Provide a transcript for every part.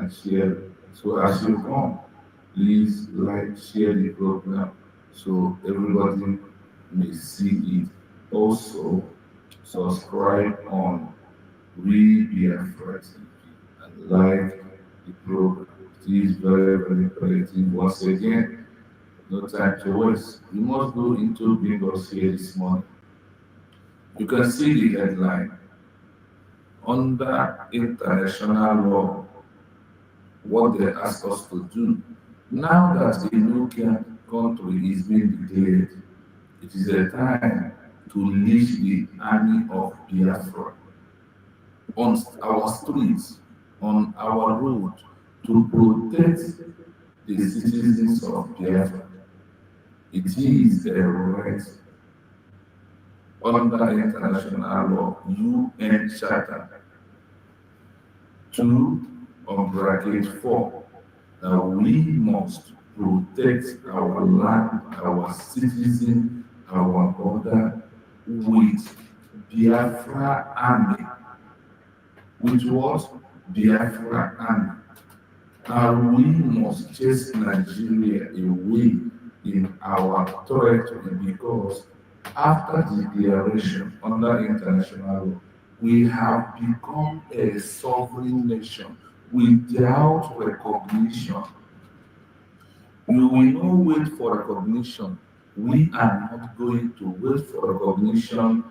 and share. So as you come, please like, share the program so everybody may see it. Also, subscribe on We Be Afraid and like the program. It is very, very imperative. Once again, no time to waste. We must go into Bingos here this morning. You can see the headline under international law, what they ask us to do. Now that a nuclear country is being declared, it is a time to leash the army of Biafra on our streets, on our road, to protect the citizens of Biafra. It is a right under international law, UN Charter 2 on bracket 4, that we must protect our land, our citizens, our border with Biafra army. With what? Biafra army. And we must chase Nigeria away in our territory, because after the declaration under international law, we have become a sovereign nation without recognition. We will not wait for recognition. We are not going to wait for recognition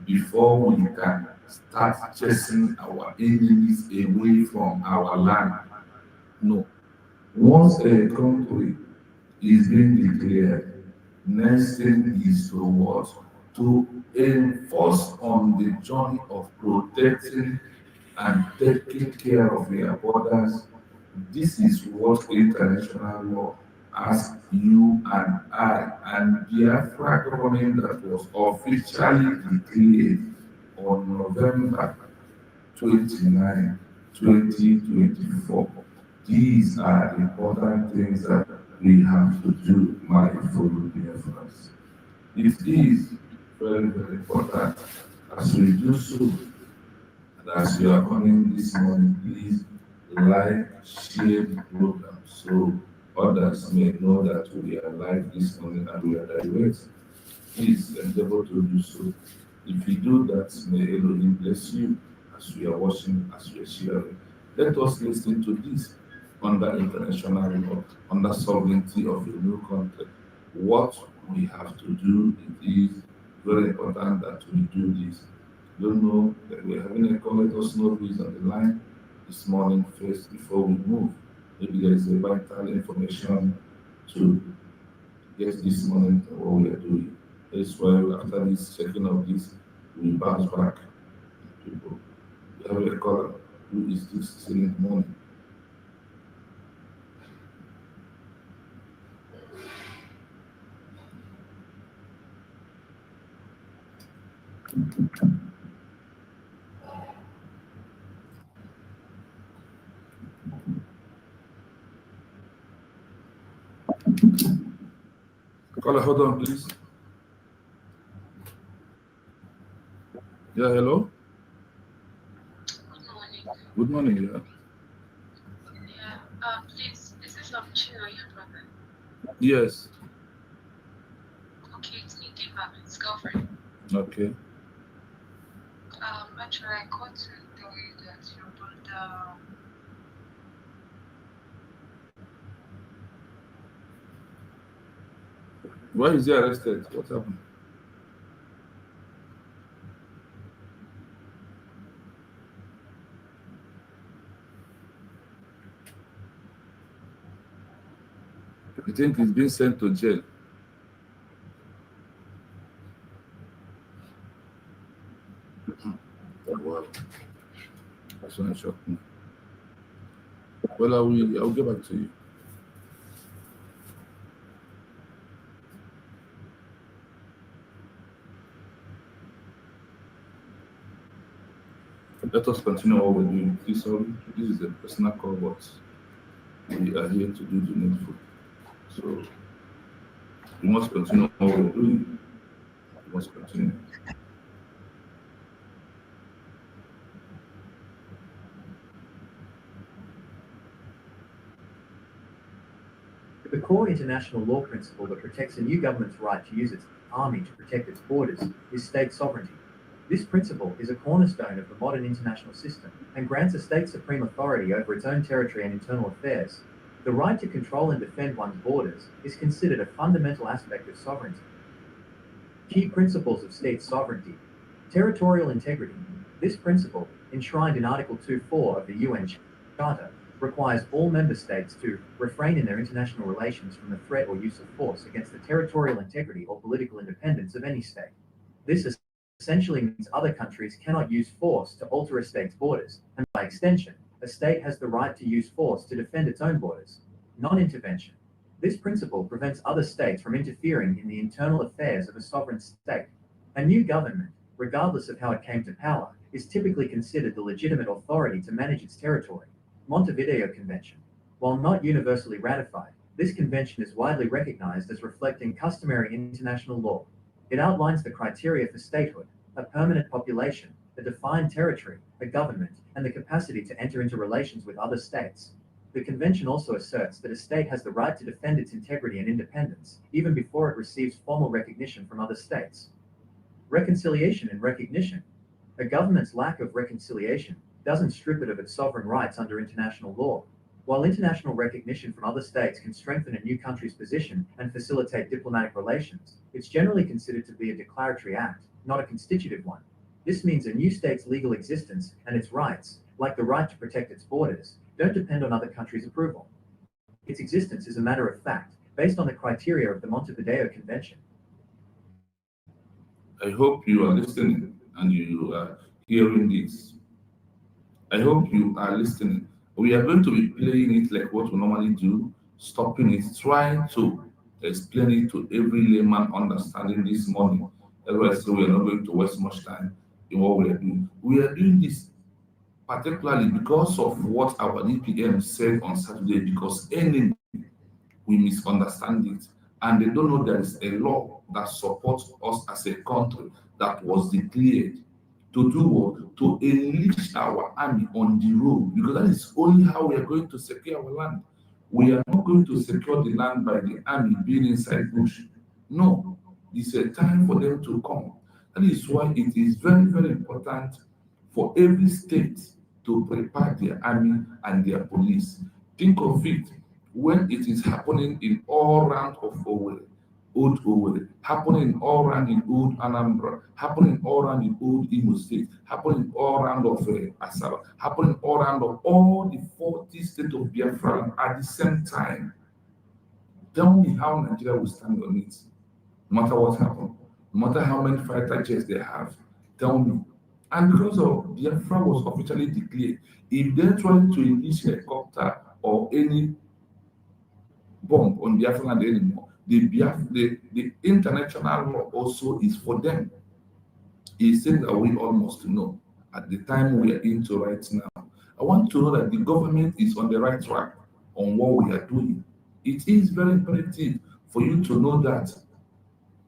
before we can start chasing our enemies away from our land. No. Once a country is being declared, next thing is to what? To enforce on the journey of protecting and taking care of their borders. This is what international law asks you and I and Biafra government that was officially declared on November 29, 2024. These are important things that we have to do, my fellow Biafrans. It is very, very important. As we do so, and as you are coming this morning, please like, share the program so others may know that we are live this morning and we are direct. Please endeavor to do so. If you do that, may Elohim bless you as we are watching, as we are sharing. Let us listen to this under international law, under sovereignty of a new country. What we have to do, it is very important that we do this. Don't know that we're having a call. Let us know who is on the line this morning first before we move. Maybe there is a vital information to get this morning what we are doing. That's why after this checking of this, we bounce back. People, we have a caller who is this still in the morning. Caller, hold on, please. Yeah, hello. Good morning. Good morning. Yeah. Yeah. Please, is this Chino, your brother? Yes. Okay, it's Nikiba, his girlfriend. Okay. Actually, I called to tell you that your brother. Why is he arrested? What happened? I think he's been sent to jail. Wow. That's one shocked me. Well, I'll get back to you. Let us continue what we're doing. Please, sorry, this is a personal call, but we are here to do the needful. So we must continue what we're doing. We must continue. The core international law principle that protects a new government's right to use its army to protect its borders is state sovereignty. This principle is a cornerstone of the modern international system and grants a state supreme authority over its own territory and internal affairs. The right to control and defend one's borders is considered a fundamental aspect of sovereignty. Key principles of state sovereignty. Territorial integrity. This principle, enshrined in Article 2.4 of the UN Charter, requires all member states to refrain in their international relations from the threat or use of force against the territorial integrity or political independence of any state. This essentially means other countries cannot use force to alter a state's borders, and by extension, a state has the right to use force to defend its own borders. Non-intervention. This principle prevents other states from interfering in the internal affairs of a sovereign state. A new government, regardless of how it came to power, is typically considered the legitimate authority to manage its territory. Montevideo Convention. While not universally ratified, this convention is widely recognized as reflecting customary international law. It outlines the criteria for statehood, a permanent population, a defined territory, a government, and the capacity to enter into relations with other states. The convention also asserts that a state has the right to defend its integrity and independence, even before it receives formal recognition from other states. Reconciliation and recognition. A government's lack of reconciliation doesn't strip it of its sovereign rights under international law. While international recognition from other states can strengthen a new country's position and facilitate diplomatic relations, it's generally considered to be a declaratory act, not a constitutive one. This means a new state's legal existence and its rights, like the right to protect its borders, don't depend on other countries' approval. Its existence is a matter of fact, based on the criteria of the Montevideo Convention. I hope you are listening and you are hearing this. I hope you are listening. We are going to be playing it like what we normally do, stopping it, trying to explain it to every layman understanding this morning. Otherwise, we are not going to waste much time in what we are doing. We are doing this particularly because of what our DPM said on Saturday, because any we misunderstand it, and they don't know there is a law that supports us as a country that was declared to do what? To enlist our army on the road, because that is only how we are going to secure our land. We are not going to secure the land by the army being inside bush. No, it's a time for them to come. That is why it is very, very important for every state to prepare their army and their police. Think of it when it is happening in all round of Owerri, Old Owerri, happening all around in Old Anambra, happening all around in Old Imo State, happening all around of Asaba, happening all around of all the 40 states of Biafra at the same time. Tell me how Nigeria will stand on it, no matter what happens, no matter how many fighter jets they have. Tell me. And because of Biafra was officially declared, if they're trying to release helicopter or any bomb on Biafra land anymore, the international law also is for them. It's things that we all must know at the time we are into right now. I want to know that the government is on the right track on what we are doing. It is very imperative for you to know that.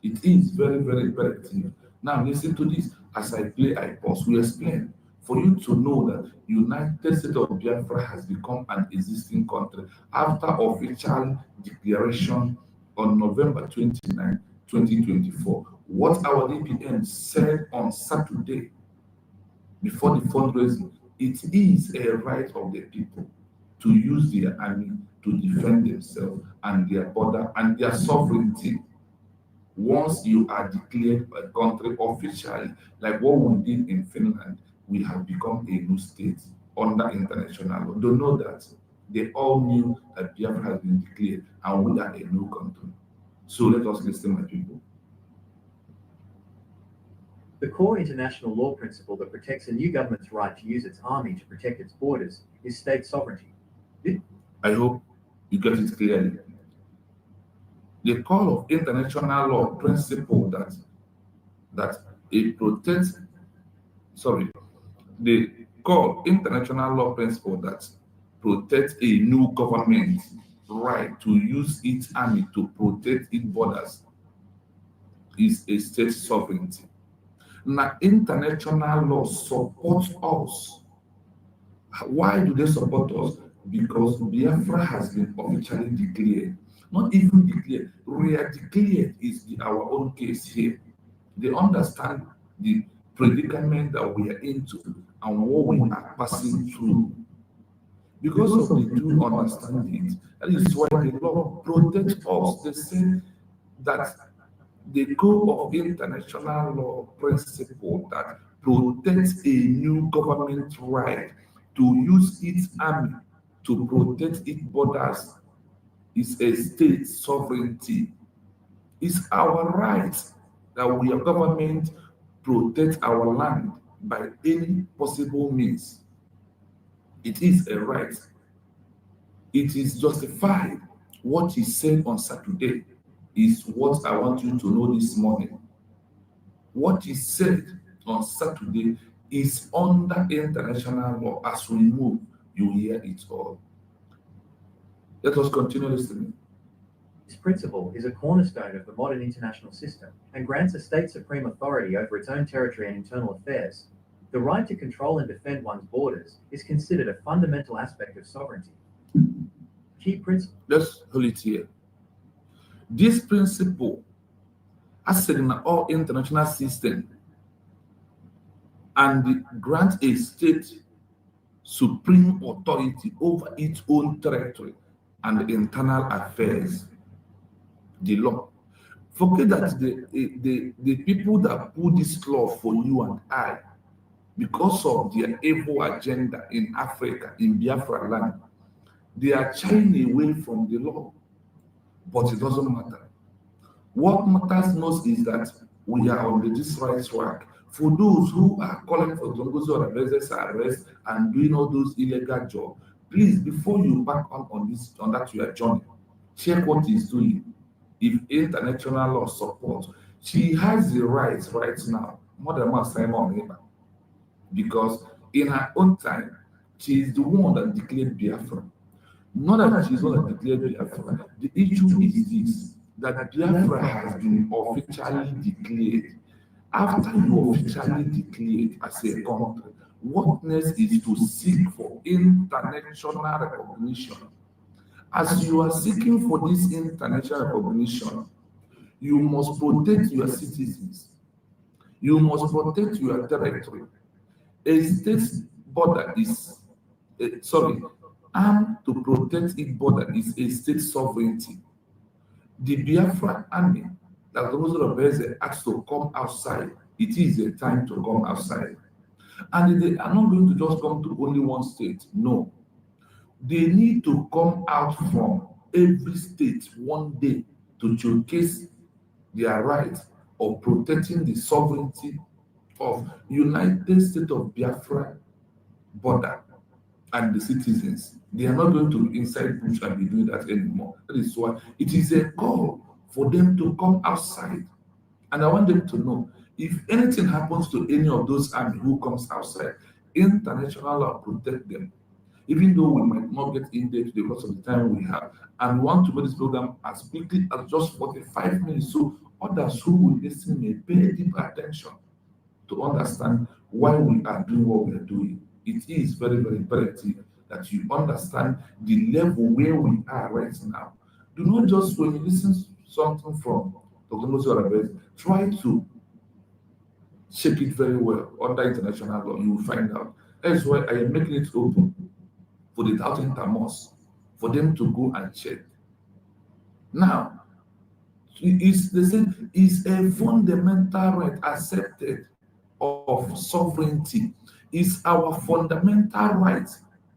It is very, very imperative. Now listen to this. As I play, I pause. We explain for you to know that United States of Biafra has become an existing country after official declaration on November 29, 2024. What our DPM said on Saturday before the fundraising, it is a right of the people to use their army to defend themselves and their border and their sovereignty. Once you are declared a country officially, like what we did in Finland, we have become a new state under international law. Don't know that. They all knew that Biafra has been declared and we are a new country. So let us listen, my people. The core international law principle that protects a new government's right to use its army to protect its borders is state sovereignty. I hope you get it clearly. The call of international law principle that it protects, the call international law principle that protects a new government right to use its army to protect its borders is a state sovereignty. Now, international law supports us. Why do they support us? Because Biafra has been officially declared. Not even declare. We are declared is our own case here. They understand the predicament that we are into and what we are passing through. Because of the do understand it, that is why the law protects us. They say that the code of international law principle that protects a new government right to use its army to protect its borders is a state sovereignty. It's our right that we are government protect our land by any possible means. It is a right. It is justified. What he said on Saturday is what I want you to know this morning. What he said on Saturday is under international law. As we move, you hear it all. Let us continue listening. This principle is a cornerstone of the modern international system and grants a state supreme authority over its own territory and internal affairs. The right to control and defend one's borders is considered a fundamental aspect of sovereignty. Key principle. Let's hold it here. This principle, as said in all international system, and grant a state supreme authority over its own territory and internal affairs. The law. Forget that the people that put this law for you and I, because of their evil agenda in Africa, in Biafra land, they are shying away from the law. But it doesn't matter. What matters most is that we are on this right track. For those who are calling for Zongozo arrest and doing all those illegal jobs, please, before you back on that your journey, check what he's doing. If international law support, she has the rights right now, more than Simon Weber, because in her own time, she is the one that declared Biafra. Not that she's the one that declared Biafra. The issue is this, that Biafra has been officially declared. After you officially declared as a country, what next is to seek for international recognition. As you are seeking for this international recognition, you must protect your citizens. You must protect your territory. A state's border is, armed to protect its border is a state sovereignty. The Biafra army that those asked to come outside, it is a time to come outside. And they are not going to just come to only one state. No. They need to come out from every state one day to showcase their right of protecting the sovereignty of United States of Biafra border and the citizens. They are not going to be inside bush and be doing that anymore. That is why it is a call for them to come outside. And I want them to know, if anything happens to any of those army who comes outside, international law protect them. Even though we might not get in there today because of the time we have, and want to make this program as quickly as just 45 minutes, so others who will listen may pay deep attention to understand why we are doing what we are doing. It is very, very imperative that you understand the level where we are right now. Do not just, when you listen to something from Dr. Nozo, try to shape it very well under international law. You will find out. That's why I am making it open for the doubting Thomas, for them to go and check. Now, is a fundamental right accepted of sovereignty. Is our fundamental right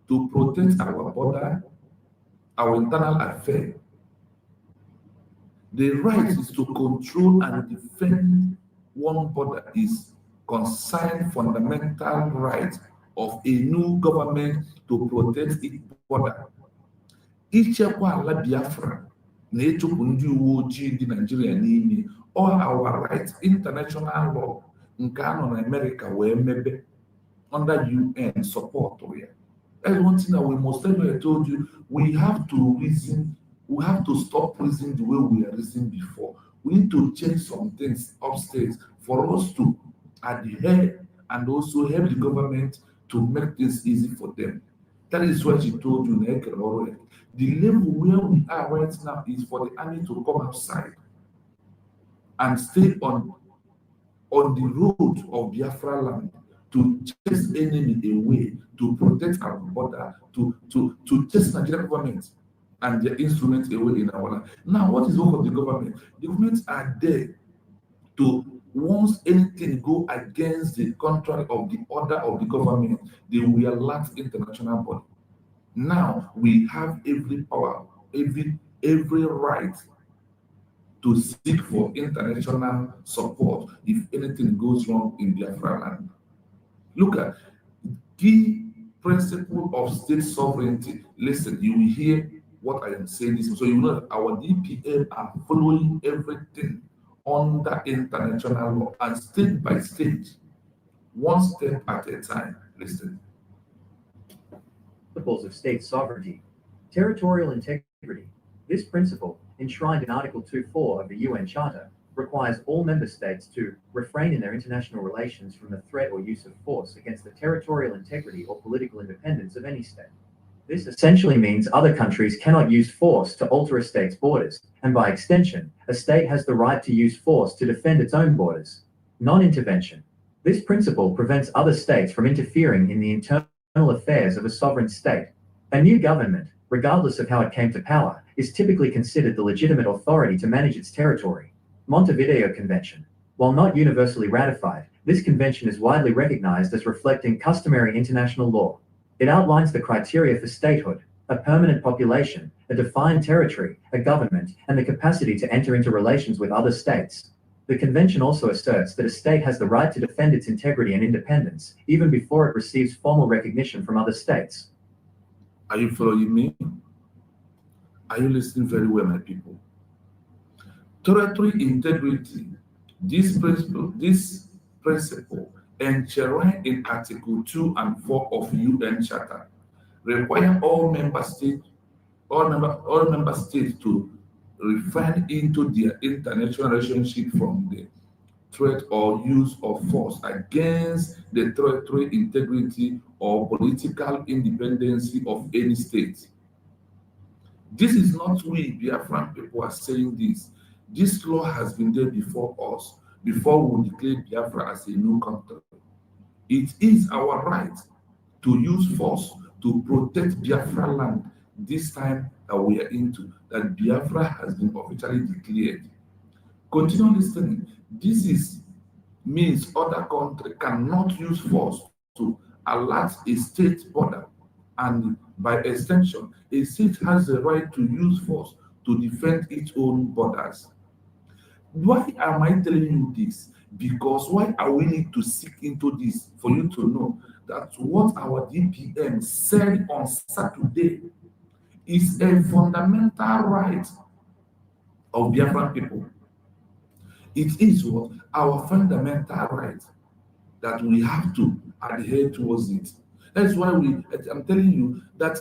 to protect our border, our internal affair. The right is to control and defend one border is concerned fundamental right of a new government to protect its border. Ichekwa ala Biafra na ịchụpụ ndị uwe ojii ndị Nigeria n'ime all our rights international law nke a nọ na America wee mebe under UN support ya. That's one thing that we must tell you. I told you, we have to reason, we have to stop reasoning the way we are reasoning before. We need to change some things upstairs for us to adhere and also help the government to make things easy for them. That is why she told you, The level where we are right now is for the army to come outside and stay on the road of Biafra land to chase enemy away, to protect our border, to chase Nigerian government and their instruments away in our land. Now, what is the work of the government? The governments are there to, once anything go against the contrary of the order of the government, they will alert international body. Now we have every power, every right to seek for international support if anything goes wrong in Biafra land. Look at key principle of state sovereignty. Listen, you will hear what I am saying this, so you know that our DPM are following everything under international law and state by state, one step at a time. Listen. Principles of state sovereignty. Territorial integrity. This principle, enshrined in Article 2.4 of the UN Charter, requires all member states to refrain in their international relations from the threat or use of force against the territorial integrity or political independence of any state. This essentially means other countries cannot use force to alter a state's borders, and by extension, a state has the right to use force to defend its own borders. Non-intervention. This principle prevents other states from interfering in the internal affairs of a sovereign state. A new government, regardless of how it came to power, is typically considered the legitimate authority to manage its territory. Montevideo Convention. While not universally ratified, this convention is widely recognized as reflecting customary international law. It outlines the criteria for statehood: a permanent population, a defined territory, a government, and the capacity to enter into relations with other states. The convention also asserts that a state has the right to defend its integrity and independence, even before it receives formal recognition from other states. Are you following me? Are you listening very well, my people? Territorial integrity, this principle enshrined in Article 2 and 4 of UN Charter, require all member states to refine into their international relationship from the threat or use of force against the territorial integrity or political independence of any state. This is not we Biafran people are saying this. This law has been there before us, before we declare Biafra as a new country. It is our right to use force to protect Biafra land this time that we are into, that Biafra has been officially declared. Continue listening. This means other country cannot use force to alert a state border, and by extension, a state has the right to use force to defend its own borders. Why am I telling you this? Because why are we need to seek into this? For you to know that what our DPM said on Saturday is a fundamental right of Biafran people. It is what our fundamental right that we have to adhere towards it. That's why I'm telling you that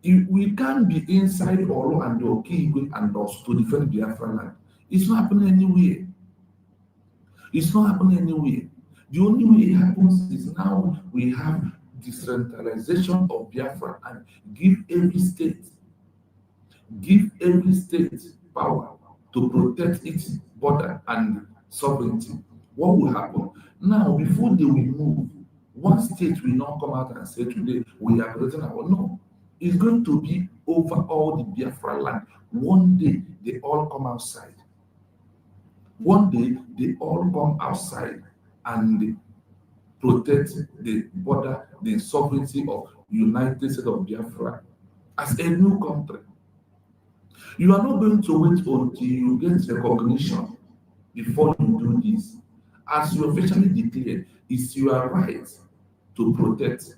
we can't be inside Oro and Okigwe and us to defend Biafra land. It's not happening anywhere. It's not happening anywhere. The only way it happens is now we have decentralization of Biafra and give every state power to protect its border and sovereignty. What will happen? Now, before they will move, one state will not come out and say today we are protecting our no. It's going to be over all the Biafra land. One day they all come outside. One day they all come outside and protect the border, the sovereignty of United States of Biafra as a new country. You are not going to wait until you get recognition before you do this. As you officially declared, it's your right to protect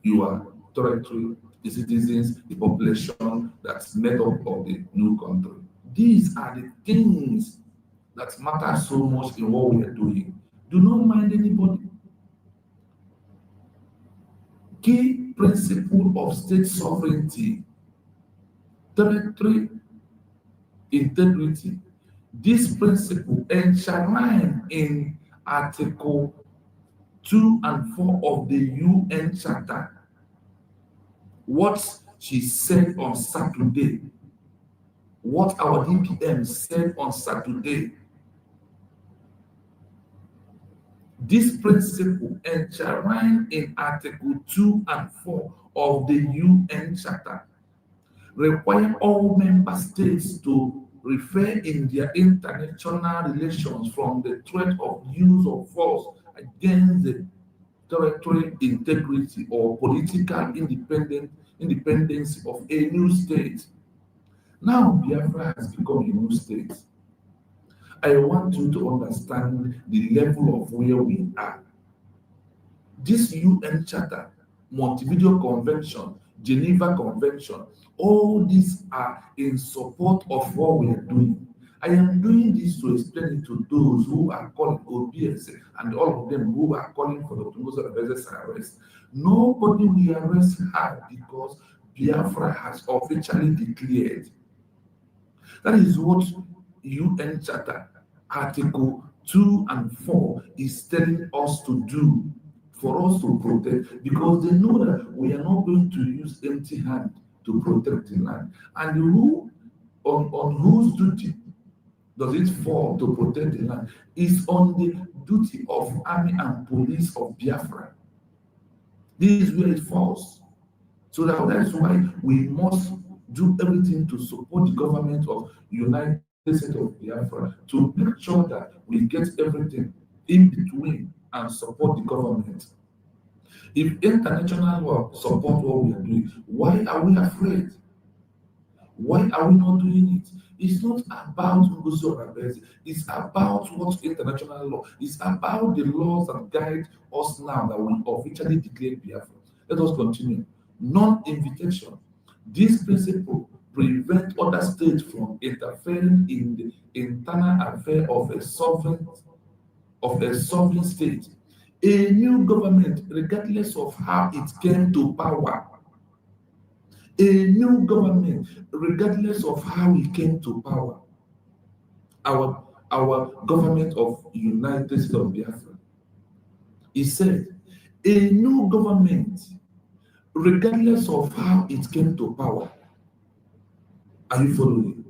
your territory, the citizens, the population that's made up of the new country. These are the things that matter so much in what we are doing. Do not mind anybody. Key principle of state sovereignty, territory integrity. This principle enshrined in Article 2 and 4 of the UN Charter. What she said on Saturday, what our DPM said on Saturday. This principle enshrined in Article 2 and 4 of the UN Charter require all member states to refrain in their international relations from the threat of use of force against the territorial integrity or political independence of a new state. Now Biafra has become a new state. I want you to understand the level of where we are. This UN Charter, Montevideo Convention, Geneva Convention, all these are in support of what we are doing. I am doing this to explain it to those who are calling OBS and all of them who are calling for the Tungo's arrest. Nobody will arrest her because Biafra has officially declared. That is what UN Charter Article 2 and 4 is telling us to do, for us to protect, because they know that we are not going to use empty hand to protect the land. And who, on whose duty does it fall to protect the land? It's on the duty of army and police of Biafra. This is where it falls. So that's why we must do everything to support the government of United States of Biafra to make sure that we get everything in between and support the government. If international law support what we are doing, why are we afraid? Why are we not doing it? It's not about Ngozi Oraveze. It's about what international law. It's about the laws that guide us now that we officially declare Biafra. Let us continue. Non-invitation. This principle prevents other states from interfering in the internal affair of a sovereign state. A new government, regardless of how it came to power, a new government, regardless of how it came to power, our government of United States of Biafra, he said, a new government, regardless of how it came to power. Are you following?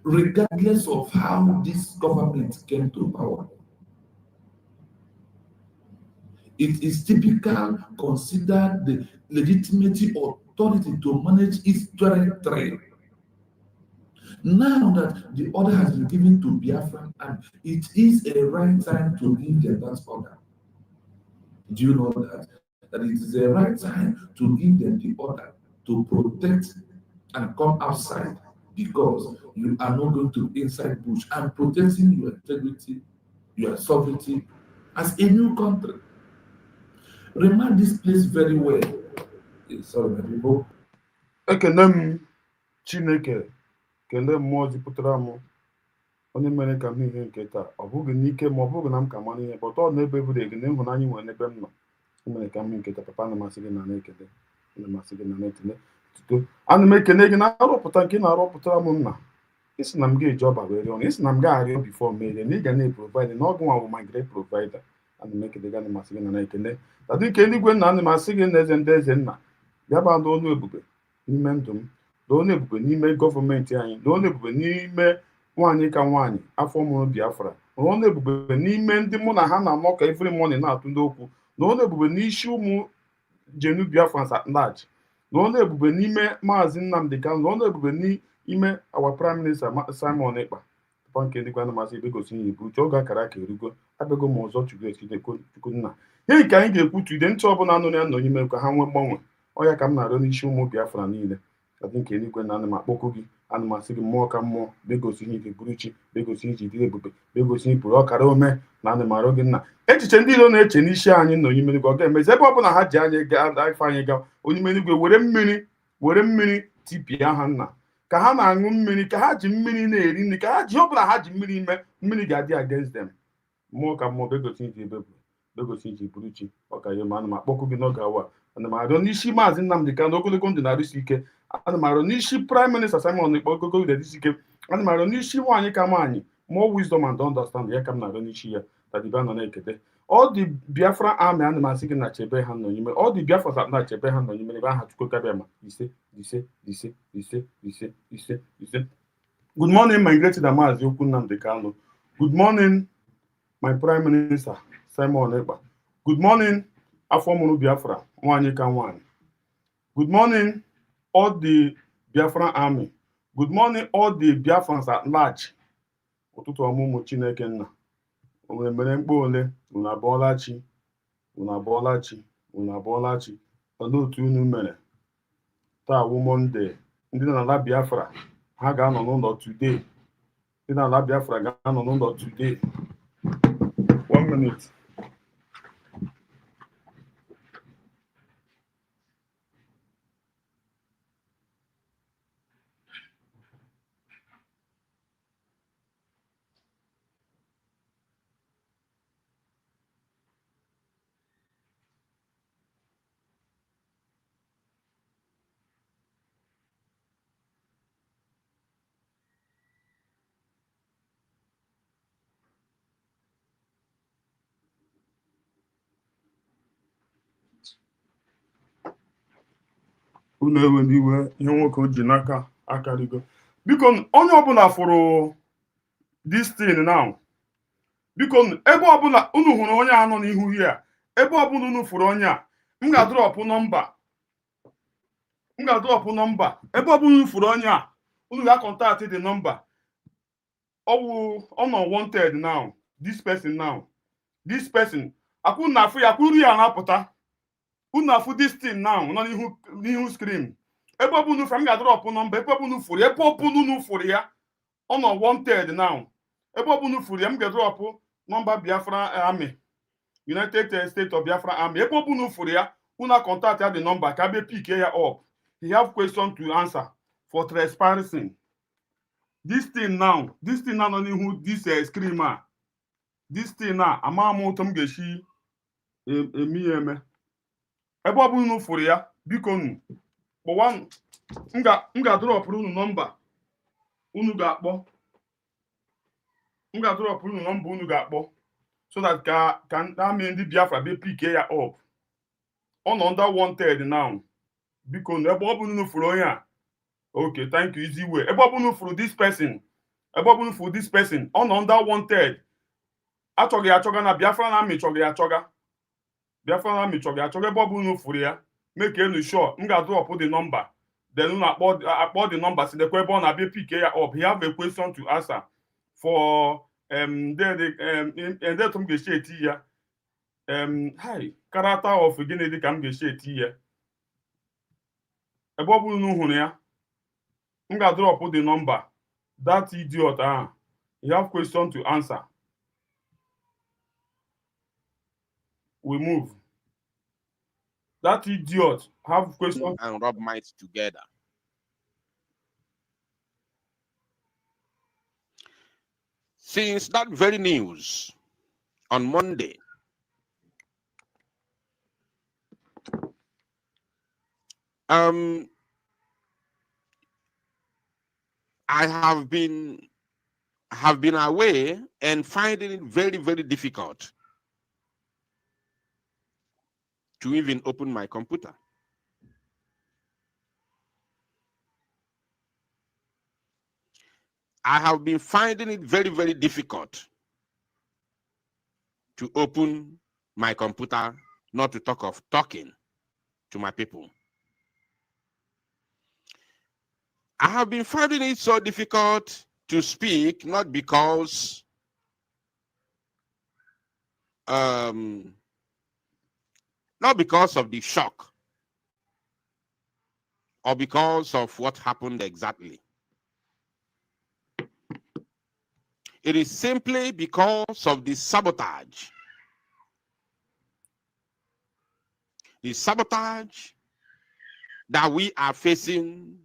Regardless of how this government came to power, it is typical considered the legitimacy authority to manage its territory. Now that the order has been given to Biafra, and it is a right time to give them that order. Do you know that? That it is a right time to give them the order to protect and come outside, because you are not going to be inside bush and protecting your integrity, your sovereignty as a new country. Remember this place very well. Sorry, my people. Ekene m Chineke, kelee mmụọ jupụtara m onye mere ka m ihe nke taa. Ọ bụghị n'ike ma ọ bụghị na m ka mara ihe, but ọ na-ebe eburu gị na ịhụnanya nwere n'ebe m nọ. O mere ka m ihe nke taa. Papa, ana m asị gị na na-ekele, ana m asị gị na na-ekele tuto. Ana m ekele gị na arụpụta nke na-arụpụtara m nna. Isi na m ga-eji ọba wee rịọ, isi na m ga-arịọ bifo merie, na ị ga na-eprovide na ọgụ nwa bụ my great provider. Ana m ekele gị, ana m asị gị na na-ekele. Tadị nke eluigwe nna, ana m asị gị na eze ndị eze nna, bịa ba ndị ọnụ ebube n'ime ndụ m, na onye ebube n'ime gọọmenti anyị, na onye ebube n'ime nwaanyị ka nwaanyị afọ mụrụ Biafra, na onye ebube n'ime ndị mụ na ha na-anọ ka every morning na-atụ ndị okwu, na onye ebube n'isi ụmụ Jenu Biafrans at large, na onye ebube n'ime Maazị Nnamdi Kanu, na onye ebube n'ime our Prime Minister Simon Ekpa. Papa nke eluigwe, ana m asị begosi ihe ibu uche, oge akara aka erugo, abịago m ọzọ Chukwu nna. Ihe nke anyị ga-ekwu tuide ntị ọbụla nọ ya nọ n'ime ka ha nwee mgbanwe. Ọ ya ka m na-arịọ n'isi ụmụ Biafra niile. Adị nke eluigwe na ana m akpọkụ gị, ana m asị gị mmụọ ka mmụọ, begosi ihe iji bụrụ chi, begosi ihe iji dị ebube, begosi ihe pụrụ ọkara ome, na ana m arịọ gị nna. Echiche ndị iro na-eche n'isi anyị nọ n'ime eluigwe, ọ ga-emezi ebe ọbụla ha ji anyị gaa ife anyị gaa, onye ime eluigwe were mmiri tipịa ha nna, ka ha na-aṅụ mmiri, ka ha ji mmiri na-eri nri, ka ha ji ọbụla ha ji mmiri ime, mmiri ga-adị against them. Mmụọ ka mmụọ, begosi ihe iji ebube, begosi iji bụrụ chi, ọka ya ma ana m akpọkụ gị n'oge awa. Ana m arịọ n'isi Maazị Nnamdi Kanu ogologo ndụ na-arụsi ike. Ana m arịọ n'isi Prime Minister Simon Ekpa ogologo ndụ na-arụsi ike. Ana m arịọ n'isi nwaanyị ka nwaanyị, more wisdom and understanding, ya ka m na-arịọ n'isi ya. Tadibe nọ na-ekete all the Biafra army and masị gị na chebe ha nọ n'ime all the Biafra na chebe ha nọ n'ime ebe aha Chukwu kabịa ma ise. Good morning, my great Maazị Okwu Nnamdi Kanu. Good morning, my Prime Minister Simon Ekpa. Good morning, Afomunu Biafra, Nwanyị ka Nwanyị. Good morning, all the Biafran army. Good morning, all the Biafrans at large. Ụtụtụ ọma ụmụ Chineke nna. O nwere mere mkpa ole unu abọọla chi. Olee otu unu mere? Taa wụ Monday. Ndị nọ n'ala Biafra ha ga-anọ n'ụlọ today. Ndị nọ n'ala Biafra ga-anọ n'ụlọ today. 1 minute. Unu ewe n'iwe ihe nwoke o ji n'aka akarịgo. Biko onye ọbụla fụrụ this thing now. Biko ebe ọbụla unu hụrụ onye a nọ n'ihu ya, ebe ọbụla unu fụrụ onye a, m ga-adrọpụ nọmba. Ebe ọbụla unu fụrụ onye a, unu ga-akọntaktị the number. Ọ nọ wanted now. This person. Akwụ na afụ ya, akwụrụ ya na-apụta. Unu afụ this thing now nọ n'ihu screen. Ebe ọbụla unu fụrụ, m ga-adrọpụ nọmba. Ebe ọbụla unu fụrụ ya, ọ nọ wanted now. Ebe ọbụla unu fụrụ ya, m ga-adrọpụ nọmba Biafra Army, United States of Biafra Army. Ebe ọbụla unu fụrụ ya, unu contact ya the number ka be pick ya up. He have question to answer for trespassing. This thing now nọ n'ihu this screen a. This thing na ama m ụtọ m ga-esi eme ya eme. Ebe ọbụla unu fụrụ ya, biko unu kpọwa m ga-adrọpụrụ unu nọmba unu ga-akpọ. M ga-adrọpụrụ unu nọmba unu ga-akpọ so that ka amị ndị Biafra be pick ya up. Ọ nọ under wanted now. Biko unu ebe ọbụla unu fụrụ onye a. Okay, thank you, easy way. Ebe ọbụla unu fụrụ this person, ọ nọ under wanted. Achọghị achọga na Biafra na amị chọghị achọga. Ebe ọbụla unu fụrụ ya, make enu sure m ga-drop the number. Then unu akpọ the number si dekwa ebe ọ na-abịa pick ya up. He have a question to answer for ndetu m ga-esi eti ya. Character of gịnị dị ka m ga-esi eti ya. Ebe ọbụla unu hụrụ ya, m ga-drop the number. That idiot he have question to answer. We move. That idiot have question and rub minds together. Since that very news on Monday, I have been away and finding it very, very difficult to even open my computer. I have been finding it very, very difficult to open my computer, not to talk of talking to my people. I have been finding it so difficult to speak, not because of the shock or because of what happened exactly. It is simply because of the sabotage. The sabotage that we are facing.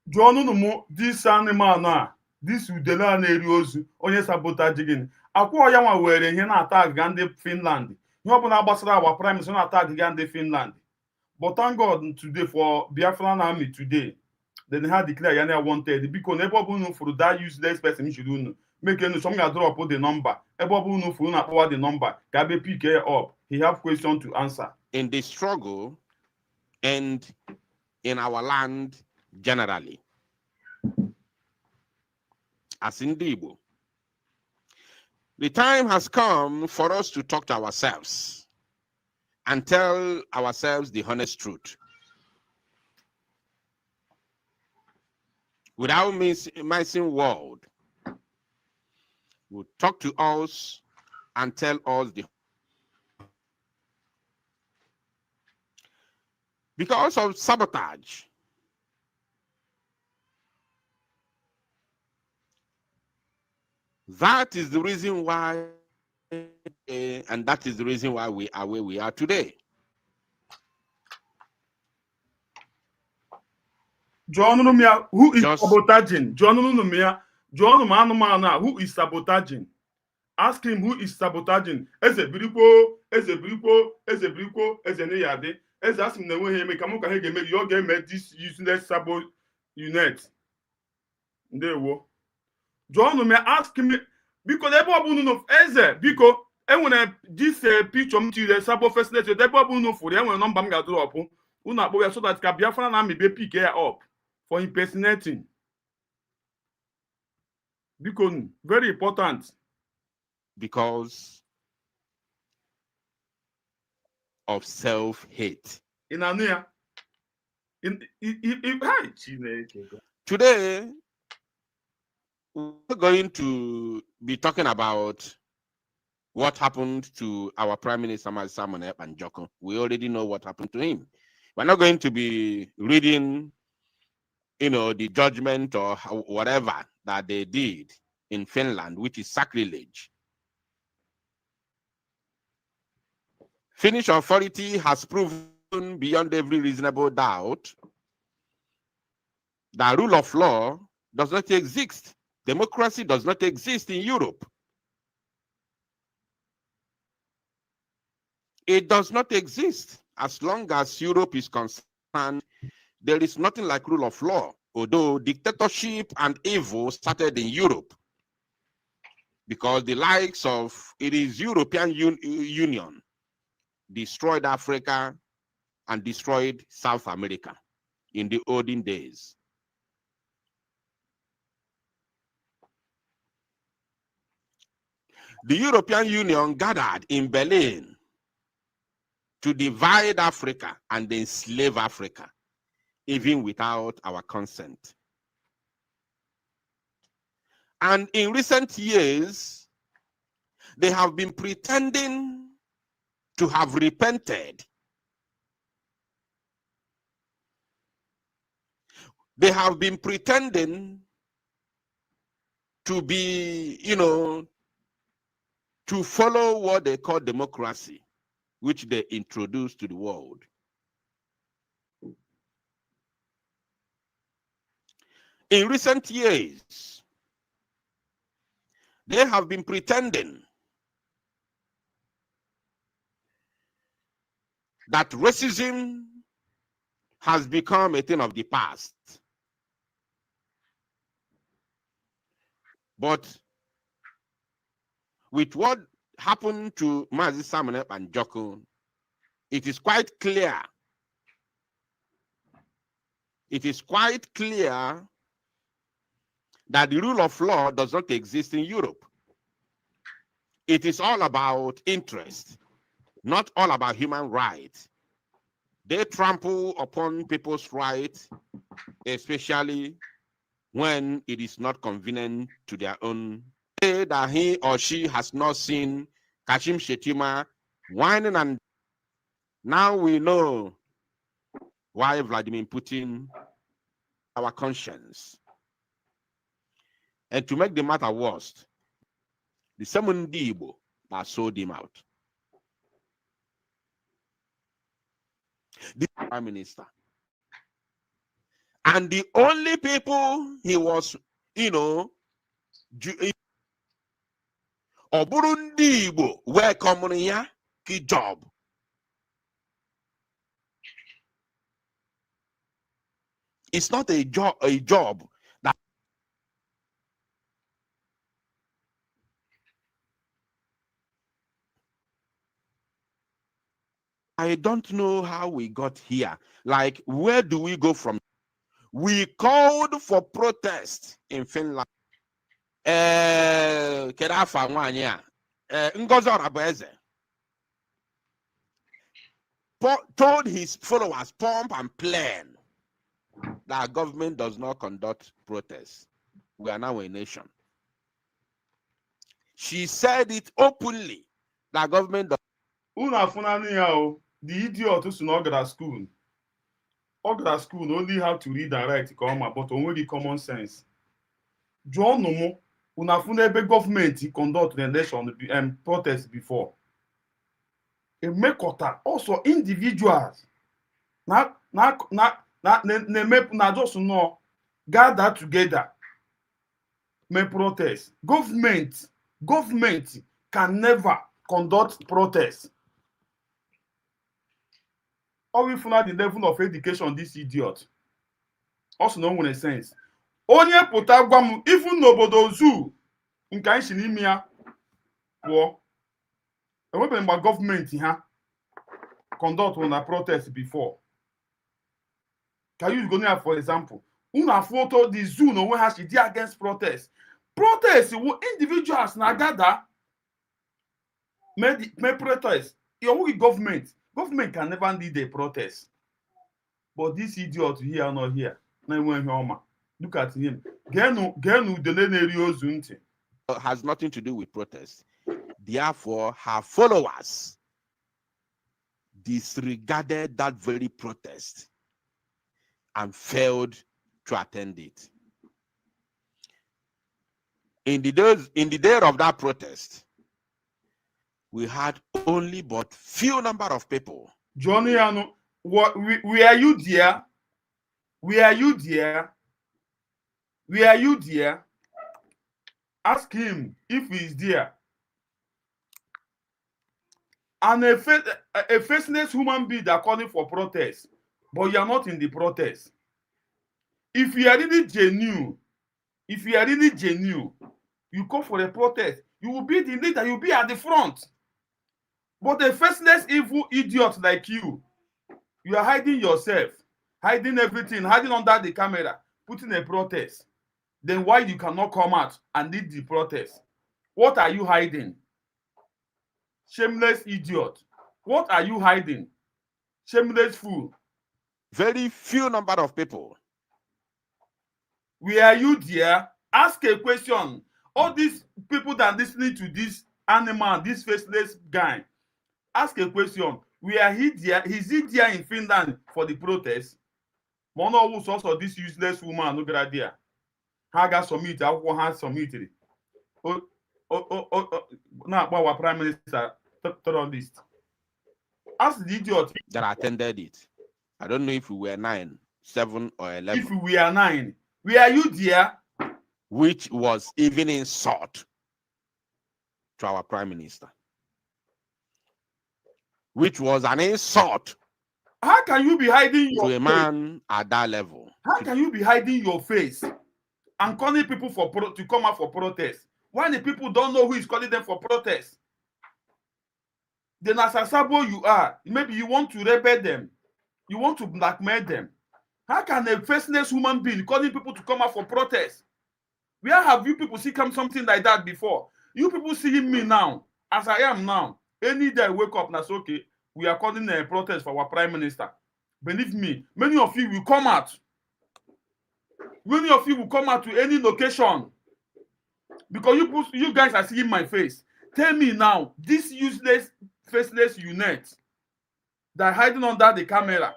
John, this animal now, this udele na-eri ozu, onye sabotage gịnị. Akwụọ ya nwa were ihe na-attack ga ndị Finland. Ihe ọbụla gbasara our prime minister na-attack ga ndị Finland. But thank God today for Biafran army today. Then ha declare ya na wanted because ebe ọbụla unu fụrụ that useless person should unu make some ga drop the number. Ebe ọ bụ unu fu na akpọwa the number ka be pick it up. He have question to answer. In the struggle and in our land generally. As in Igbo. The time has come for us to talk to ourselves and tell ourselves the honest truth. Without missing word, we'll talk to us and tell us the because of sabotage. That is the reason why, and that is the reason why we are where we are today. John Numia, who is sabotaging? John Numia, John Manumana, who is sabotaging? Ask him who is sabotaging. As a brico, as a brico, as a brico, as an yade. As ask him the way he make a mock and make your game at this useless sabo unit. There wo. John Numia ask him because they bought of Eze, because and when this picture to the Sabo Faceless, they bought no for them when number got drop. Una boy so that Biafran army be pick her up for impersonating. Because very important. Because of self-hate. In Ania. Today, we're going to be talking about what happened to our Prime Minister, Simon and Joko. We already know what happened to him. We're not going to be reading, the judgment or whatever that they did in Finland, which is sacrilege. Finnish authority has proven beyond every reasonable doubt that rule of law does not exist. Democracy does not exist in Europe. It does not exist. As long as Europe is concerned, there is nothing like rule of law, although dictatorship and evil started in Europe. Because the likes of, it is European Union destroyed Africa and destroyed South America in the olden days. The European Union gathered in Berlin to divide Africa and enslave Africa, even without our consent. And in recent years, they have been pretending to have repented. They have been pretending to be, to follow what they call democracy, which they introduced to the world. In recent years, they have been pretending that racism has become a thing of the past. But with what happened to Mazi Samonep and Joko, it is quite clear. It is quite clear that the rule of law does not exist in Europe. It is all about interest, not all about human rights. They trample upon people's rights, especially when it is not convenient to their own. Say that he or she has not seen Kashim Shettima whining, and now we know why Vladimir Putin, our conscience. And to make the matter worse, the Semundibo that sold him out. The Prime Minister. And the only people he was, Oburundibo welcome here, key job. It's not a job that I don't know how we got here. Like, where do we go from? We called for protest in Finland. Kedafa Nwanya, Ngozi Onabueze, told his followers, pomp and plan, that government does not conduct protests. We are now a nation. She said it openly, that government does. The idiot who's not got school. Got school only have to read and write, but only common sense. John Nomo, unafuna government conduct the election and protest before. A mekota also individuals. Na just no gather together. May protest. Government can never conduct protests. Or we find the level of education this idiot. Also no one sense. Onye pụta gwa m even n'obodo zoo nke anyị si n'ime ya pụọ. Enwebeghị mgbe gọọmenti ha conduct na protest before. Can you go there for example? Una photo the zoo no has to deal against protest. Protest individuals na gather may protest. Your government can never lead a protest. But this idiot here not here. Look at him. Has nothing to do with protest. Therefore, her followers disregarded that very protest and failed to attend it. In the day of that protest, we had only but few number of people. Johnny, were you there? Were you there? Were you there? Ask him if he's there. And a faceless human being that calling for protest, but you are not in the protest. If you are really genuine, you call for a protest, you will be the leader, you will be at the front. But a faceless evil idiot like you are hiding yourself, hiding everything, hiding under the camera, putting a protest. Then why you cannot come out and lead the protest? What are you hiding? Shameless idiot. What are you hiding? Shameless fool. Very few number of people. Were you there? Ask a question. All these people that are listening to this animal, this faceless guy, ask a question. Were he there? Is he there in Finland for the protest? One of us also this useless woman, no good idea. Haga submit, I submitted. Now, our prime minister terrorist. Ask the idiot that attended it. I don't know if we were 9, 7, or 11. If we are 9, were you there? Which was even insult to our prime minister. Which was an insult. How can you be hiding your to a man at that level? How can you be hiding your face and calling people to come out for protest? Why the people don't know who is calling them for protest? Then as a Sabo you are, maybe you want to rebel them. You want to blackmail them. How can a faceless human being calling people to come out for protest? Where have you people seen something like that before? You people seeing me now, as I am now. Any day I wake up, that's okay. We are calling a protest for our prime minister. Believe me, many of you will come out. Many of you will come out to any location. Because you guys are seeing my face. Tell me now, this useless, faceless unit that are hiding under the camera,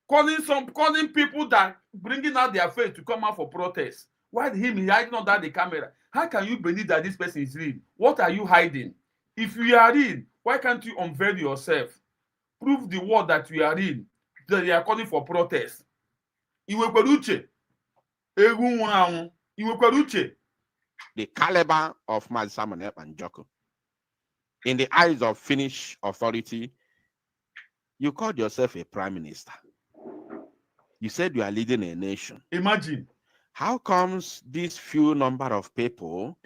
calling people that bringing out their face to come out for protest. Why him hiding under the camera? How can you believe that this person is real? What are you hiding? If you are real, why can't you unveil yourself? Prove the word that you are real, that you are calling for protest. The caliber of Mazi and Joko. In the eyes of Finnish authority, you called yourself a prime minister. You said you are leading a nation. Imagine. How comes these few number of people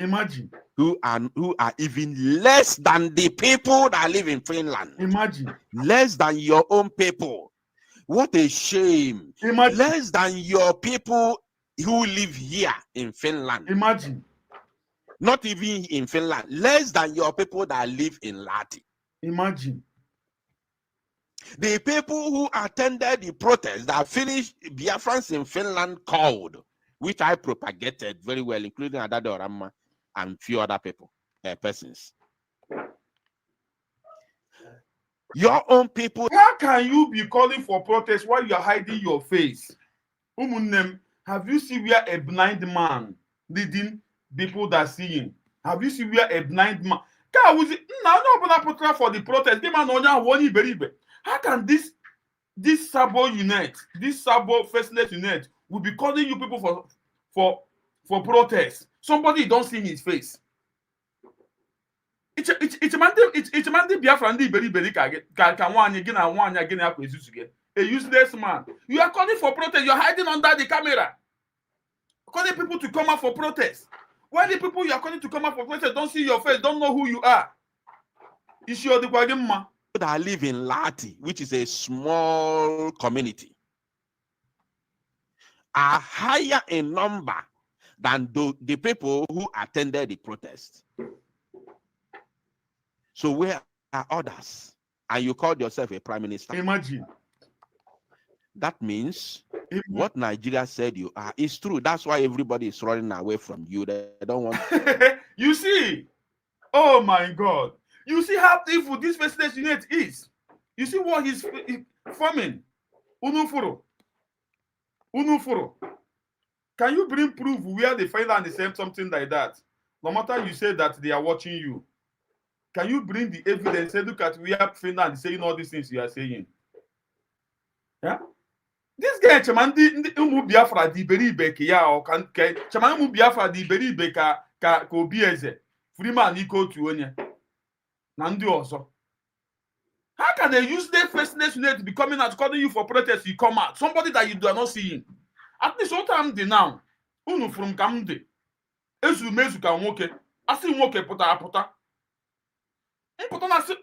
who are even less than the people that live in Finland. Imagine. Less than your own people. What a shame. Imagine. Less than your people who live here in Finland. Imagine. Not even in Finland. Less than your people that live in Lati. Imagine. The people who attended the protest that finished Biafrans in Finland called, which I propagated very well, including Adade Orama and few other people, persons. Your own people. How can you be calling for protest while you are hiding your face? Have you seen where a blind man leading people that see him? Have you seen where a blind man? For the protest, how can this Sabo unit, this Sabo Faceless unit, will be calling you people for protest? Somebody don't see his face. It's a man Biafra ndi beri ka nwanye gị na nwanya gị na akwa ezuzu gị. A useless man. You are calling for protest. You are hiding under the camera. Calling people to come out for protest. When the people you are calling to come out for protest don't see your face, don't know who you are. That live in Lati, which is a small community, are higher in number than the people who attended the protest. So where are others? And you called yourself a prime minister. Imagine. That means what Nigeria said you are is true. That's why everybody is running away from you. They don't want. You see? Oh my God. You see how evil this faceless unit is. You see what he's forming. Unufuro. Can you bring proof where they find out the same something like that? No matter you say that they are watching you. Can you bring the evidence? Say, look at where Finland is saying all these things you are saying. Yeah? This guy, Chamandi Umu Biafra di Beribe ya or can Chamandi Biafra di Beribe ka Obieze. Freeman equal to Onye. Nandi also. How can they use their faceless unit to be coming out, calling you for protest? You come out. Somebody that you are not seeing. At least what time they now? Unu from Kamde. Mezu ka nwoke. Asi nwoke puta.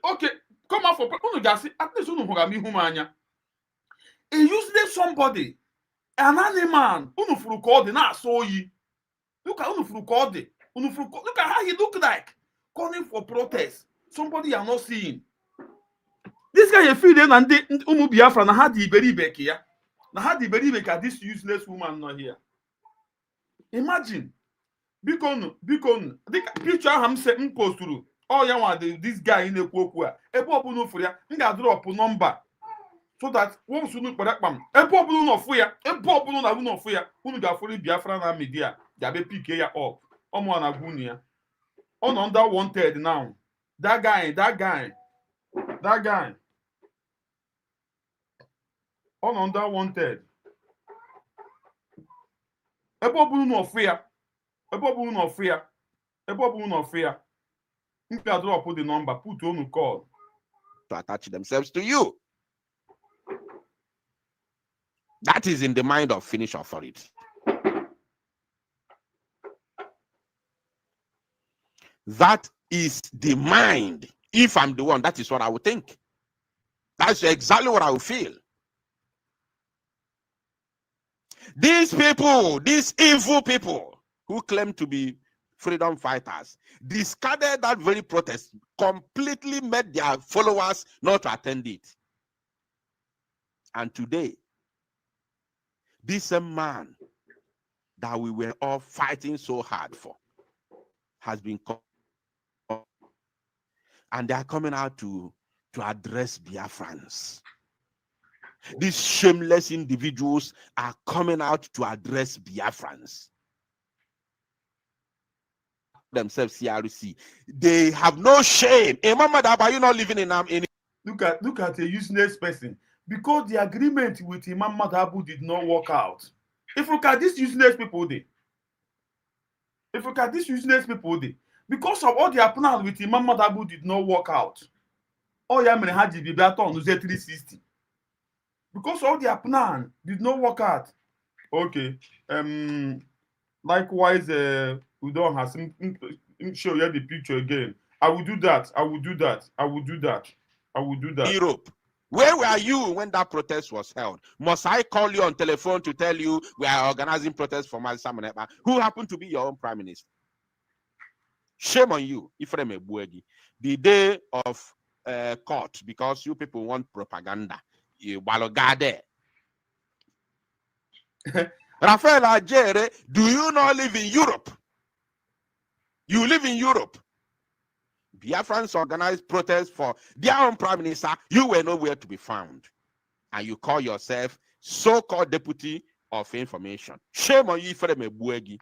Okay, come out for at least a useless somebody, an animal, na so ye. Look at look at how he look like calling for protest. Somebody you are not seeing. This guy you feel then and Umu Biafra na had the very back here. Na had the very back this useless woman not here. Imagine. Bikon, the picture ham say post through. Oh, yeah, this guy in the Kokua. A pop no for ya, drop a number. So that once you look for that man, a pop no for ya, a pop no for ya, who got fully Biafran and media, Yabe PK up. Omwana Gunia. On under 1/3 now. That guy. On under 1/3. A pop no fear. A pop no fear. If you drop the number, put on a call to attach themselves to you. That is in the mind of Finnish authority. That is the mind. If I'm the one, that is what I would think. That's exactly what I would feel. These people, these evil people who claim to be freedom fighters, discarded that very protest, completely made their followers not to attend it. And today, this same man that we were all fighting so hard for has been called, and they are coming out to address Biafrans. These shameless individuals are coming out to address Biafrans. Themselves CRC. They have no shame. Hey, Mama, are you not living in Look at a useless person. Because the agreement with Imam Madhabu did not work out. If you look at these useless people, because of all their plans with Imam Madhabu did not work out. Oh yeah, man, had the Bibaton to 360. Because all their plan did not work out. Okay. Likewise, Udon has show you the picture again. I will do that. I will do that. I will do that. I will do that. Europe. Where were you when that protest was held? Must I call you on telephone to tell you we are organizing protests for Simon Ekpa, who happened to be your own prime minister? Shame on you, Ifrem Ebuegi. The day of court, because you people want propaganda. You walogade. Rafael Ajere, do you not live in Europe? You live in Europe. Biafrans organized protests for their own prime minister. You were nowhere to be found. And you call yourself so-called deputy of information. Shame on you, Ifrem Ebuegi.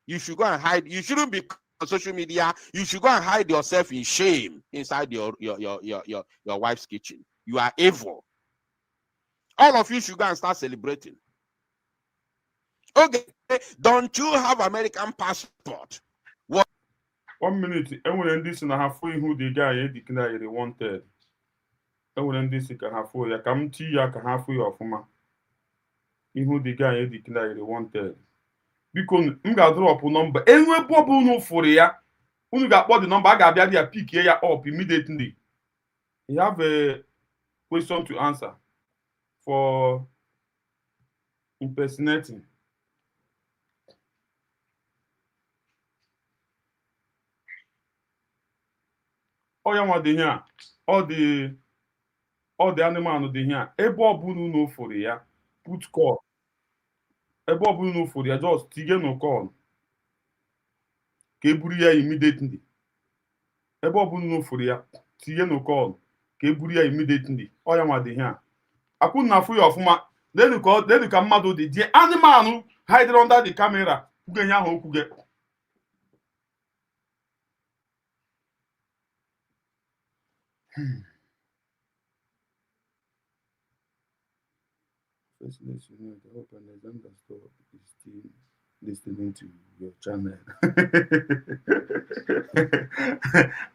You should go and hide. You shouldn't be on social media. You should go and hide yourself in shame inside your wife's kitchen. You are evil. All of you should go and start celebrating. Okay, don't you have American passport? What? 1 minute. Enwere ndị si na ha fụ ihu the guy declare wanted. Enwere ndị si ka ha fụ ya ka m ti ya ka ha fụ ya ọfụma. Ihu the guy declare wanted. Biko m ga-drop number. Enwe bọbụ unu fụrụ ya. Unu ga-akpọ the number. A ga-abịa dị ya pick ya up immediately. You have a question to answer for impersonating. Oh, yeah, what the here? All the animal the here. Ebe ọbụla unu fụrụ ya, put call. Ebe ọbụla unu fụrụ ya, just tige no call. Ka eburu ya immediately. Ebe ọbụla unu fụrụ ya, tige no call. Ka eburu ya immediately. Oh, yeah, what the here? Akwụ na afụ ya ọfụma. Then ka mmadụ dị. The animal hide under the camera. Ugenye ahụ okwu gị. Faceless, you know, the hope and Alexander store is still listening to your channel.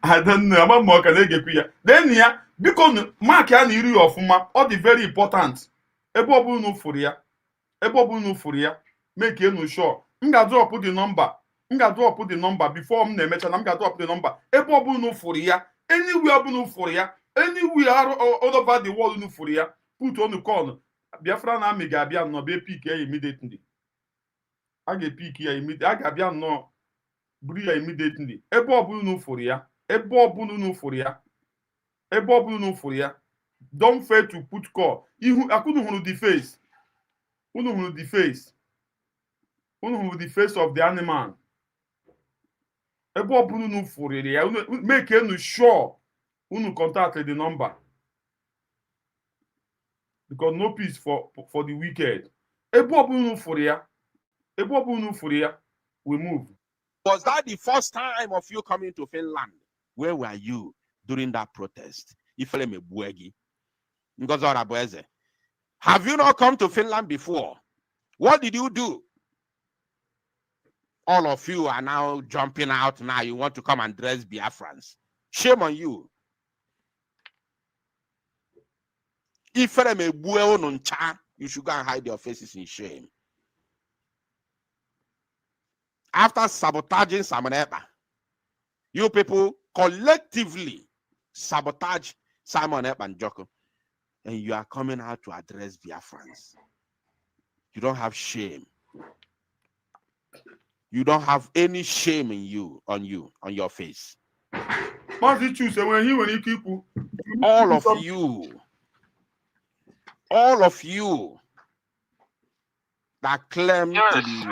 I don't know. I'm more can get then yeah, because mark ya na iri ọfụma, all the very important. Ebe ọbụla unu fụrụ ya, ebe ọbụla unu fụrụ ya, make you sure. M ga drop the number. M ga drop the number before m na-emecha na m ga drop the number. Ebe ọbụla unu fụrụ ya, anywhere ọbụla unu fụrụ ya, anywhere all over the world unu fụrụ ya, put on the call. Biafra na Amry ga-abịa nnọọ bịa pick ya immediately. A ga-epick ya immediately. A ga-abịa nnọọ buru ya immediately. Ebe ọbụla unu fụrụ ya, ebe ọbụla unu fụrụ ya, ebe ọbụla unu fụrụ ya, don't fail to put call. Ihu akunu hụrụ the face. Unu hụrụ the face. Unu hụrụ the face of the animal. Ebe ọbụla unu fụrụ ya, make unu sure unu contact the number. Because no peace for the wicked. Ebe ọbụla unu fụrụ ya, ebe ọbụla unu fụrụ ya, we move. Was that the first time of you coming to Finland? Where were you during that protest? Ifrem Ebuegi. Have you not come to Finland before? What did you do? All of you are now jumping out now. You want to come and dress Biafrans. Shame on you. Ifrem Ebuegi, you should go and hide your faces in shame. After sabotaging Simon Ekpa, you people collectively sabotage Simon Ekpa and Joko, and you are coming out to address Biafrans. You don't have shame. You don't have any shame in you, on your face. All of you that claim to be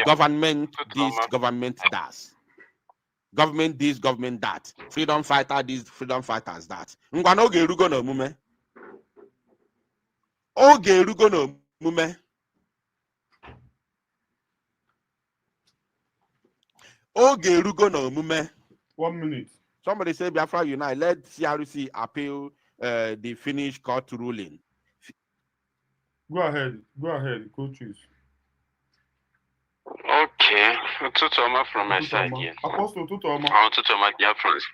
government this, government that. Government this, government that. Freedom fighter this, freedom fighters that. Oge rugo no mume. Oge rugo no mume. Oge rugo no mume. 1 minute. Somebody say Biafra Unite. Let CRC appeal the Finnish court ruling. Go ahead, coaches. Okay, Tutoma from my side here. Apostle Tutoma. I want Tutoma, dear friends.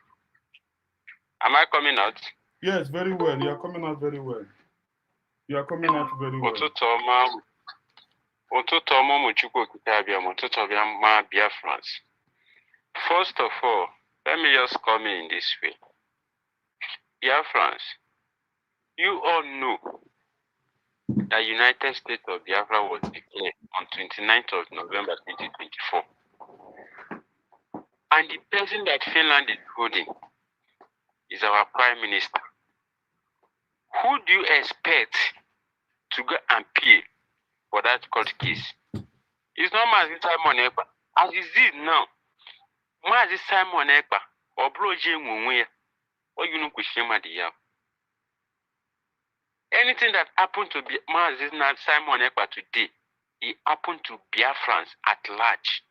Am I coming out? Yes, very well. You are coming out very well. Ututoma Muchuko Kitabia, Mututobia, my dear friends. First of all, let me just come in this way. Dear friends, you all know that United States of Biafra was declared on 29th of November 2024. And the person that Finland is holding is our Prime Minister. Who do you expect to go and pay for that court case? It's not Mazi Simon Ekpa. As it is now, Mazi Simon Ekpa or Broje Mumwe or you know Kushima Diab. Anything that happened to Mazi Simon Ekpa today, it happened to Biafrans at large.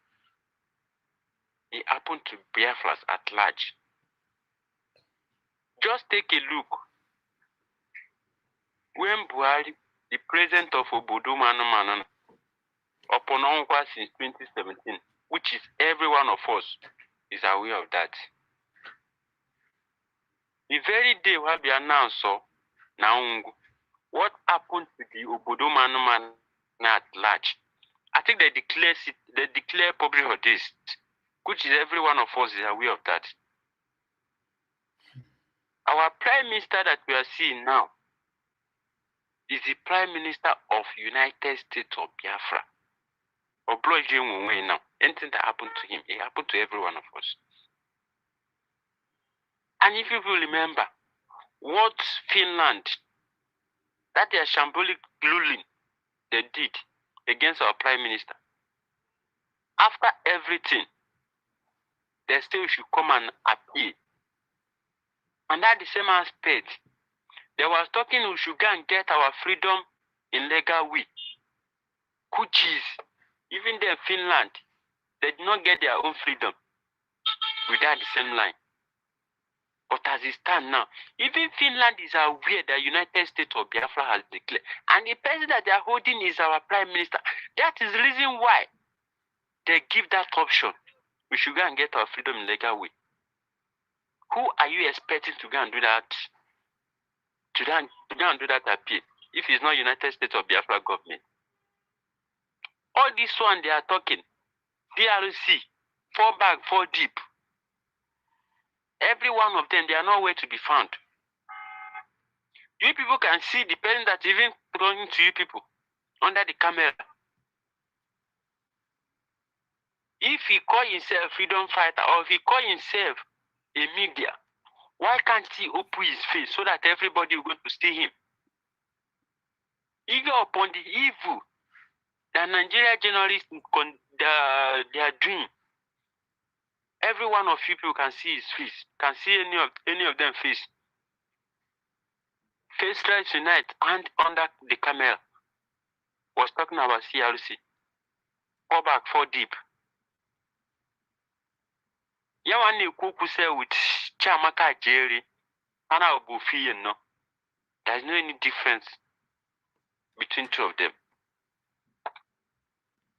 It happened to Biafrans at large. Just take a look. When Buhari, the president of Obodo Manu upon Onkwa since 2017, which is every one of us is aware of that. The very day we have been announced, so now what happened to the Obodo Manu at large? I think they declare public holidays, which is every one of us is aware of that. Our prime minister that we are seeing now is the Prime Minister of United States of Biafra. Now, anything that happened to him, it happened to every one of us. And if you will remember, what Finland, that their shambolic ruling they did against our Prime Minister, after everything, they still should come and appeal. And at the same aspect, they was talking we should go and get our freedom in legal way. Which is, even in Finland, they did not get their own freedom without the same line. But as it stands now, even Finland is aware that United States of Biafra has declared. And the person that they are holding is our Prime Minister. That is the reason why they give that option. We should go and get our freedom in legal way. Who are you expecting to go and do that? To go and do that appeal if it's not United States of Biafra government? All this one they are talking, DRC, 4 back, 4 deep. Every one of them, they are nowhere to be found. You people can see the person that even talking to you people under the camera. If he call himself freedom fighter or if he call himself a media, why can't he open his face so that everybody will go to see him? Even upon the evil that Nigeria journalists they are doing, every one of you people can see his face, can see any of them face. Faceless Unite and under the camera was talking about CRC. 4 back, 4 deep. Yawani Kuku say with Chamaka Jerry, and our Buffy, no. There's no any difference between two of them.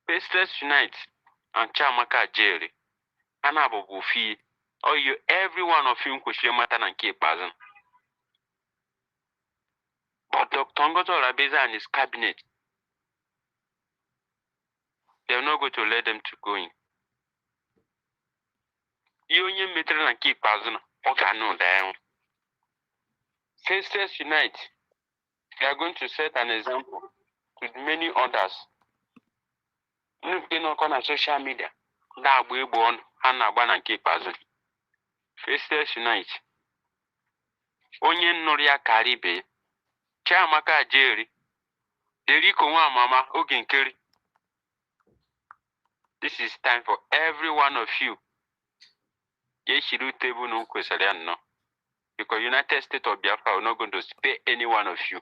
Faceless Unite and Chamaka Jerry, and our Buffy, or you, every one of you could share Matan and Cape Bazan. But Dr. Ngozo Rabeza and his cabinet, they're not going to let them to go in. Union Metro and Cape Bazan, okay, no, down. Faceless Unite, they are going to set an example to many others. You know, on social media, that we born and Cape Bazan. Faceless Unite. Onye Noria Karibe, Chamaka Jerry, Deriko Mama, Oginkeri. This is time for every one of you. Yeshiru table no question no. Because United States of Biafra are not going to spare any one of you.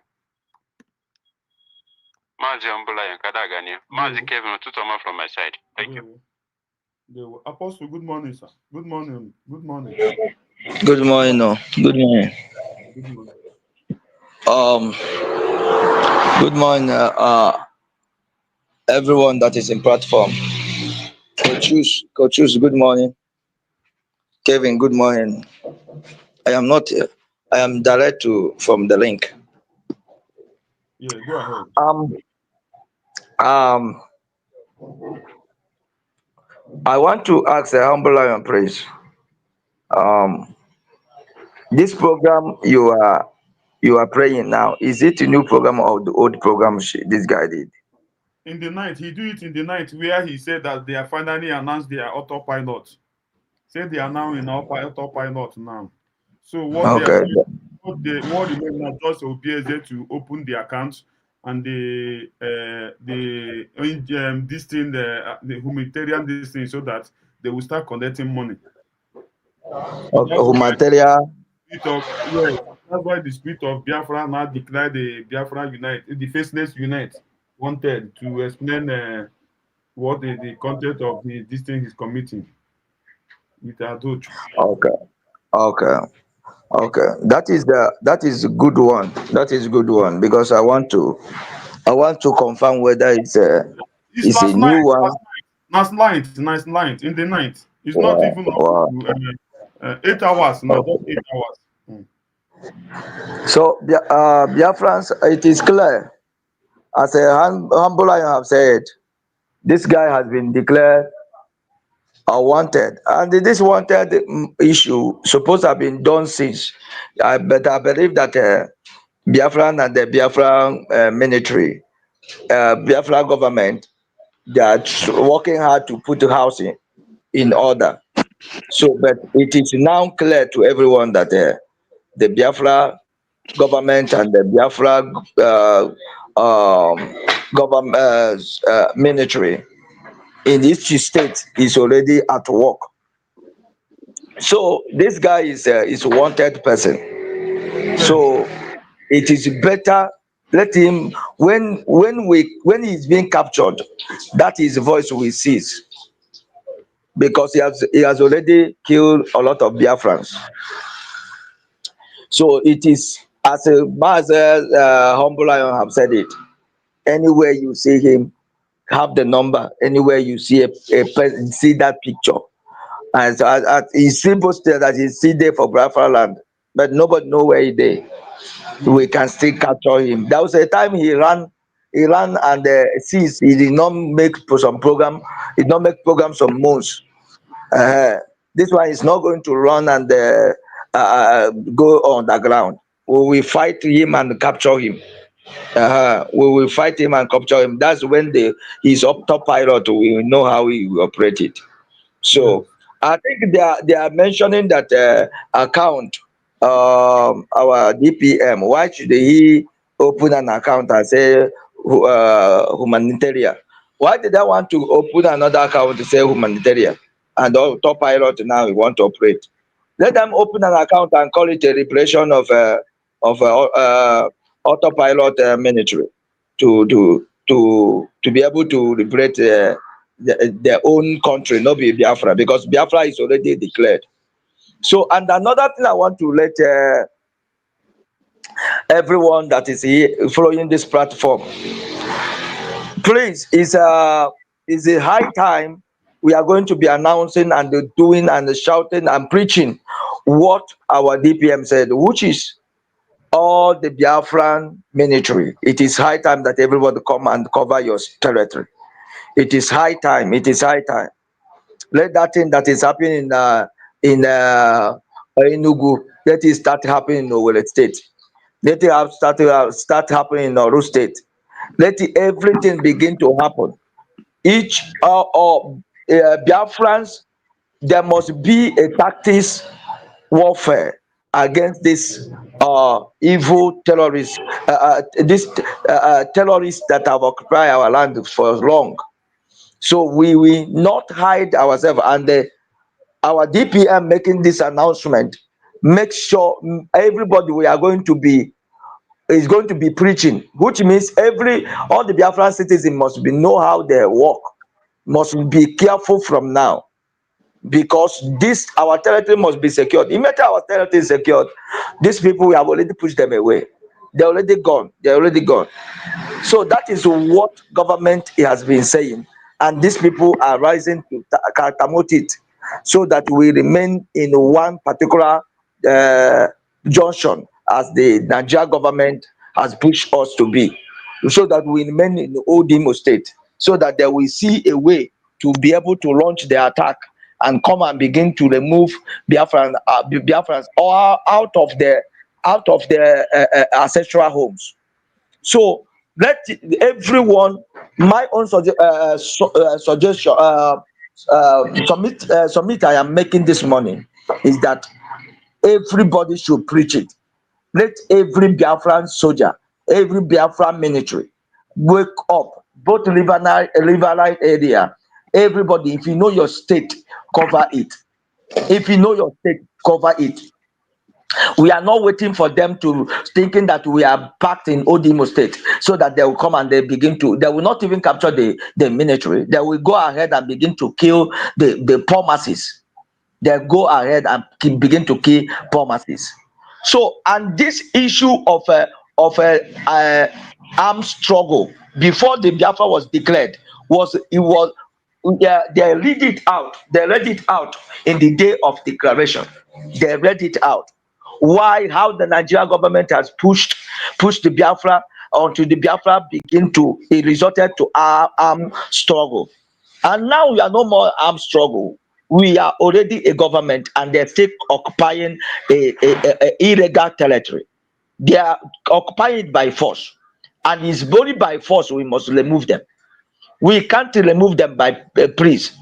Mazi Ambula and Kadagani. Mazi Kevin Tutoma from my side. Thank you. Apostle, good morning, sir. Good morning. Good morning. Good morning, no. Good morning. Good morning. Good morning, everyone that is in platform. Coach, good morning. Kevin, good morning. I am not. I am direct from the link. Yeah, go ahead. I want to ask a humble lion praise. Um, this program you are praying now, is it a new program or the old program this guy did? In the night, he do it in the night where he said that they are finally announced their autopilot. Say they are now in autopilot now. So what they are Okay. doing, what remains now just obey there to open the account and this thing the humanitarian this thing so that they will start collecting money. So Okay. that's why Humanitarian. that's why the spirit of Biafra now declared the Biafra Unite, the Faceless Unite wanted to explain what the content of this thing is committing with adultery. Okay. Okay. Okay. That is a good one. That is a good one because I want to confirm whether It's it's a last new night, one. last night, in the night. It's not Wow. even up Wow. to 8 hours now, just Okay. 8 hours. Mm. So Biafrans, it is clear. As a humble I have said, this guy has been declared wanted, and this wanted issue supposed to have been done since. But I believe that Biafran and the Biafran military, Biafra government, they are working hard to put the house in order. So, but it is now clear to everyone that the Biafra government and the Biafra government military in each state is already at work. So this guy is a wanted person. Yes, So it is better let him when he is being captured, that his voice will cease because he has already killed a lot of Biafrans. So it is as a master humble lion have said it. Anywhere you see him, have the number. Anywhere you see a person, see that picture. And so he's supposed to that he's still there for Biafra land, but nobody know where he there. We mm, can still capture him. There was a time he ran and since he did not make some program, he did not make program some months. Uh, this one is not going to run and go on the ground. We will fight him and capture him. We will fight him and capture him. That's when he's up top pilot. We will know how he will operate it. yes, So I think they are mentioning that account our DPM. Why should he open an account and say humanitarian? Why did I want to open another account to say humanitarian? And top pilot now we want to operate. Let them open an account and call it a repression of autopilot military to be able to liberate their own country, not be Biafra, because Biafra is already declared. So, and another thing I want to let everyone that is here following this platform, please, is a high time we are going to be announcing and doing and shouting and preaching what our DPM said, which is all the Biafran military. It is high time that everybody come and cover your territory. It is high time. It is high time. Let that thing that is happening in Enugu, let it start happening in Owerri State. Let it start happening in Oru State. Let everything begin to happen. Each Biafrans, there must be a tactics warfare against this evil terrorists, this terrorists that have occupied our land for long. So we will not hide ourselves, and our DPM making this announcement. Make sure everybody we are going to be is going to be preaching, which means all the Biafran citizens must be know how they work, must be careful from now because this our territory must be secured. Immediately our territory is secured, these people we have already pushed them away. They're already gone. They're already gone. So that is what government has been saying, and these people are rising to promote it, so that we remain in one particular uh, junction as the Nigeria government has pushed us to be, so that we remain in the old Imo state, so that they will see a way to be able to launch the attack and come and begin to remove Biafrans all out of their ancestral homes. So let everyone, my own suggestion, submit I am making this morning is that everybody should preach it. Let every Biafran soldier, every Biafran military wake up, both riverine area. Everybody, if you know your state, cover it. If you know your state, cover it. We are not waiting for them to thinking that we are packed in Odimo state so that they will come and they will not even capture the military. They will go ahead and begin to kill the poor masses. They go ahead and begin to kill poor masses. So, and this issue of a armed struggle before the Biafra was declared they read it out. They read it out in the day of declaration. They read it out. Why? How the Nigerian government has pushed the Biafra until the Biafra it resorted to armed struggle. And now we are no more armed struggle. We are already a government, and they're still occupying a illegal territory. They are occupying it by force, and it's only by force we must remove them. We can't remove them by please.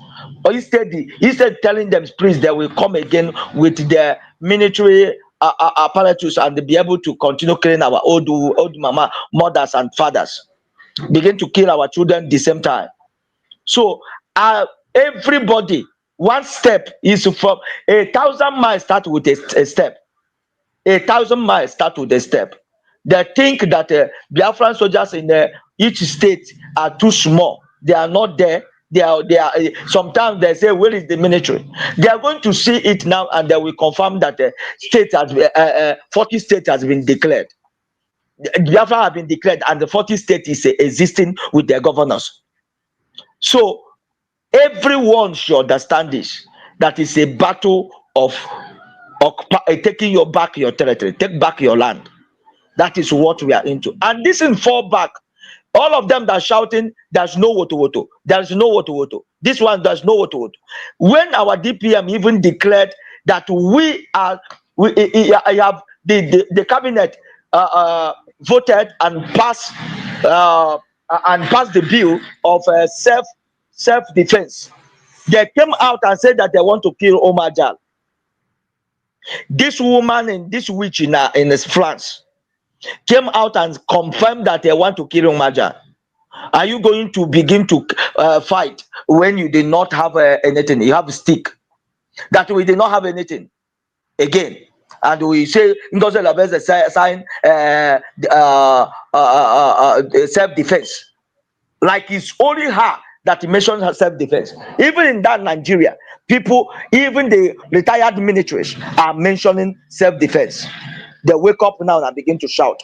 Or instead telling them please, they will come again with their military apparatus and be able to continue killing our old mothers and fathers, begin to kill our children the same time. So everybody, one step is from 1,000 miles start with a step. 1,000 miles start with a step. They think that Biafran soldiers in each state are too small. They are not there. They are. Sometimes they say, "Where is the military?" They are going to see it now, and they will confirm that the state has 40 states has been declared. Biafra have been declared, and the 40 state is existing with their governors. So everyone should understand this. That is a battle of taking your territory, take back your land. That is what we are into. And this in fall back. All of them that are shouting, there's no woto. There's no woto. This one, there's no woto. When our DPM even declared that we have the cabinet voted and passed the bill of self-defense, they came out and said that they want to kill Omar Jal. This woman and this witch in France came out and confirmed that they want to kill Omar Jal. Are you going to begin to fight when you did not have anything? You have a stick. That we did not have anything again, and we say sign self-defense, like it's only her that mentions her self-defense. Even in that Nigeria, people, even the retired militaries, are mentioning self-defense. They wake up now and begin to shout.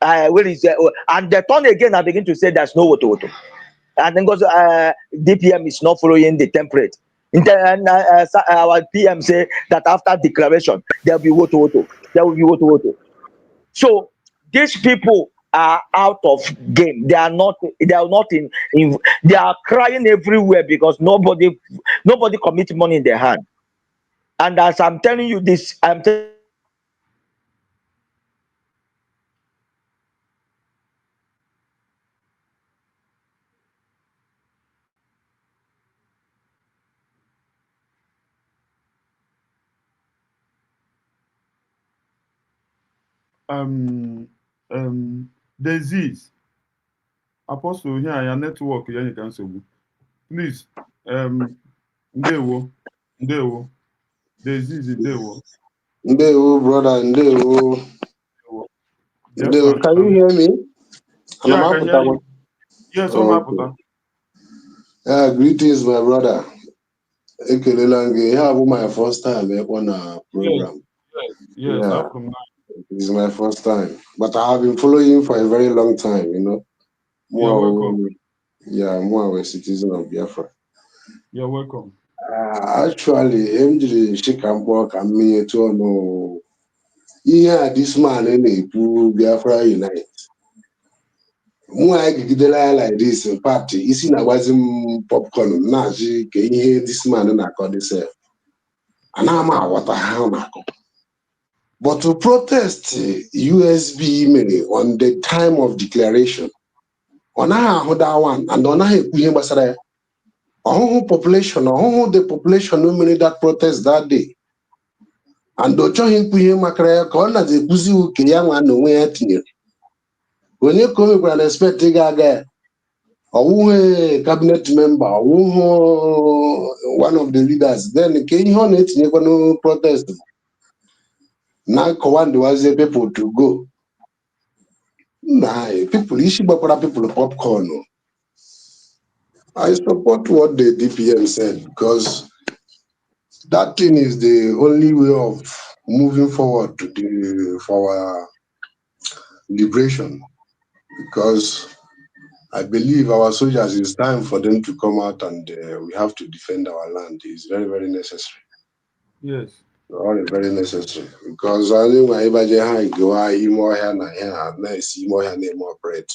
Where is and they turn again and begin to say there's no woto. And then goes DPM is not following the template. Our PM say that after declaration there will be woto. There will be woto. So these people are out of game. They are not in they are crying everywhere because nobody commits money in their hand. And as I'm telling you this, disease. Apostle here, your network, you can say, please, Ndewo, disease, Ndewo. Ndewo, brother, Ndewo. Ndewo, can you hear me? Yeah, I can hear you. Yes, okay. Greetings, my brother. You have my first time on a program. Yes, yeah. This is my first time, but I have been following you for a very long time, you know. You're welcome. More of a citizen of Biafra. You're welcome. Actually, MJ Shikambo and me to know. Yeah, this man in Biafra Unite. Nwa gidela ya like this, in fact, isi na agbazi popcorn na-ajị ka ihe this man na-akọ this ana-ama aghọta ha na-akọ. But to protest USB mere on the time of declaration, ọ naghị ahụ that one and ọ naghị ekwu ihe gbasara ya. Ọhụhụ population, ọhụhụ the population no mere that protest that day. And ọ chọghị ikwu ihe makara ya ka ọ na-adị ekwuzi uke ya nwa na onwe ya tinyere. Onye ka o mekwara na expect ịga aga ya? Ọwụghị cabinet member, ọwụghị one of the leaders. Then ka ihe ọ na-etinyekwa no protest na kọwandiwazie people to go. Nah, people, isi gbakwara people popcorn. I support what the DPM said because that thing is the only way of moving forward for our liberation. Because I believe our soldiers, it's time for them to come out and we have to defend our land. It's very, very necessary. Yes. All very necessary. Because I think my Ibaje go more here na here, nice more here name operate.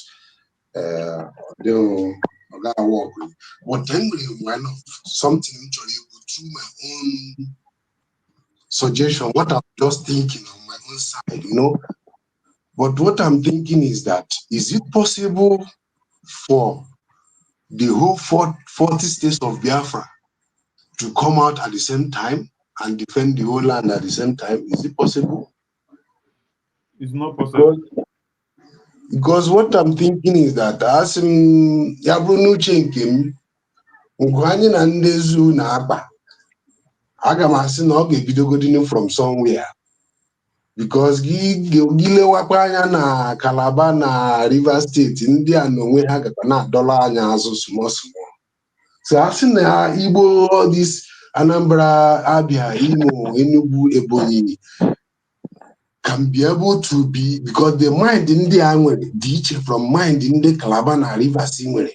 They gotta work with. But then one of something actually through my own suggestion, what I'm just thinking on my own side, you know. But what I'm thinking is that is it possible for the whole 40 states of Biafra to come out at the same time and defend the whole land at the same time? Is it possible? It's not possible. Because what I'm thinking is that as Yabunu Chenkim, Unkwani na Ndezu na Aba, Agamasi no get from somewhere. Because Gile Wapanya na Calabar na River State, India no we have na dollar anya azu small. So I've seen Igbo, all this Anambra, Abia, Imo, Enugu, Ebonyi can be able to be, because the mind in the ditch from mind in the Calabar and River Simere.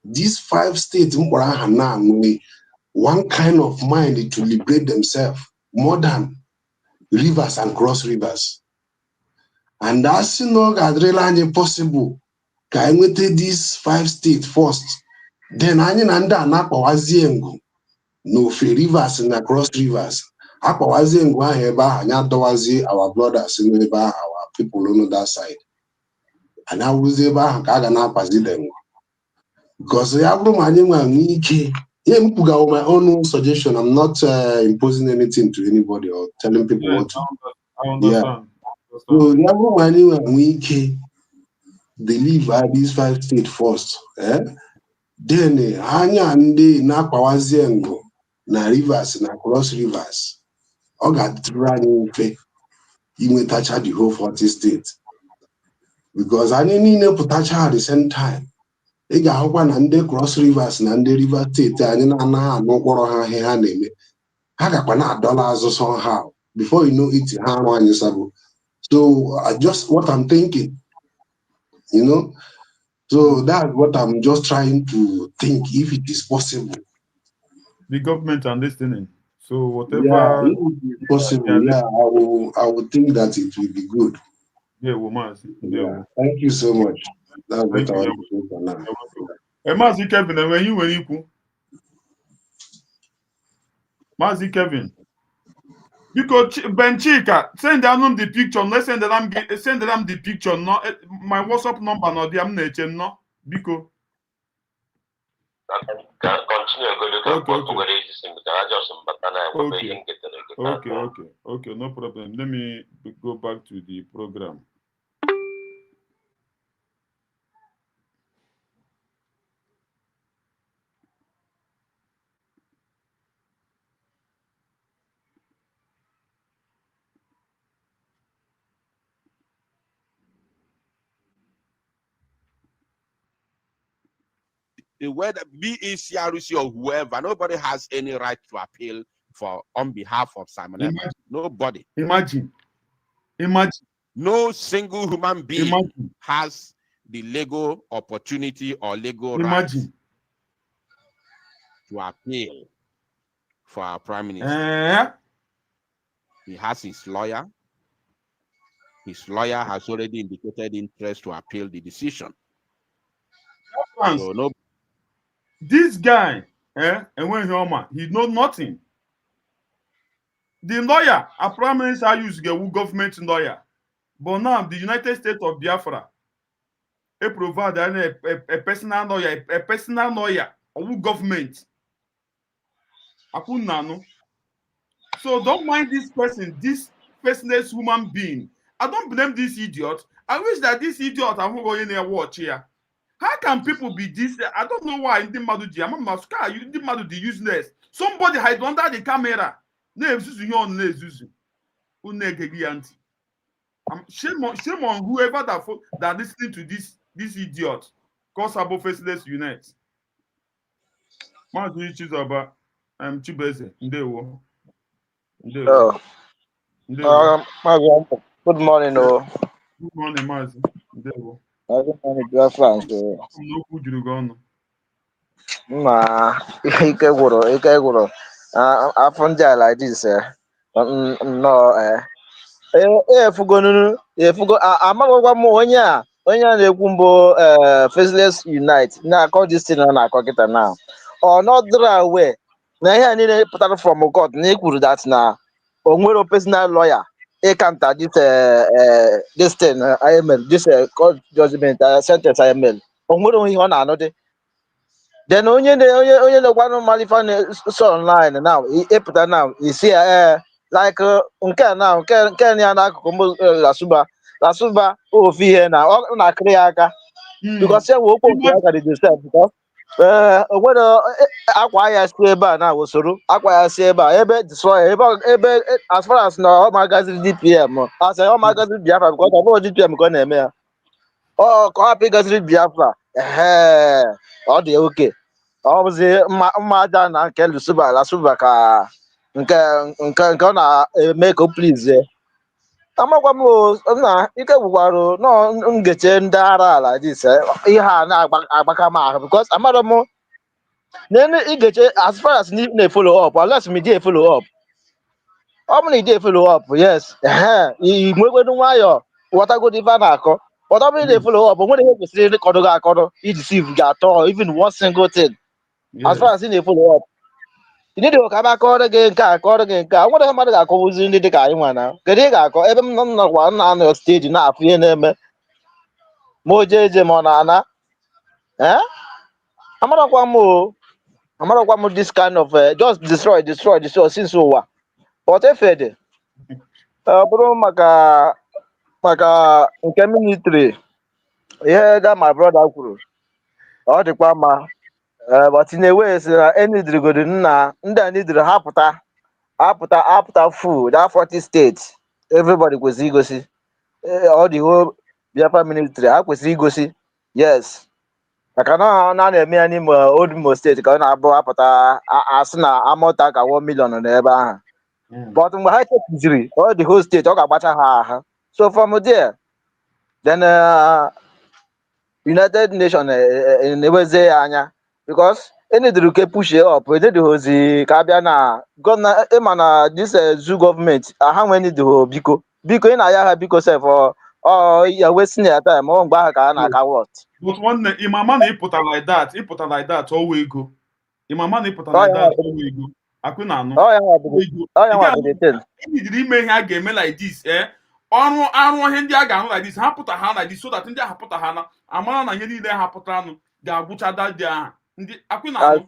These 5 states, one kind of mind to liberate themselves more than rivers and cross rivers. And that's not really possible. Can we take these 5 states first? Then no free rivers and across rivers. Our brothers in our people on that side. And I was able to because I have my own suggestion. I'm not imposing anything to anybody or telling people what to do. I understand. So they leave these 5 states first. Then Hanya and they na Pawaziengo, na rivers, na cross rivers. All got running faith. You may touch the whole 40 states. Because I need to touch her at the same time. They got one and they cross rivers and the river state and no name. I got $1 somehow. Before you know it, so just what I'm thinking, you know. So that's what I'm just trying to think if it is possible. The government are listening. So whatever, yeah, if it is possible, yeah, I will think that it will be good. Yeah, woman. Yeah. Thank you so much. That's what I want to say for now. Mazi Kevin, and when you Mazi Kevin. Because Ben Chika, send them the picture. Let's send them the picture. No, my WhatsApp number no the am nature no. Because okay, no problem. Let me go back to the program. Whether be it CRC or whoever, nobody has any right to appeal for on behalf of Simon Evans. Nobody. Imagine. No single human being has the legal opportunity or legal right to appeal for our prime minister. He has his lawyer. His lawyer has already indicated interest to appeal the decision. So no. This guy, and when he know nothing. The lawyer, a prime minister used to get government lawyer, but now the United States of Biafra, they provide a personal lawyer, or government. So don't mind this person, this faceless human being. I don't blame this idiot. I wish that this idiot I'm going to watch here. How can people be this? I don't know why in the Maduji. I'm a mascara. You did Maduji useless. Somebody hide under the camera. Shame on whoever that listening to this idiot. Cause Sabo Faceless unite. Maduji Chizoba, Chibeze, Ndewo. Oh, good morning, oh. Good morning, Mazi. Ndewo. Good morning, dear friends. N'okwu juru gị ọnụ. Ike gwụrụ. Afọ ndị a like this, nnọọ, efugo amaghịkwa m onye a na-ekwu mbụ Faceless Unite na-akọ this thing na-akọ kịta na ọ nọdụrụ awe na ihe a niile pụtara from court na ekwuru that na o nwere personal lawyer counter this thing IML this court judgment sentence IML o nwere ihe ọ na-anụ dị then onye na-ekwanụ malifa na online now ịpụta now isi ya like nke ya n'akụkụ mbụ lasuba ofu ihe na ọ na-akịrị ya aka because ya wee okwu ya ka dị disturb because o nwere akwa ya si ebe a na usoro akwa ya si ebe a ebe destroy ebe as far as na ọ magazin DPM as ọ magazin Biafra because ọ bụrụ DPM ka ọ na-eme ya ka ọ hapụ ịgaziri Biafra ọ dị oke ọ bụzi mma aja na nke lasuba ka nke ọ na-eme ka o please amakwa m na ike gwụkwarụ nọ ngeche ndị ara ala dis ihe a na-agbaka m ahụ because amara m na igeche as far as na-follow up unless me dey follow up ọ bụ na ide follow up yes nwekwedu nwayọ ghọtagodi ife a na-akọ but ọ bụrụ na follow up nwere ihe kwesịrị ịkọdụ gị akọdụ iji sieve gị atọ even one single thing as far as ị na-follow up ndị dị ka akọrọ gị nke a nwere mmadụ ga-akọwụzi ndị dị ka anyị nwa na kedu ị ga-akọ ebe m nọkwa na-anọ steji na-afụ ihe na-eme ma o jee eje ma ọ na-ana amarakwa m this kind of just destroy since ụwa but efede bụrụ maka nke military ihe that my brother kwuru ọ dịkwa mma but in a way si na enidirigodo nna ndị a nidiri apụta full that 40 states everybody kwesịrị igosi all the whole Biafra military ha kwesịrị igosi yes maka na na-eme ya n'ime Old Imo steeti ka ọ na-abụ apụta asị na amụta ka 1 million n'ebe ahụ but mgbe ha chekiziri all the whole state ọ ga-agbacha ha aha so from there then United Nations na-eweze ya anya because enidiri ke push up enedihozi ka abịa na ịma na this zoo government ha nwee nidiho biko ị na-aya ha biko sef ya wasting ya time ọ mgbe ahụ ka ha na-aka what but nwanne ịmama na ịpụta like that ọwa ego ịmama na ịpụta like that ọwa ego akwụ na anụ enidiri ime ihe a ga-eme like this arụ ihe ndị a ga-ahụ like this ha pụta ha like this so that ndị ahụ pụta ha na amara na ihe niile ha pụtara anụ ga-agwụcha dadi ahụ ndị akwụna anụ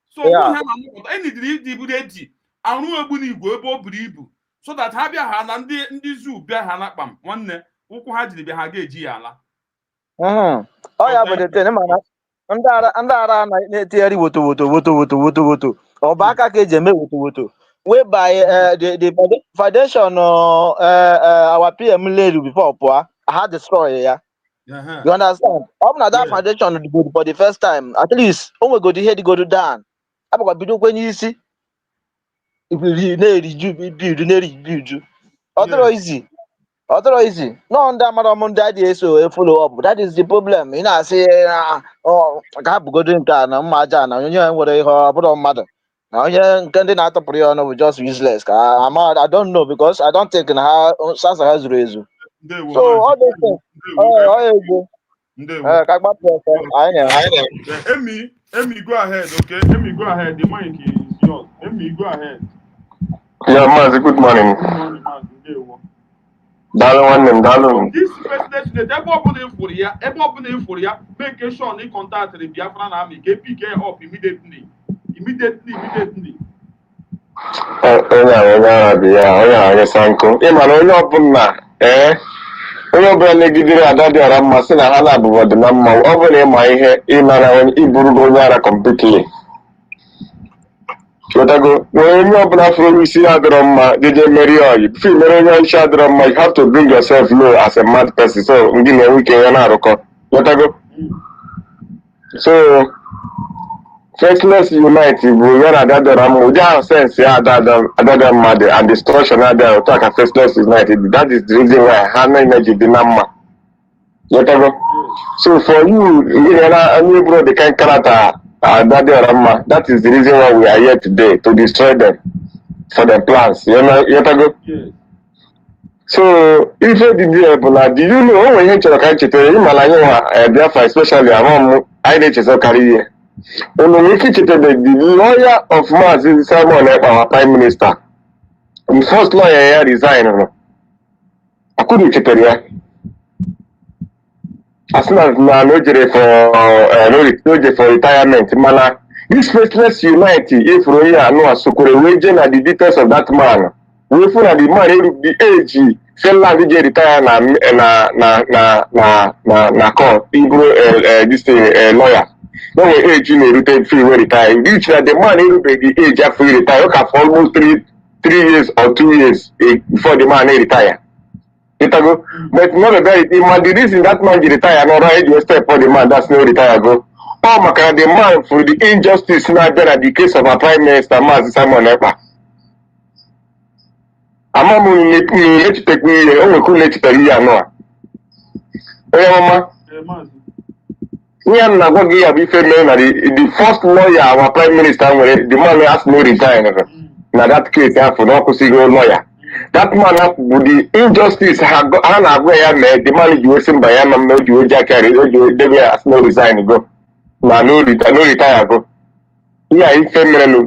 so ha na-amụpụta enidiri ịdị buru eji arụ egbu n'igwe ebe o buru ibu so that ha bịa ha na ndị zoo bịa ha na kpam nwanne ụkwụ ha jiri bịa ha ga-eji ya ala ọ ya bụ deten mana ndị ara na-etigharị woto ọ bụ aka ka eji eme woto whereby the foundation our PM led before pụọ ha destroy ya. You understand? Ọ bụ na that foundation for the first time at least o nwegodi ihe dịgodo down abụkwa bido kwenye isi na-eriju ọ dịrọ easy no ndị amara ọmụ ndị adịghị eso follow up that is the problem ị na-asị ka ha bugodo nke a na mma aja na onye nwere ihe ọ bụrụ mmadụ na onye nke ndị na-atọpụrụ ya ọnụ bụ just useless ka I don't know because I don't think na ha sasa ha zuru ezu so all those things egwu Ndewo. I Emi, go ahead, okay? Emi, go ahead. The mic is yours. Emi, go ahead. Yeah, Mazi, good morning. Good morning, man. Ndewo. Darling. This president, ebe ọbụla ifuru ya, make sure na contact the Biafran army, get pick up immediately. Onye sanko. Ịma na onye ọbụla negidere ada dị ọra mma sị na ha na-abụbọ dị na mma ọ bụla ịma ihe ịmara iburugo onye ara completely. Otago, when you open up from you see Adroma, DJ Mary, if you marry isi adịrọ mma, you have to bring yourself low as a mad person. So, we can Otago. So, Faceless Unite, we are at Adroma, we have sense, mad and destruction other talk Faceless United. That is the reason why Hana energy dinamma. Otago. So, for you, you bro, the kind character. That is the reason why we are here today, to destroy them for their plans. You know, yes. So, if you did Ebola, do you know when you check especially among IHS career? When we the lawyer of Mazi Simon, our Prime Minister, the first lawyer here resigned. I couldn't check it. As soon as no for retirement, mana this Faceless Unite, if we are no Sukure region and the details of that man, we find the man the age, Finland retire na court, this lawyer. No age in a free retire. Reach that the man the age after retire, for almost 3 years or 2 years before the man retire. But not a very the reason that man retire, no right you step for the man that's no retire go. Oh my God, the man for the injustice now been at the case of our Prime Minister Mazi Simon Ekpa. I'm let you take me let you tell you no. Mama. We are not going to be the first lawyer our Prime Minister the man has no retire. Now that case for no lawyer. That man with the injustice the man you listen by him no you has no resign go. No retire go. Yeah,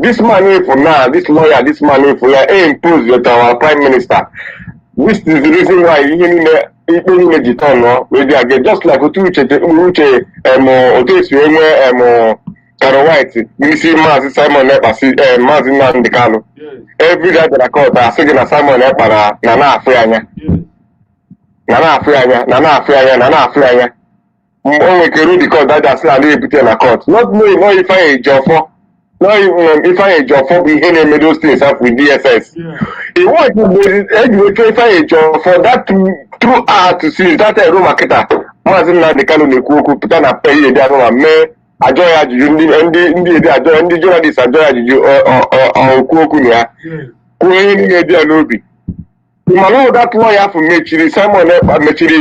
this man for now, this lawyer, this man for impose with our Prime Minister. This is the reason why just like Caro White, you see Mazi Simon Mazi Nandekano. Every day that I call her, saying Simon Epara, Nana Frianya. Only can read the court that's not repeated in a court. Not knowing if I a job for, not even if I a job for being in the middle states up with DSS. He wants to if I a job for that through art to see that a room marketer. Mazi Nandekano Nikuku, put on a pay a man. Ajoya ndi journalist ajoya juju okuokunya kwenye dia nobi imalo that lawyer for mechiri Simon mechiri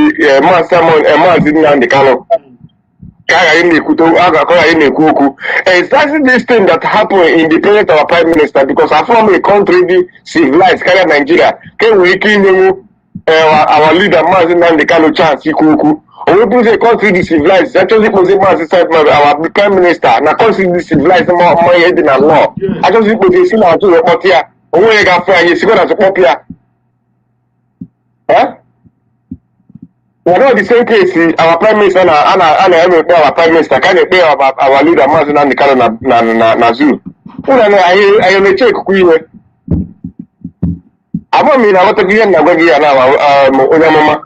Simon Mazi Nandekano kaya ine kuto aga koya ine kuku exactly this thing that happened in the period of our Prime Minister because I from a country civilized kaya Nigeria can we kill our leader Mazi Nandekano chance kuku. We put a country civilized. Actually, our Prime Minister, na country civilized more than a law. I just put a sin out to the Potia. We got fair, you see what as a popia. Huh? We know the same case, our Prime Minister and our Prime Minister can't pay our leader, Mazi Nandekano na zoo. I am a check, Queen. I'm mean, I want to be in Nagagia now.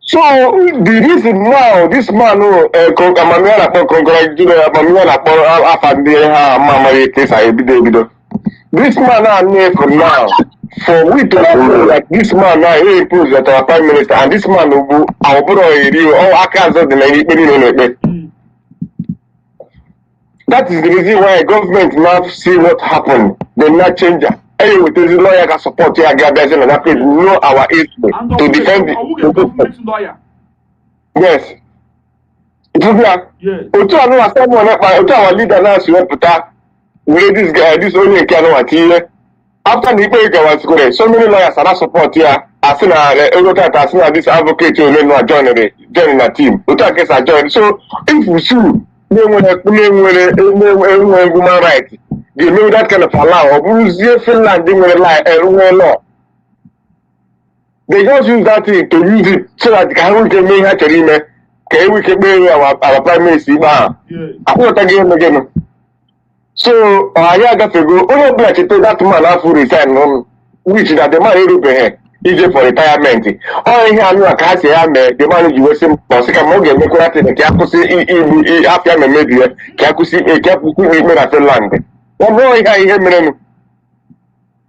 So the reason now this man this man now for we to like this man now he improves that our Prime Minister and this man will our that is the reason why government now see what happened they not change it. Anyway, the lawyer can support you again, and that place know our history to defend it. Lawyer. Yes. Yes. Our leader now she went to that. This guy, this only can know what here. After the break, so many lawyers are not support here. as soon as this advocate will not join the team. We talk as join. So if we sue, human rights, they know that kind of allow. Finland law. They just use that thing to use it so that we can make actually we can make our prime minister. I want again. So I got to go. Only black to that man have to resign, which that the man will be easy for retirement. All he had no cash, the man you were saying, Posika Morgan, make that in the Kakusi after maybe Kakusi, a Kakusi at the land. One more here,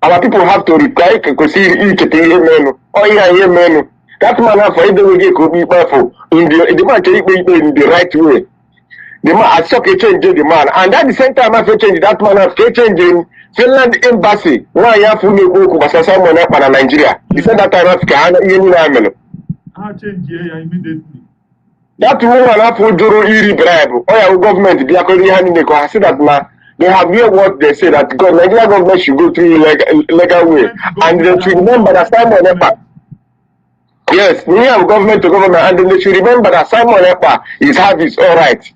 our people have to reply to see each men. Oh, yeah, men. That man have for every could be powerful in the man can in the right way. The man has such a change the man, and at the same time, after change that man has change in Finland embassy. Why you have to go to someone up in Nigeria? He said that time Africa, I change here immediately. That woman have to do bribe. Oh, yeah, government be according to the I said that man. They have heard what they say that Nigeria government should go through legal way, and they should remember that Simon Ekpa. Yes, we have government to government, and they should remember that Simon Ekpa is have his all right.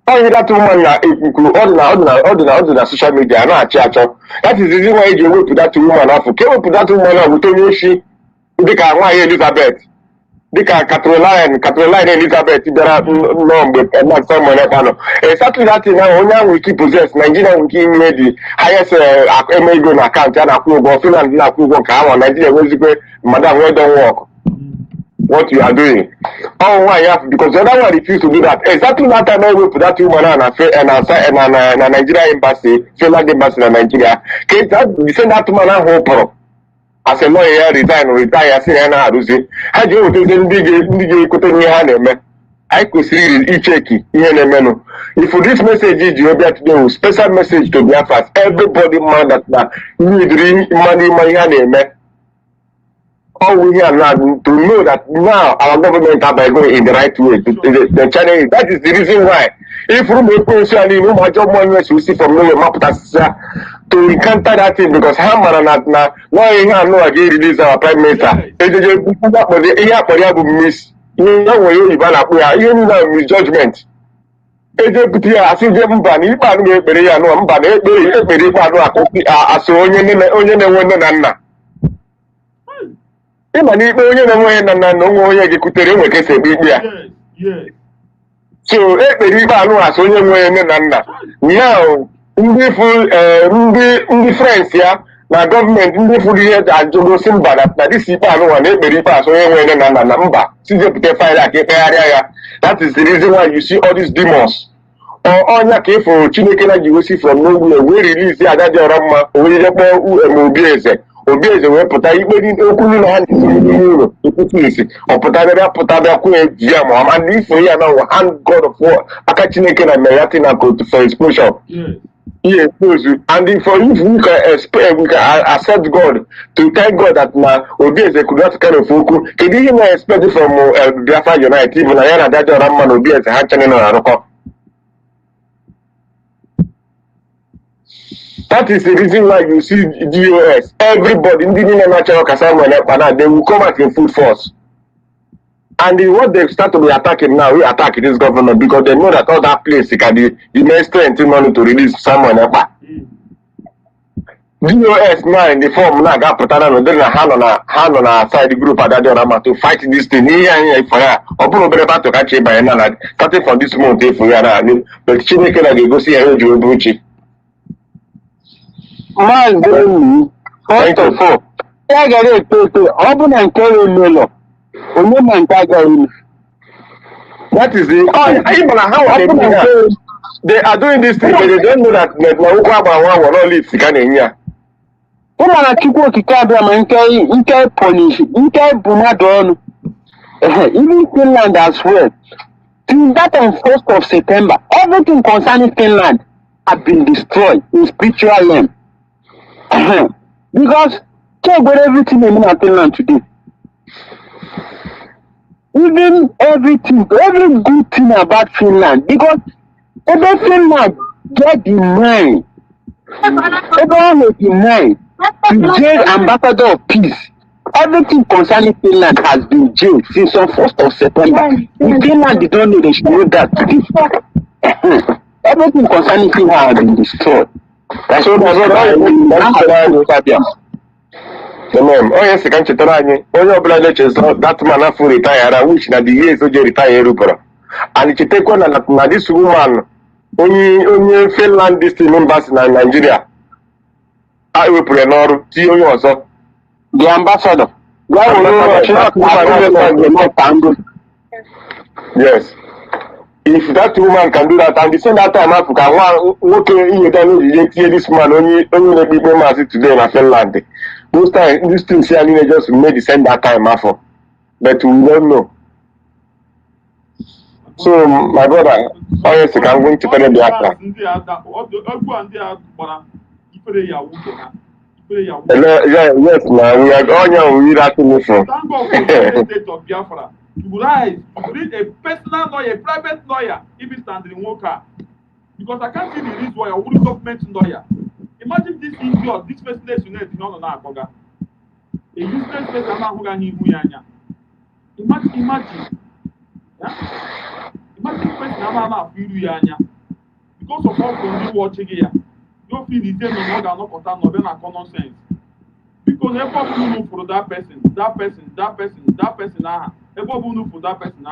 Only that woman, ordinary social media, not church. That is the reason why you will put that woman off. Can we put that woman off? We told you she, they can why Elizabeth. They can Caroline Elizabeth, there are no, but not someone else. Exactly that thing now, we keep possess Nigeria, we keep the highest American account, and approval, Finland, approval, Nigeria, Madam, we don't work. What you are doing. Oh, why? Yeah, because the other one refused to do that. Exactly that time I went to that woman and Nigeria embassy, Finland embassy in Nigeria. Can you send that woman a hope? As a lawyer, retire, say, and I do say, how do you do the I could see each checky in a menu. If for this message is you have to special message to Biafra, everybody man that need money, all we are now to know that now our government are going in the right way. The challenge, that is the reason why. If we make personally, no matter what we see from nowhere, to encounter that thing because Hammer and now, no again release our prime minister. Miss, you know where you know misjudgment. Deputy, I see them banning, no, but so friends yeah now government that go simba that this is that is the reason why you see all these demons or on your case for Chineke you will see from nowhere we release the other Rama we Obieze we put I made okunu na hand or put and this for here now hand God of war Akachineke na Meyatina go for explosion. Yes, and for if we can expect, we can accept God to thank God that now Obieze could not kind of focus. Can you even expect from Biafra United even I that Raman Obieze happening on a That is the reason why you see DOS. Everybody, they will come out in full force. And what they start to be attacking now, we attack this government because they know that all that place they can be immense strength in money to release someone. DOS now in the form now got put on then a hand on a side group at that to fight this thing here for her. Or probably about to catch it by another. Starting from this month for you, but Chineke they go see a huge Man, point of four. I got it to open and carry Melo. That is the how they are doing this thing, but they don't know that will not leave Sikania. Woman, keep working, Inca punish, Inca Bunadon, even Finland as well. Since that on 1st of September, everything concerning Finland has been destroyed in spiritual realm. Because check what everything in Finland today. Even everything, every good thing about Finland, because every Finland get denied. Everyone was denied to get ambassador of peace everything concerning Finland has been jailed since on 1st of September. If Finland did not know, they should know that. Everything concerning Finland has been destroyed. That's what Amen. Oh yes, can you tell me? Oh, your brother just that man after retire, which na the years of retire rubber. And if you take one na this woman, only Finland district members in Nigeria. I will put an order to you also. the ambassador. Yes. If that woman can do that, and the same that time Africa, what you don't hear this man only the people must today in Finland. Those time, these things here just made the same that time after, but we don't know. So my brother, oh yes, I'm going to tell you the answer. Yes, man, we are going to read that to Thank God for the state of Biafra. To rise, to read a personal lawyer, a private lawyer, if he's standing in worker. Because I can't see the reason why I wouldn't government lawyer. Imagine this idiot, this person unit in on our Koga. A useless person Imagine. Yeah? Imagine person Amana Furianya. Because of all from you watching here. You feel the same no more than no contact no then common sense. Because everyone know for that person, everyone know for that person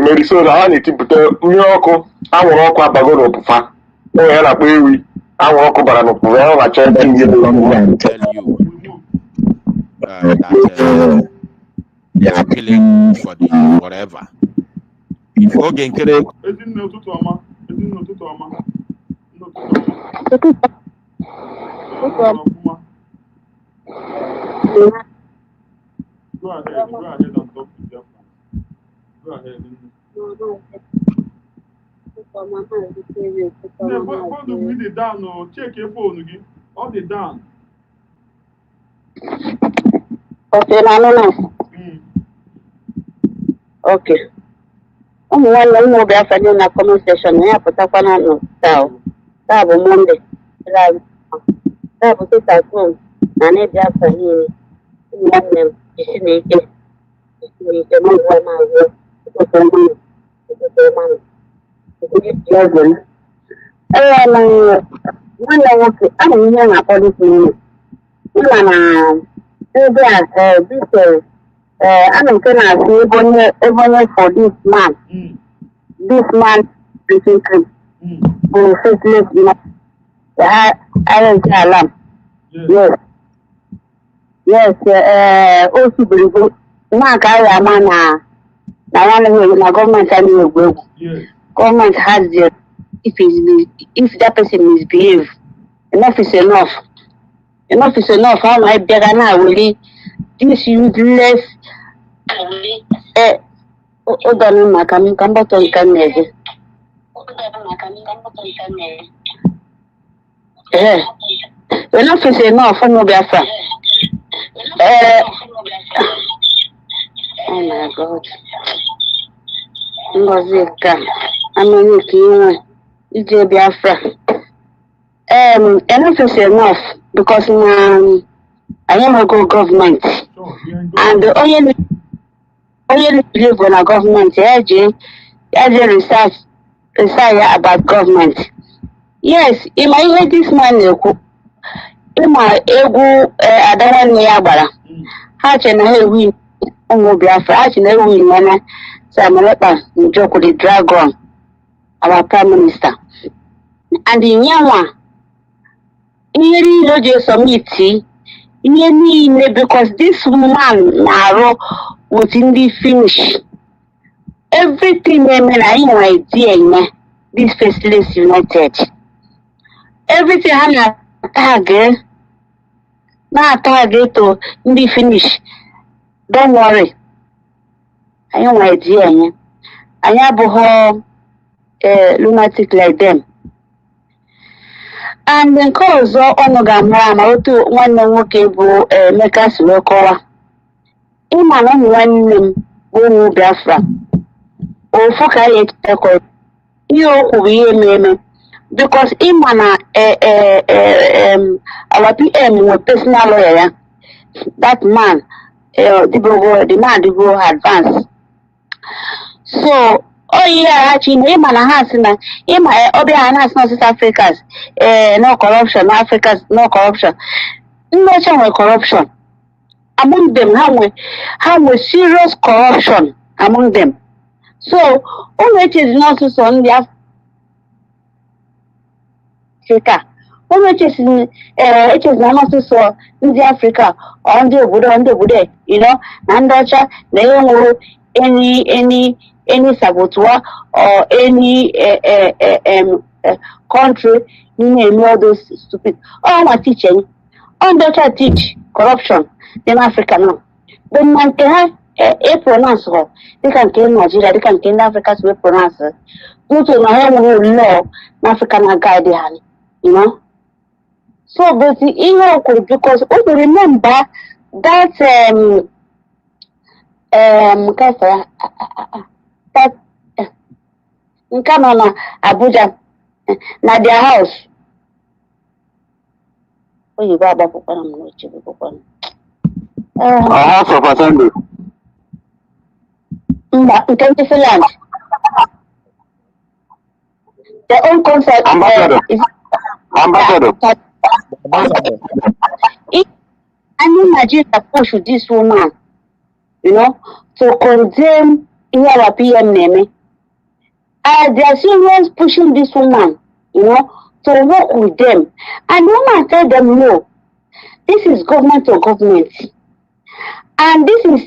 Mary so na ha na-etipụta mmiri ọkụ anwụrụ ọkụ abago n'ụpụfa o ya na-akpọ ewi anwụrụ ọkụ bara n'ụpụfa ya na-achọ ebe ihe they are killing for the whatever. Okay, nkere. Go ahead and talk to them. Go ahead. Phone to read it down or check your phone again. All the down. Okay, no. Okay. I'm one more Biafra in a comment section. I put up on Sabo Monday. Sabo sit at home. And I Biafra here. One name. I'm gonna say even for this man. This man basically faceless, you know. I don't alarm. Yes, also believe Mark I am na government government has the if that person misbehave, enough is enough. Enough is enough. How my better now will this useless Odan Makami Kambaton Kanese. Enough is enough for no Biafra. Oh my God. Ngozika. I'm in Biafra. Enough is enough because I am a good government. And the only believe when a government research about government. Yes, in my head this man in my ego I don't want me abara. How can I win on Biafra? How can I win when Samuelpa joke with the dragon, our prime minister? And in Yama in Roger Summit because this woman narrow was in the finish. Everything I know idea this faceless united. Everything I target to the finish. Don't worry. I know idea. I have a lunatic like them. And then cause Onogam to one workable make us work over. In my own one name, Biafra. Oh, fuck, I you could be a because him and our PM were personal lawyer. Yeah? That man, the man they go advance. So, oh yeah, actually, him and a house na him Obi and not South Africans, no corruption, Africans no corruption, no chance corruption among them. How serious corruption among them. So, which is not so on the Africa. Which is it is not so in the Africa on the Buddha, you know, and they don't any saboteur or any country, you know, all those stupid. Oh, I'm teaching. On the teach corruption in Africa now. But man can have a pronounce her. They can kill Nigeria, they can kill Africa to pronounce her. Due to my own law, African guide, you know. So, but you know, because we remember that that Nkana Abuja na their house. Oh, you got back House of Assembly. In Finland. Their own concept Ambassador. If any Nigeria push this woman, you know, to condemn our PM name, they are serious pushing this woman, you know, to work with them. And the woman tell them, no, this is government to government. And this is,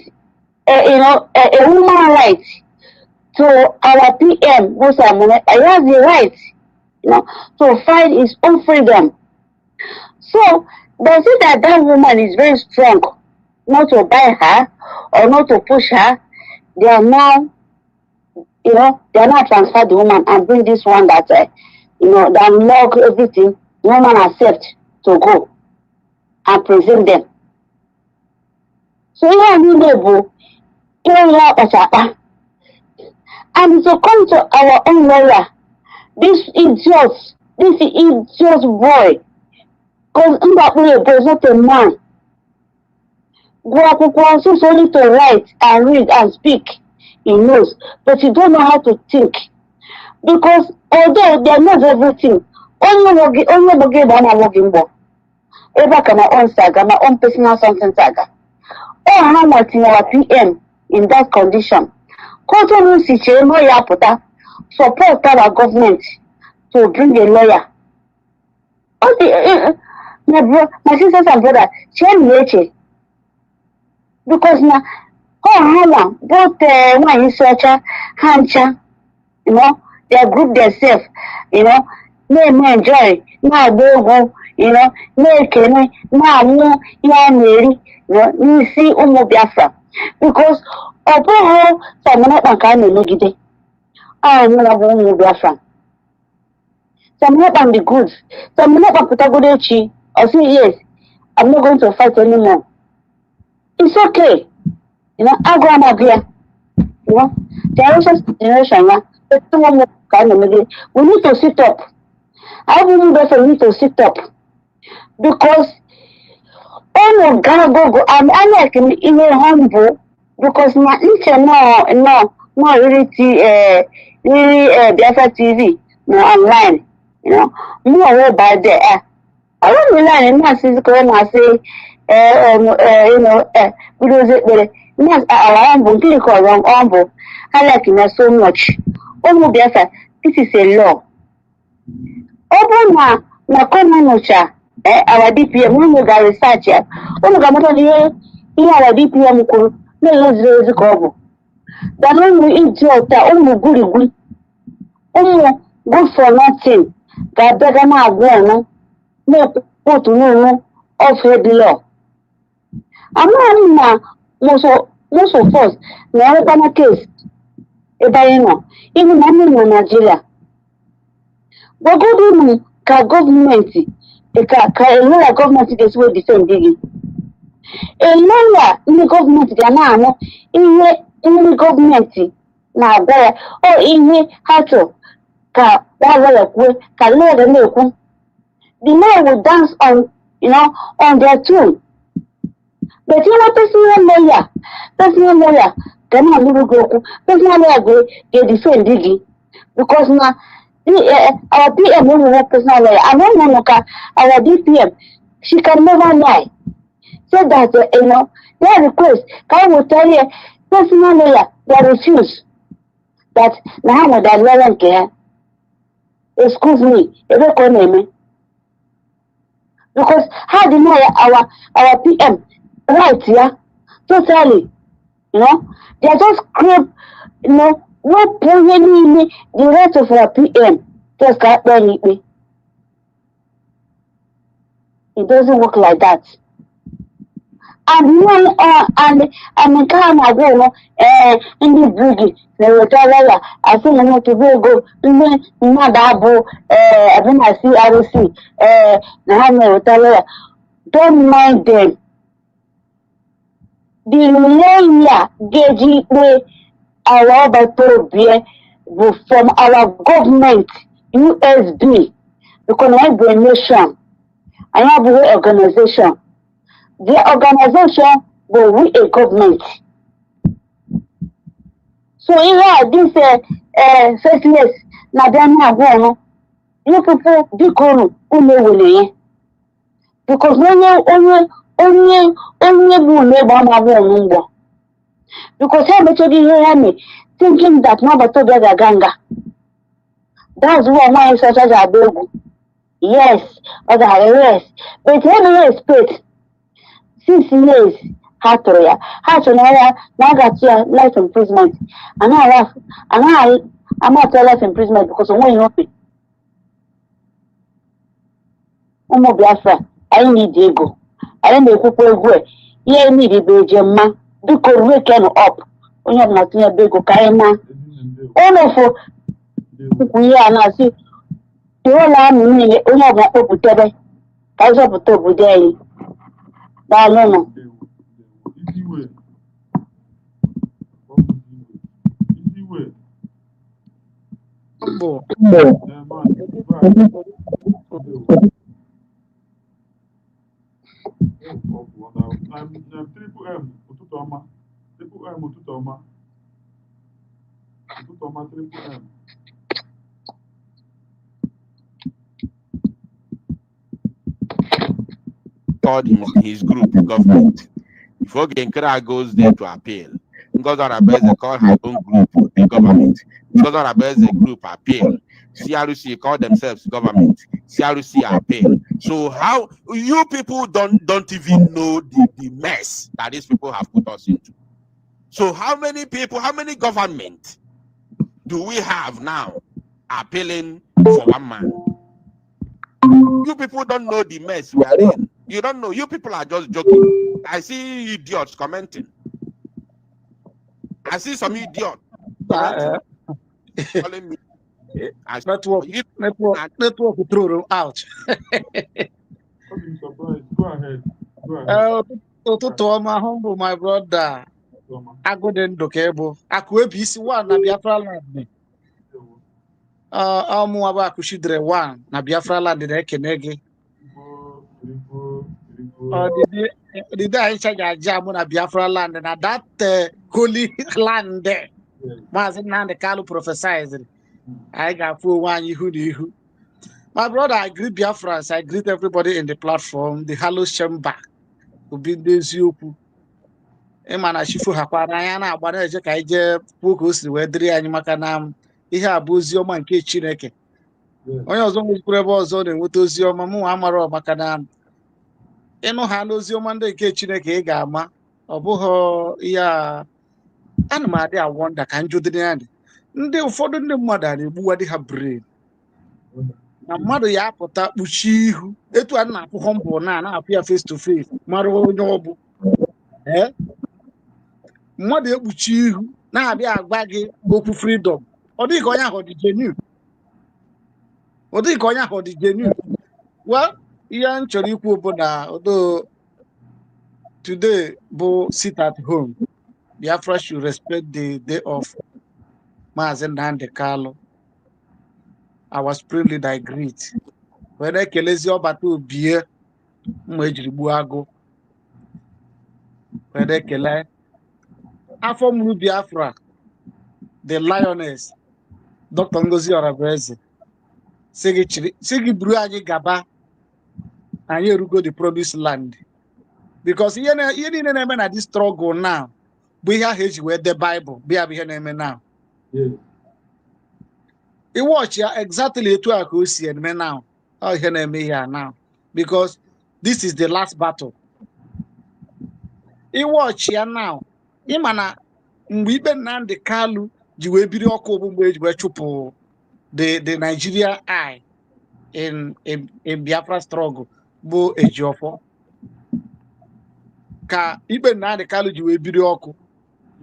you know, a woman right to our PM, he has the right, you know, to find his own freedom. So, does it that woman is very strong not to buy her or not to push her? They are now, you know, they are now transfer the woman and bring this one that, you know, that unlock everything. The woman accept to go and present them. So, here we go, and to come to our own lawyer, this idiot boy, because in that way, there's not a man. Guapo only to write and read and speak, he knows, but he don't know how to think. Because although they knows everything, only working book. Ever can my own saga, my own personal something saga. Oh, how much in our PM in that condition? Support our government to bring a lawyer. My sisters and brothers, because now, both one researcher, Hancha, you know, they group themselves, you know, may enjoy, now go, you know, now more, you know, see Biafra. Because although someone can make it, I know Biafra. Some can be good. Some can put a good chi or say yes, I'm not going to fight anymore. It's okay. You know, I go on here. You know, generation now. We need to sit up. I will need to sit up. Because oh go. I'm like in a humble because my no really Biafra TV no online. You know, more by there. I don't rely on my physical and I say, you know, because it our humble, click on humble. I like it so much. Oh, Biafra, this is a law. Open my common our DPM, we will go research here. We will go here our DPM, no use the cover. That when we idiot, only good for nothing. That better not go, no put no of the law. I'm not most of us, now open a case. Even in Nigeria. But go government, a lawyer government is where defend digging. A lawyer in the government, in the government, now there, or in the hatcho, ka lawyer kwe, ka lawyer na-ekwu. The lawyer will dance on, on their tune. But personal lawyer cannot go. Personal lawyer they defend Digi because now our PM will have personal lawyer. I don't know our DPM. She can never lie. So that their request can will tell you personal lawyer they refuse that now that lawyer care. Excuse me, because how deny our PM right, yeah, totally, they are just crave, what really the rest of our PM just got done it. It doesn't work like that. And and come again, in the bridge, they will tell her, I think I'm not to go, not double, I think I see ROC, now will tell her, don't mind them. The millennia gauge our battle from our government, USB, because I have a nation, I have an organization. The organization will be a government. So this faceless, now you people be cool, because only because I bet you hear me thinking that nobody told the ganga. That's why my such as a big. Yes, yes, but any respect. 6 years, Hatoya. Hatoya, now got your life imprisonment. I'm not life imprisonment because of one of it. Omo Biafra, I need ego. I don't know people go. Yeah, need a Belgium, because we can up. We have not near big Kaima. All of we are not see. The whole army, we have not put together. I was up to top with day. No. Easy way. Triple M, ụtụtụ ọma. Triple M, ụtụtụ ọma. Ụtụtụ ọma, Triple M. Called his group government. Before Genkera goes there to appeal, Ngozi Arabeze called her own group the government. Ngozi Arabeze group appeal. CRC call themselves government. CRC appeal. So how you people don't even know the mess that these people have put us into. So how many people, how many government do we have now appealing for one man? You people don't know the mess we are in. You don't know. You people are just joking. I see idiots commenting. I see some idiot commenting. Calling me. Network throw them out. Go ahead. To my humble, my brother. I go then do cable. I could be one na Biafra land. Amu aba kushidre one na Biafra land de kenege. The day I check a jam on a Biafra land and that holy land there. Mazin and the Kalu prophesied. I got for one you. My brother, I greet Biafrans, I greet everybody in the platform, the Hello Chamber. Who been this you. Emana Shifu Haparayana, but I just I focus where three animakanam. He have Buzio man Chineke. When I was always put zone and with those your mamu amaro makanam. Eno handles your Monday Chineke gama. Oboho ya anima they are one that can do the end. Ndị ụfọdụ ndị mmadụ a na-egbu adị ha brain na mmadụ ya apụta kpuchie ihu etu a na-akwụkwọ mbụ na-apụ ya face to face mara onye ọ bụ mmadụ ekpuchi ihu na-abịa agwa gị okwu freedom ọ dịghị ka onye ahụ dị genuine well ihe m chọrọ ikwu bụ na today bụ sit at home Biafra should respect the day of Maazị Nnamdi Kalu. I was privileged, I greet. When I kelezi ọbata obie mma ejiri gbuo agụ. When I kele afọ mụrụ Biafra, the lioness, Dr. Ngozi Orabueze, sigi buru anyị gaba, anyị erugo the promised land. Because ihe niile na-eme na this struggle now bụ ihe ahụ eji wee dee Bible bịa bụ ihe na-eme now. I watch ya exactly etu a ka o si eme now. Ọ ihe na-eme ihe now. Because this is the last battle. I watch ya now. Ị ma na mgbe ikpe Nnamdi Kalu ji wee biri ọkụ bụ mgbe eji wee chụpụ the Nigeria eye in Biafra struggle bụ Ejiofor. Ka ikpe Nnamdi Kalu ji wee biri ọkụ.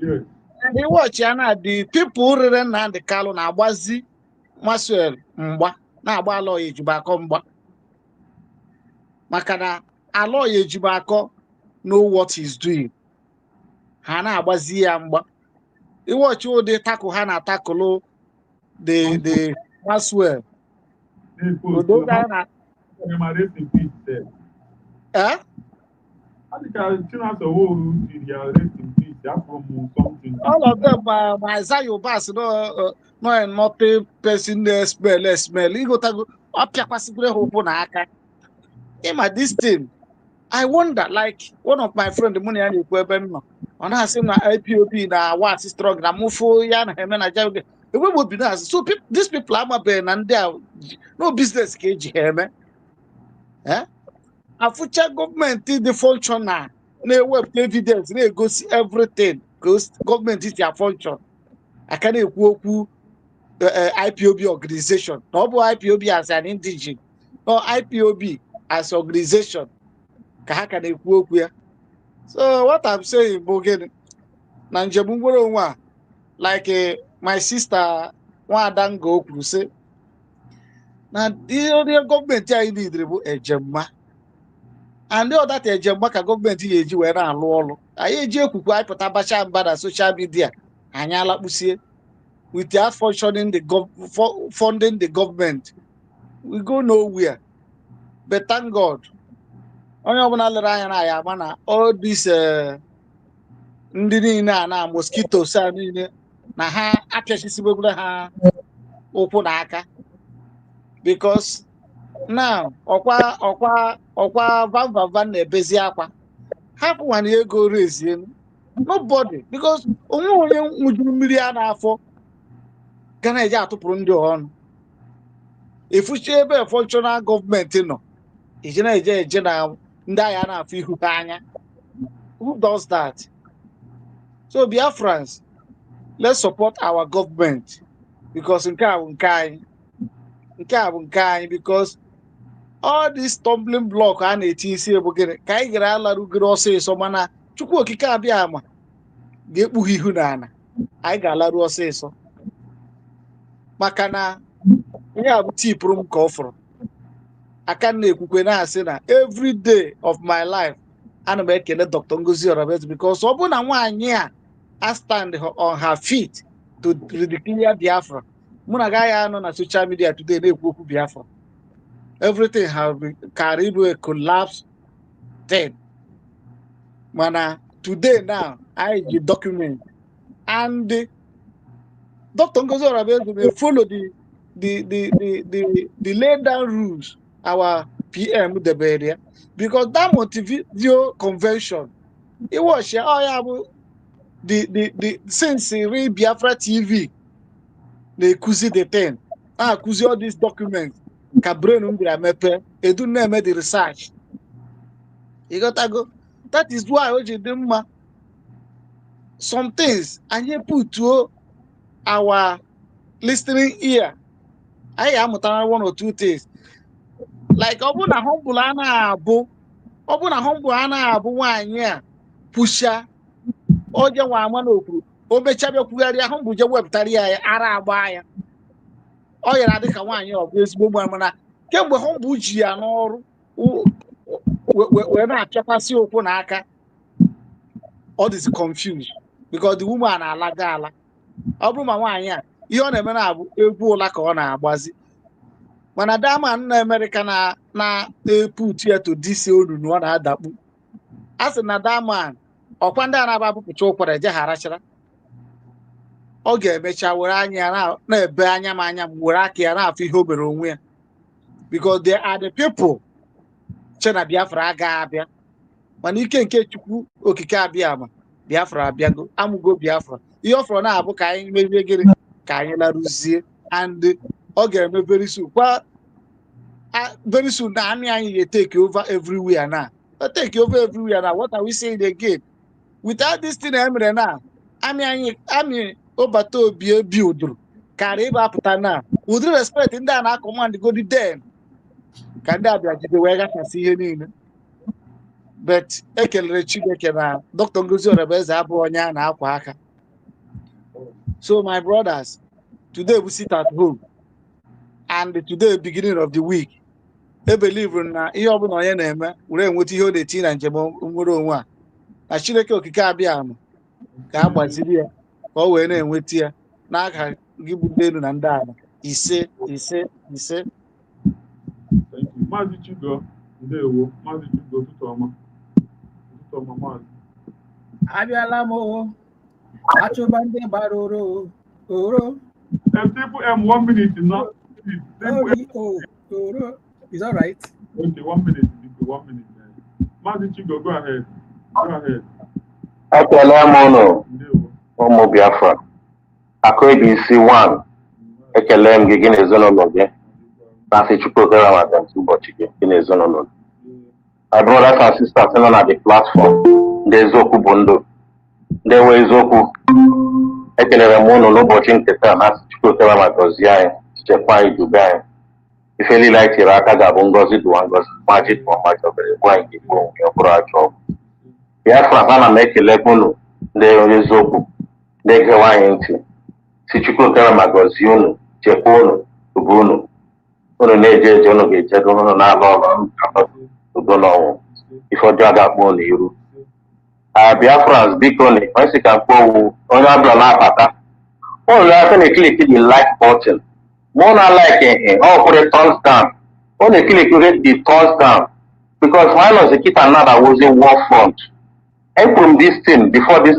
And I watch ya na the people rere Nnamdi Kalu na-agbazi Maxwell mgba na-agba Aloy Ejibakọ mgba. Maka na Aloy Ejibakọ know what he's doing. Ha na-agbazi ya mgba. I watch ụdị tackle ha na-atakụlụ the Maxwell. All of them by Isaiah Obas no nothing person smell. He go to ọpịakwasịkwere ha ụkwụ na aka. Ịma this thing, I wonder, like one of my friends, the money I na-ekwu ebe m nọ, ọ na-asị na IPOB na wat strong na mụfụ ya na eme na jago. So these people amabeghị na ndị a no business ka eji ha eme. Afụcha gọọmenti dị function na-ewepụta evidence na-egosi everything gọọmenti is their function. Aka na-ekwu okwu IPOB organization. Na ọ bụ IPOB as an indigene. No, IPOB as organization. Ka ha ka na-ekwu okwu ya. So what I'm saying bụ gịnị? Na njem nwere onwe a, like my sister Nwada Ngo kwuru sị na ndị gọọmenti anyị niile bụ ejemma. And all that ejemma ka gọọmenti ga-eji wee na-alụ ọrụ. Anyị eji ekwukwe anyị pụta bacha mba na social media anyị alakpusie without funding the government. We go nowhere. But thank God. Onye ọbụla lere anya na ya ama na all this ndị niile a na mosquitoes a niile na ha apịachisibegbure ha ụkwụ na aka. Because now ọkwa van na-ebezi akwa. Hapụ nwana ego rezie. Nobody, because onwe onye nwụjuru mmiri a n'afọ ga na-eji atụpụrụ ndị ọnụ. Efuchi ebe functional gọọmenti nọ, ije na-eje na ndị agha na-afụ ihu ha anya. Who does that? So Biafrans, let's support our government, because nke a bụ nke anyị. Nke a bụ nke anyị, because all this stumbling block a na-eti isi bụ gịnị ka anyị gara alarugoro ọsịsọ, mana Chukwu okike abịa ama ga-ekpughe ihu n'ala, anyị ga-alaru ọsịsọ. Maka na ihe a bụ tipụrụ m ka ọ fọrọ. Aka na-ekwukwe na-asị na every day of my life ana m ekele Dr. Ngozi Orabueze, because ọ bụ na nwaanyị a stand on her feet to declare Biafra, mụ na gaghị anọ na social media today na-ekwu okwu Biafra. Everything has been carried a collapse thing. Mana today now I document, and Dr. Ngozi Orabueze will follow the laid down rules our PM debere, because that Montevideo Convention, it was the since read Biafra TV they kuzi the thing, kuzi all these documents ka brain mepe edu na-eme the research. You got to go. That is why some things and you put to our listening ear. I am one or two things. Like Obuna humble ana abu one pusha oje wa amanoku obechabe kwugari humble je webtari ya ara agba ya. O yara dị ka nwaanyị ọ bụ ezigbo mgbe mana kemgbe humble ji ya n'ọrụ we na-apịakwasị okwu n'aka. All this confused because the woman alaga ala. Ọ bụrụ ma nwaanyị a ihe ọ na-eme na abụ egwu ụla ka ọ na-agbazi. Mana dama na America na put here to this onu no na adakpu. As na dama ọkwa ndị na abapụcha ụkwara eje harachara. Ọ ga-emecha were anya na-ebe anya ma anya were aka ya na-afụ ihe obere onwe ya. Because they are the people Chena Biafra aga abịa. Mana ike nke Chukwu okike abịa ama Biafra abịago amụgo Biafra. Ihe ọfọrọ na-abụ ka anyị merie gịrị ka anyị larụzie and ọ ga-eme very soon. Very soon na anyị take over everywhere now. Take over everywhere now. What are we saying again? Without this thing emere now, anyị ọbata obi ebi uduru karị ịba apụta na ụdị respect ndị a na-command go the den ka ndị abịa jide wee gachasị ihe niile. But ekelere Chineke na Dr. Ngozi Orebeze abụ onye a na-akwa aka. So my brothers, today we sit at home and today beginning of the week. I believe na ihe ọbụla onye na-eme were enweta ihe ọ na-eti na njem nwere onwe a na Chineke okike abịa ama ka agbaziri ya ka ọ wee na-enweta ya n'aka gị bụ elu na ndị ala ise. Maazị Chigo, ndewo. Maazị Chigo, ụtụtụ ọma. Maazị. Abịala m achụba ndị gbara oro. People 1 minute now. Oro. Is that right? Okay, 1 minute. 1 minute. Maazị Chigo, go ahead. Ekele m unu ụmụ Biafra. Akụebi isi 1. Ekele m gị na ezinụlọ gị. Na-asị Chukwu okere maka ụbọchị gị na ezinụlọ gị. My brothers and sisters nọ na the platform. Ndị eziokwu bụ ndụ. Ndị enwe eziokwu. Ekelere m unu n'ụbọchị nke taa na-asị Chukwu okere maka gọzie anyị, chekwa anyị, dube anyị. Ife niile anyị tiri aka ga-abụ ngọzi dụwa ngọzi. Maji dụwa maji obere gwa anyị Igbo onwe ọ bụrụ ajọ ọgwụ. Biafra ana m ekele unu ndị eziokwu ndị gewe anyị ntị. Si Chukwu okere ma gọzie unu, chekwa unu, dube unu. Unu na-eje eje unu ga-ejedo unu na-alụ ọrụ udo n'ọnwụ. Ife ọjọọ ga-akpọ unu iru. Biafrans biko na kwesị ka mkpọwu onye ọbụla na-abata. Unu na-aka na-eklik the like button. More than like put a thumbs down. Only click the thumbs down. Because why not keep another was a war front? And from this thing before this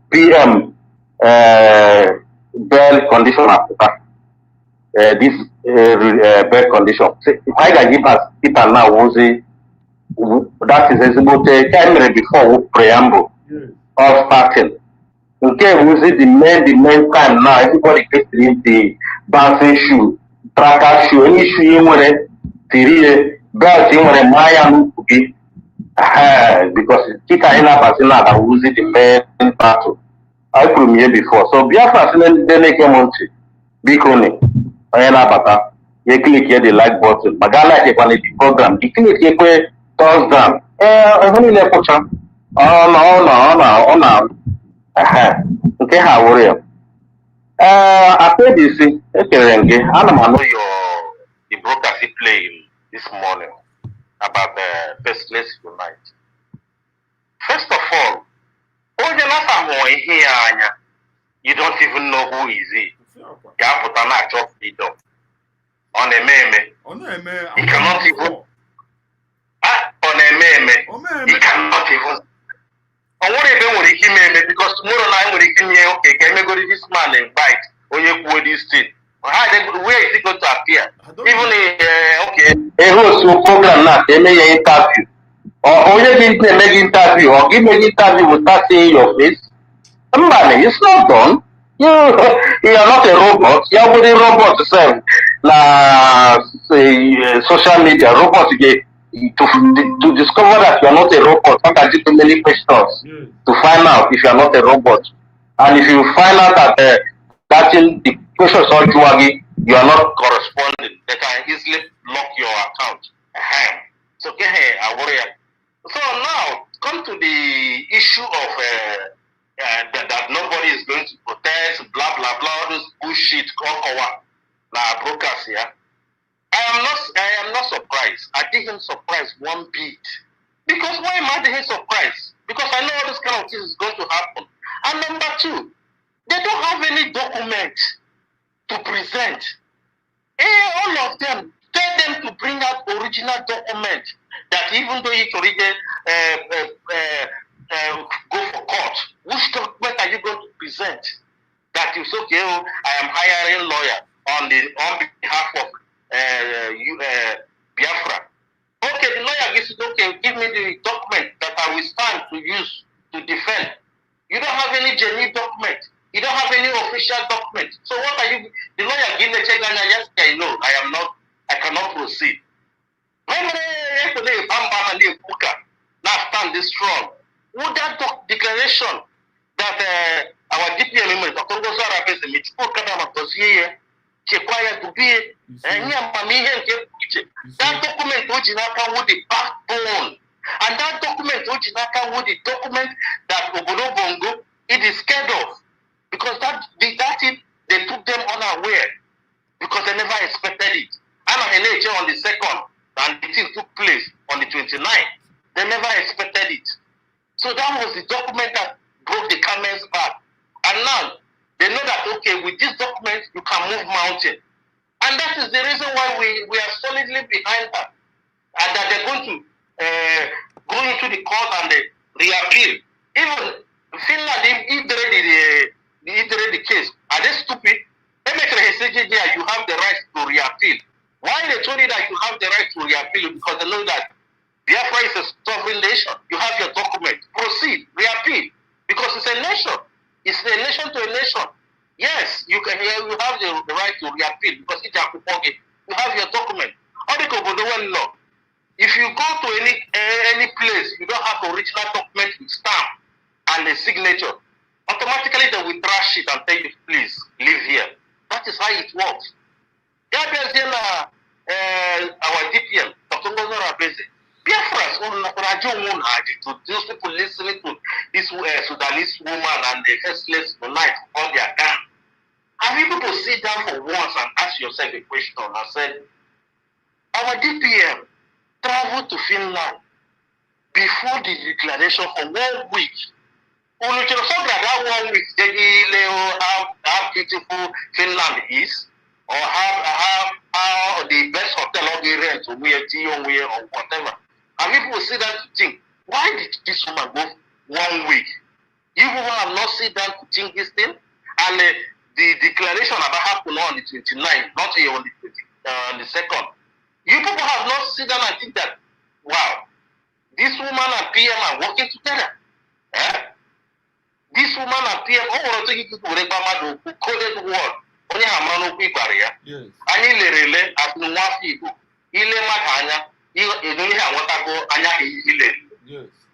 PM bell condition this bell condition. Why I give us people now was that is as about time before preamble of starting. Okay, we see the main time now. Everybody gets in the bouncing shoe, tracker shoe, any shoe you want it, belt you want Maya Nuki. Because Kita Hina Basina that was the main battle. I put me here before. So Biafra then they came on to Bikoni. Ayana Bata. You click here the like button. Magala take on the program. You click here thumbs down. I only left for chance. Oh no. Okay, how are you? I said this. Okay, I don't know the broadcast play this morning about the Faceless Unite. First of all, you don't even know who is he. You have put an act of freedom on a meme. He cannot even. On a meme. He cannot even. I want to be with because tomorrow night when he came here, okay, can we go to this man and bite or you go this thing? Where is he going to appear? Even okay, a host will program now, they may interview. Or you didn't make interview or give me an interview without seeing your face. Somebody, it's not done. You are not a robot. You are a robot self. Social media robots get. To discover that you are not a robot, you can do many questions to find out if you are not a robot. And if you find out that the questions are you are not corresponding, they can easily lock your account. So get here, I worry. So now come to the issue of that nobody is going to protest, blah blah blah, all this bullshit, now broadcast here. I am not surprised. I didn't surprise one bit. Because why am I surprised? Because I know all this kind of things is going to happen. And number two, they don't have any document to present. All of them, tell them to bring out original document that even though it's already go for court, which document are you going to present? That is okay, oh, I am hiring lawyer on behalf of Biafra. Okay, the lawyer gives it, okay, give me the document that I will stand to use to defend. You don't have any genuine document. You don't have any official document. So what are you, the lawyer give the check and yes, I know, I cannot proceed. Now stand this strong. Would that declaration that our DPM members, the Congo Sarabes, the Mitsuko Kadama Dossier, Chequaya to be, and that document which is not with the backbone. And that document which is not with the document that Obono Bongo, it is scared of. Because that they took them unaware. Because they never expected it. And on the 2nd, and the thing took place on the 29th. They never expected it. So that was the document that broke the camel's back. And now, they know that, okay, with this document, you can move mountain. And that is the reason why we are solidly behind that. And that they're going to go into the court and reappeal. Even Finland, if they read the case, are they stupid? You have the right to reappeal. Why they told you that you have the right to reappeal? Because they know that Biafra is a sovereign nation. You have your document. Proceed, reappeal. Because it's a nation. It's a nation to a nation. Yes, you have the right to reappeal because you have your document. If you go to any place, you don't have the original document with stamp and a signature, automatically they will trash it and tell you, please, live here. That is how it works. Our DPM, Dr. Ngozora Beze, Biafra's to those people listening to this Sudanese woman and the faceless tonight on their gun. Have you people sit down for once and ask yourself a question and said, our DPM traveled to Finland before the declaration for 1 week. That 1 week, how beautiful Finland is, or how the best hotel or the rent or whatever. And people sit down to think, why did this woman go 1 week? You people have not sit down to think this thing, and the declaration about happened on the 29th, not here on the 2nd. You people have not sit down and think that, wow, this woman and PM are working together. This woman and PM, who coded word, only Hamano Pibaria, and Ile as Nuafi, Ile Matanya, you don't have what I go, Anya Ile.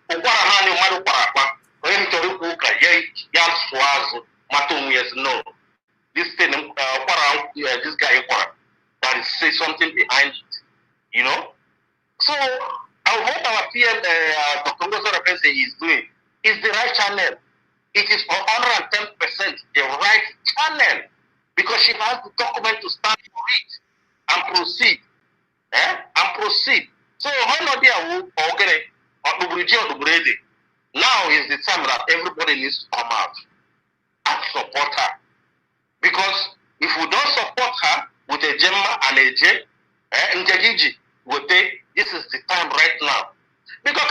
Oquaramani Maruparapa, when Toruka, Yan Swazo, Matomias, no. This thing, this guy, that is say something behind it, you know? So, what our PM, Dr. Ngozora Beze is doing is the right channel. It is 110% the right channel because she has the document to stand for it and proceed. And proceed. So, now is the time that everybody needs to come out and support her. Because if we don't support her with a Gemma and a J, this is the time right now. Because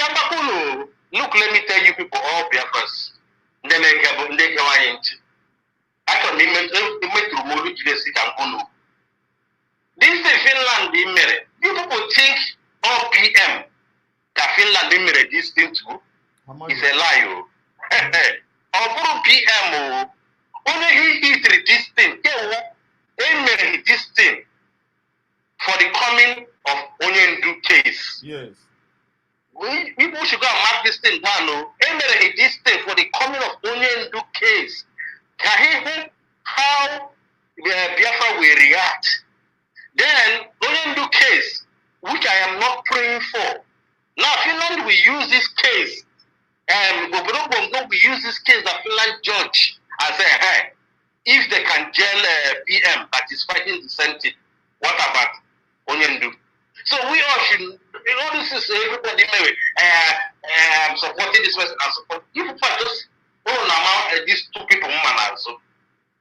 look, let me tell you people, all Biafras, this is Finland being married. You people think all PM that Finland being married this thing too is a lie. All PM, only he did this thing. He married this thing for the coming of Onyendu case. Yes. People should go and mark this thing down. He married this thing for the coming of Onyendu case. How Biafra will react. Then Onyendu case, which I am not praying for. Now Finland will use this case. We use this case that Finland judge and say, hey, if they can jail PM that is fighting the same thing, what about Onyendu? So we all should, this is everybody supporting this person and support. You people just these two people, also.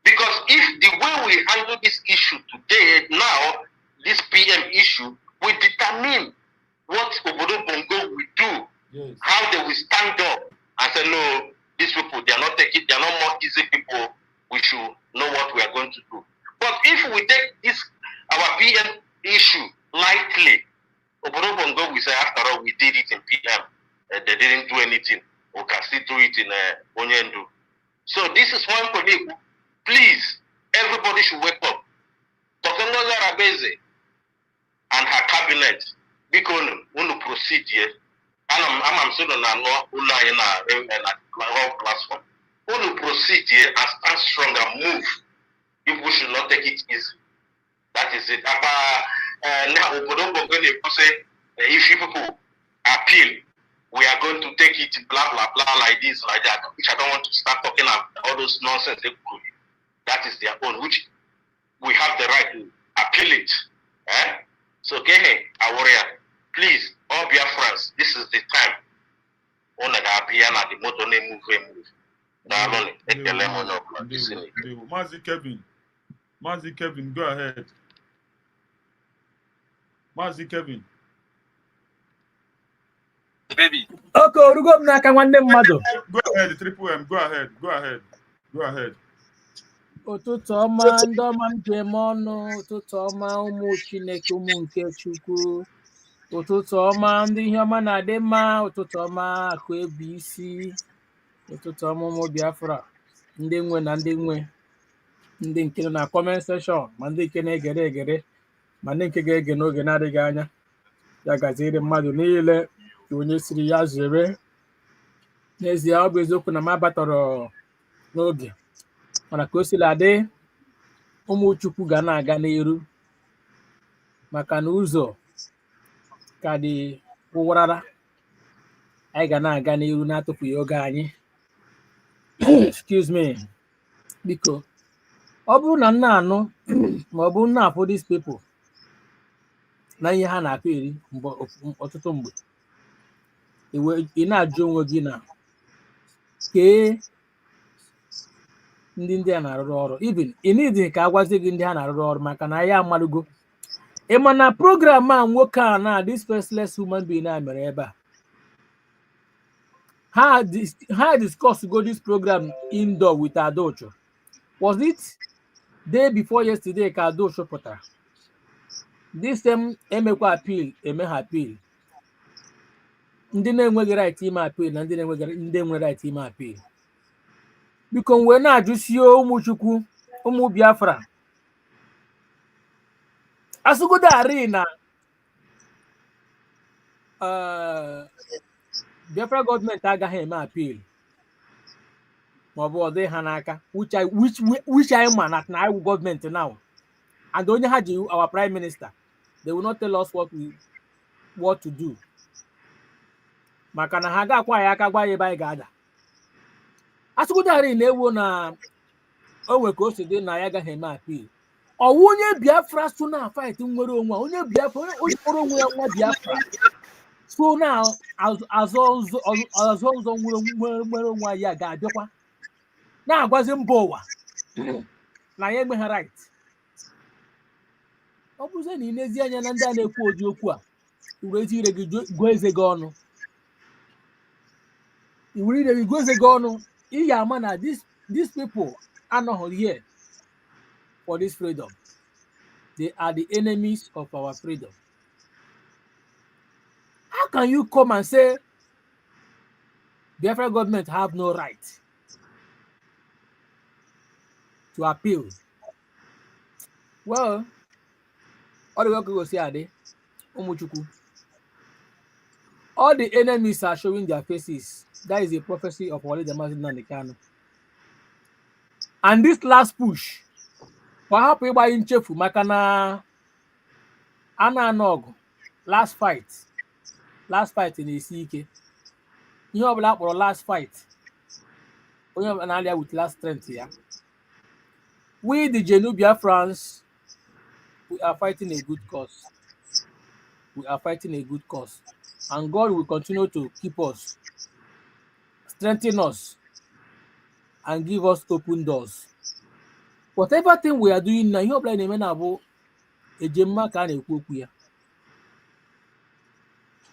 Because if the way we handle this issue today, now, take it. They are not more easy people. We should know what we are going to do. But if we take this our PM issue lightly, we say after all we did it in PM. They didn't do anything. We can still do it in Onyendu. So this is one colleague. Please, everybody should wake up. Dr. Ngozi Arabeze and her cabinet, because we will proceed here. And I'm saying on our platform. We will proceed here and stand strong and move. People should not take it easy. That is it. Now, if people appeal, we are going to take it blah blah blah like this, like that, which I don't want to start talking about all those nonsense. That is their own, which we have the right to appeal it. So, okay, Awaria, please, all Biafrans, this is the time. On the motor name move. Mazi Kevin, go ahead. Mazi Kevin. Baby. Okay, orugo m n'aka nwanne mmadụ. Go ahead, Triple M. Go ahead. Ụtụtụ ọma ndị ọma m ji eme ọnụ, ụtụtụ ọma ụmụ Chineke, ụmụ nke Chukwu, ụtụtụ ọma ndị ihe ọma na-adị mma, ụtụtụ ọma akụ ebu isi, ụtụtụ ọma ụmụ Biafra, ndị nwe na ndị nwe, ndị nke nọ na comment section, ma ndị nke na-egere egere, ma ndị nke ga-ege n'oge na-adịghị anya. Ya gaziri mmadụ niile onye siri ya zere. N'ezie, ọ bụ eziokwu na m abatọrọ n'oge, mana ka o sila dị, ụmụ Chukwu ga na-aga n'iru maka na ụzọ ka dị ụwarara. Anyị ga na-aga n'iru na-atụfughị oge anyị. Excuse me, biko, ọ bụrụ na nna anụ ma ọ bụ nna afọ these people na ihe ha na-akụ eri ọtụtụ mgbe, ị na-ajụ onwe gị na kee ndị a na-arụrụ ọrụ, even ị need ka agwazie gị ndị ha na-arụrụ ọrụ, maka na ya amalugo. Ị ma na program a nwoke a na this faceless human being a mere ebe a, ha discuss go this program indoor with Adocho. Was it day before yesterday ka Adocho pụtara? This same emekwa appeal, ha appeal. Ndị na-enweghị right ime appeal na ndị nwe right ime appeal. Biko mgbe na-ajụsie ụmụ Chukwu, ụmụ Biafra, asụgodo arị na Biafra gọọmenti agaghị eme appeal ma ọ bụ ọdị ha n'aka, which anyị ma na anyị gọọmenti now, and onye ha ji our prime minister, they will not tell us what to do, maka na ha ga-akwa anyị aka gwa ya ebe anyị ga-ada. Asụgodo arị na-ewu na onwe ka o si dị na ya agaghị eme appeal. Ọwụ onye Biafra so na fight nwere onwe, onye Biafra onye kpọrọ onwe ya nwa Biafra so na azọ nzọ nwere onwe ya ga-abịakwa na-agwazi mba ụwa na ya enweghị right. Ọ bụzie na ị na-ezi anya na ndị a na-ekwu ụdị okwu a, iwere ire gị gụọ eze gị ọnụ, ị ga-ama na these people are not here for this freedom. They are the enemies of our freedom. How can you come and say Biafra government have no right to appeal? Well, all the work we go see are there. All the enemies are showing their faces. That is a prophecy of Wale Damazin and the Kano. And this last push, perhaps by in Chefu, Makana, Anna Nog, last fight in the CK. You have that for last fight. We have an area with last strength here. We, the Genubia France, we are fighting a good cause. And God will continue to keep us, strengthen us, and give us open doors. Whatever thing we are doing now, you have like a man about a gemma can a cook here.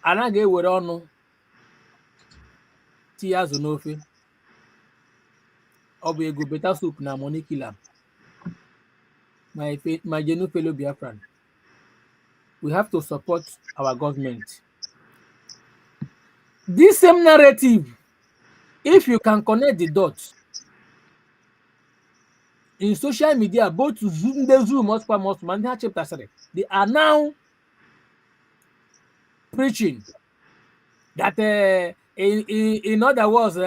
And I gave with honor tears on nothing. Obu ego better soup na money killer. My genuine fellow Biafran. We have to support our government. This same narrative, if you can connect the dots in social media, both Zoom, the Zoom, and chapter, they are now preaching that in other words,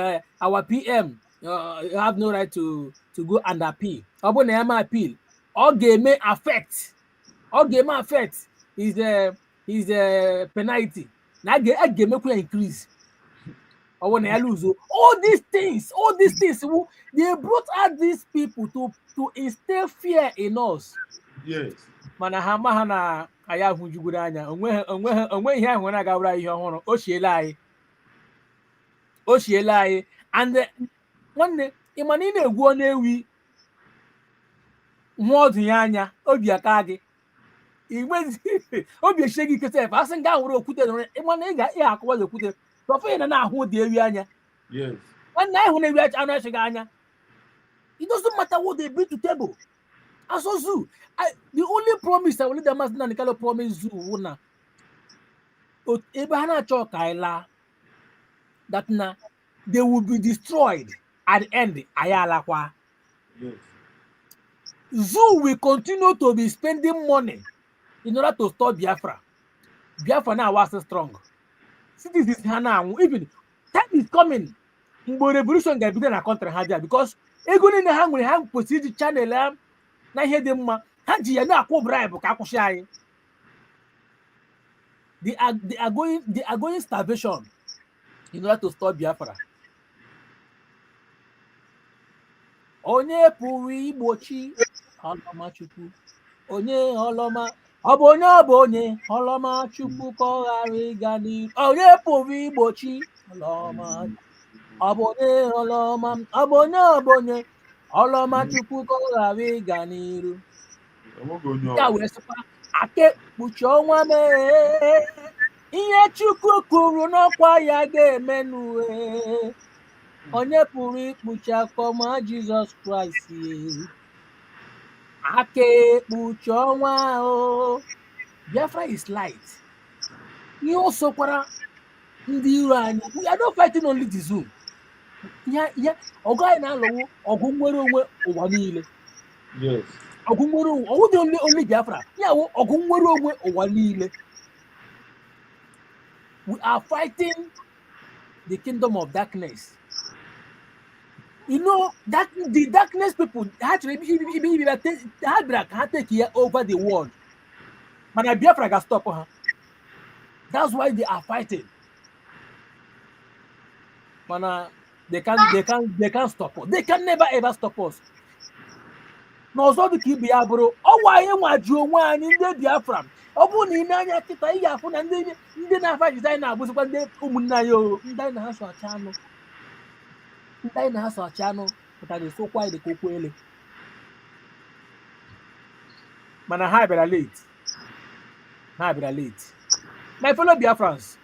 our PM have no right to go and appeal. Appeal. All game may affect. All game may affect his penalty. Now game may increase. Or when I lose, all these things, they brought out these people to instill fear in us. Yes. Mana ha na aya ahụjugoro anya onwe ihe ahụ na-agawara ihe ọhụrụ o shiela anyị and nwanne ịmana ị na-egwu ọ na-ewi nwa ọdụ ya anya obi aka gị obi echie gị ikete efe asị nga nwere okwute ịmana ị ga-akụwa okwute tọfe na na-ahụ dị ewi anya nwanne anyị hụ na ewi anụ echighị anya it doesn't matter what they bring to table. As a zoo, the only promise I will lead them as Nanikalo promise zoo na Ebana Chokaila that na they will be destroyed at the end. Ayalakwa. Yes. Zoo will continue to be spending money in order to stop Biafra. Biafra now was strong. Cities is Hana, even time is coming. Mbo revolution ga be na country haja because egoni na hang we have proceed channel na ihe dị mma ha ji ya na-akwụ bribe ka akwụsị anyị. They are going starvation in order to stop Biafra. Onye pụrụ igbochi ọlọma Chukwu onye ọlọma ọ bụ onye ọlọma Chukwu ka ọ ghara ịga n'ihu. Onye pụrụ igbochi ọlọma ọ bụ onye ọlọma Chukwu ka ọ ghara ịga n'iru. Nke a wee sịkwa aka ekpuchi ọnwa mee ihe Chukwu kwuru n'ọkwa ya ga-emenụ onye pụrụ ikpuchi akọma Jizọs Kraịst aka ekpuchi ọnwa Biafra is light. Ihe o sokwara ndị iro anyị. We are not fighting only the zoo. Ọgụ anyị na-alụwo ọgụ nwere onwe ụwa niile. Yes. Ọgụ nwere onwe ọgụ dị only Biafra. Ya wụ ọgụ nwere onwe ụwa niile. We are fighting the kingdom of darkness. You know that the darkness people actually take here over the world. But Biafra can stop her. That's why they are fighting. Mana they can't stop us. They can never ever stop us. No, so the keep Biafra. Oh, why am I doing one in the Biafra? Oh, Buni Nanya Kita Yafun and then Nafa designer was one day Umunayo, Dina has our channel. Dina has our channel, but I is so quiet the Coquele. Mana hybrid late. My fellow Biafrans,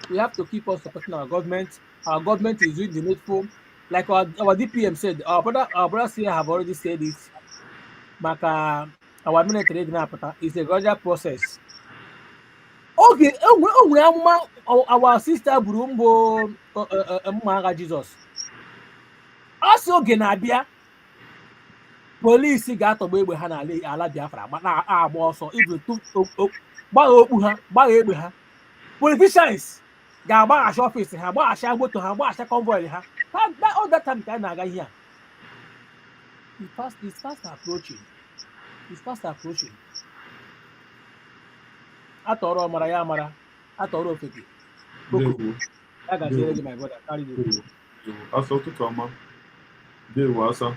we have to keep on supporting our government. Our government is doing the needful. Like our DPM said, our brothers here have already said it. But our military is a gradual process. Okay, our sister Burumbo Manga Jesus. Also, Genabia police got away with Hana ala Biafra, but now also even to politicians. Gaba office ha gba asha moto ha gba asha convoy ha that all that time kind na here. It's fast approaching. Atoro mara ya mara atoro ofeke boko I can say my brother carry the Asa ụtụtụ ọma. Dewo asa.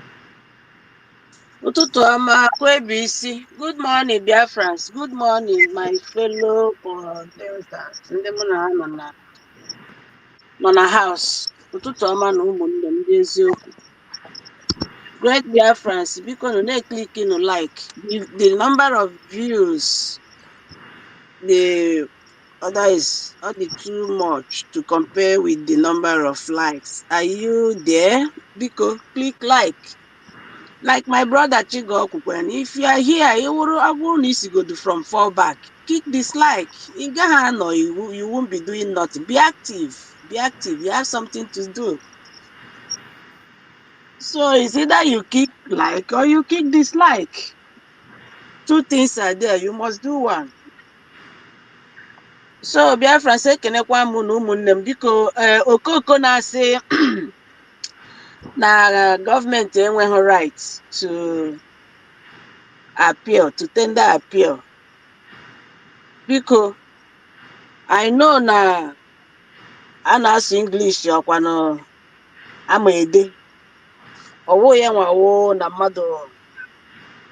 Ụtụtụ ọma kwebisi. Good morning, Biafrans. Good morning, my fellow Deltas. Ndị mụ na ha nọ na house. Ụtụtụ ọma na ụmụnne m ndị eziokwu. Great Biafrans, biko nụ na-click like. The number of views the Other is only too much to compare with the number of likes. Are you there? Because click like. Like my brother Chigo Okukwen, if you are here, you will need to go from fall back. Click dislike. You won't be doing nothing. Be active. Be active. You have something to do. So it's either you click like or you click dislike. Two things are there. You must do one. So Biafra say kenekwa mụ na ụmụnne m biko okoko na-asị na gọọmenti enweghị right to appeal, to tender appeal. Biko, I know na a na-asụ English ọkwanụ ama ede. Ọwụ ya nwawo na mmadụ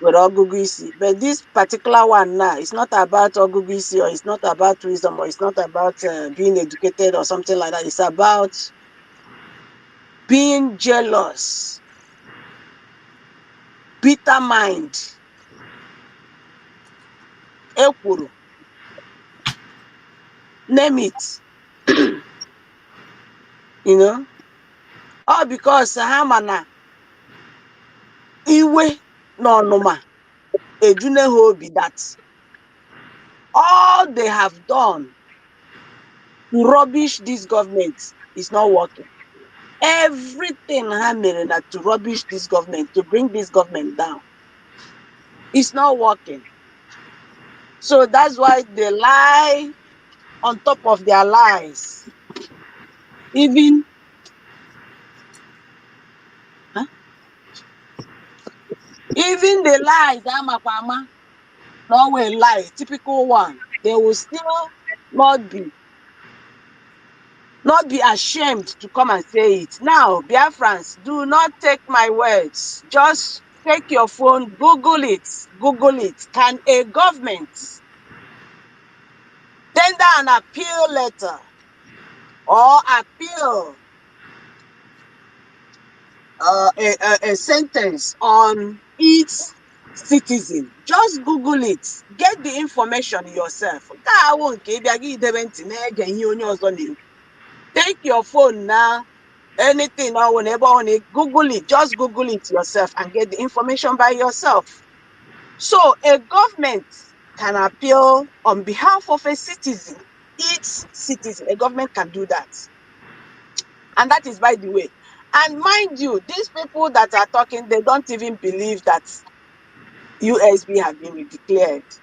nwere ọgụgụ isi. But this particular one now, it's not about ọgụgụ isi, or it's not about wisdom, or it's not about being educated or something like that. It's about being jealous, bitter mind, ekwuru, name it. You know, all because ha ma na iwe na ọnụma ejune ha obi that all they have done to rubbish this government is not working. Everything ha mere na to rubbish this government, to bring this government down, it's not working. So that's why they lie on top of their lies. Even the lies, Amakwama, no way lie, typical one, they will still not be ashamed to come and say it. Now, Biafrans, do not take my words. Just take your phone, Google it. Google it. Can a government tender an appeal letter or appeal a sentence on its citizen? Just Google it. Get the information yourself. Take your phone now. Anything or whenever on it, Google it. Just Google it yourself and get the information by yourself. So a government can appeal on behalf of a citizen. Its citizen, a government can do that. And that is by the way. And mind you, these people that are talking, they don't even believe that USB have been redeclared,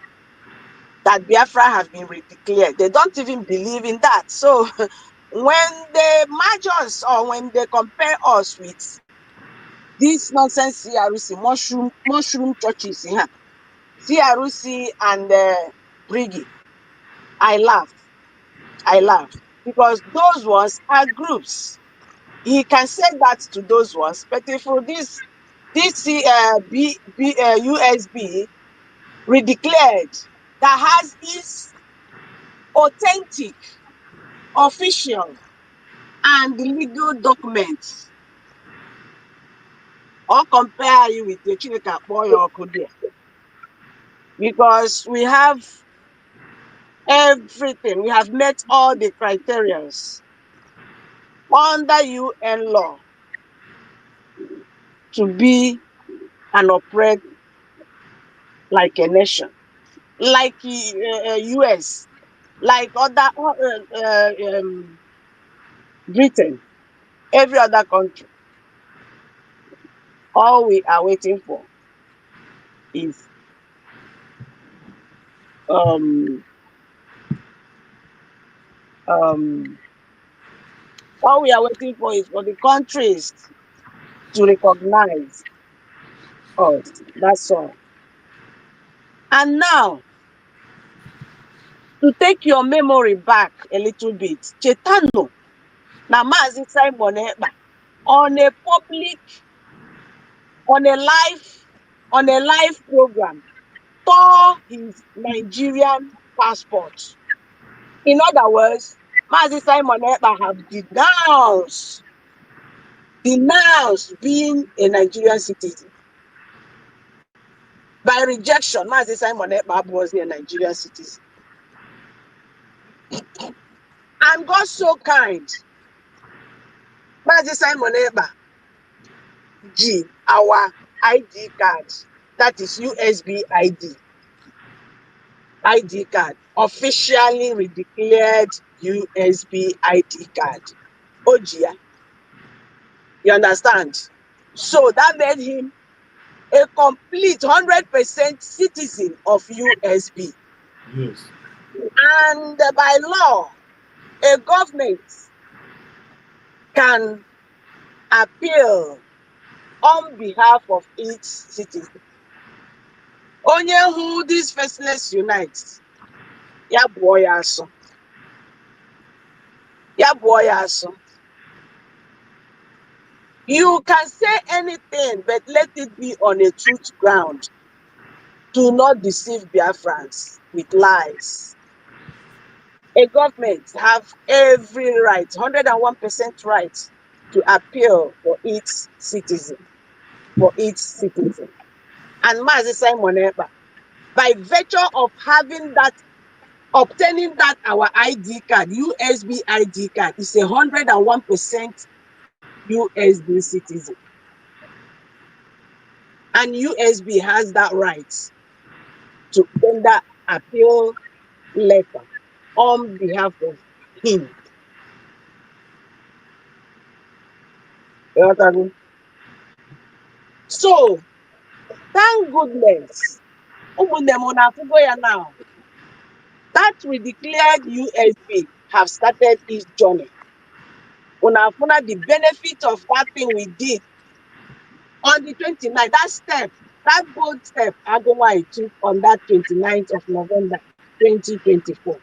that Biafra have been redeclared. They don't even believe in that. So when they match us or when they compare us with this nonsense CRC, mushroom churches, CRC and Briggy, I laughed because those ones are groups. He can say that to those ones, but if for this USB redeclared that has its authentic, official, and legal documents, or compare you with the Chineka boy or Kudia, because we have everything. We have met all the criteria under UN law to be and operate like a nation, like US, like other Britain, every other country. All we are waiting for is all we are waiting for is for the countries to recognize us. That's all. And now, to take your memory back a little bit, Chetano, na Mazi Simon Ekpa, on a live program, tore his Nigerian passport. In other words, Mazi Simon Ekpa have denounced being a Nigerian citizen. By rejection, Mazi Simon Ekpa was a Nigerian citizen. And God so kind. Mazi Simon Eba, G, our ID card, that is USB ID card, officially redeclared USB ID card. Ojia, you understand? So that made him a complete 100% citizen of USB. Yes. And by law, a government can appeal on behalf of its citizens. Onye who this faceless unites, ya boy aso. Ya boy aso. You can say anything, but let it be on a truth ground. Do not deceive Biafrans with lies. A government have every right, 101% right, to appeal for its citizen. And Mazi Simon Eba, by virtue of having that, obtaining that our ID card, USB ID card, is 101% USB citizen. And USB has that right to tender appeal letter on behalf of him. You know what I mean? So, thank goodness, now, that we declared USB have started its journey. Unafuna, the benefit of that thing we did on the 29th, that step, that bold step Agoma took on that 29th of November 2024.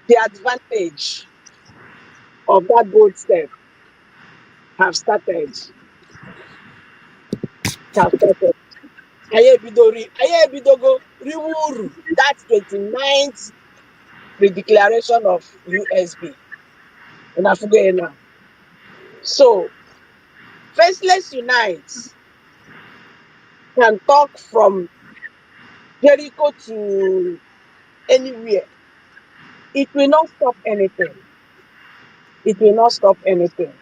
The advantage of that bold step have started. Ayebidogo Riwuru, that 29th redeclaration of USB. Now. So, Faceless Unites can talk from Jericho to anywhere. It will not stop anything. It will not stop anything.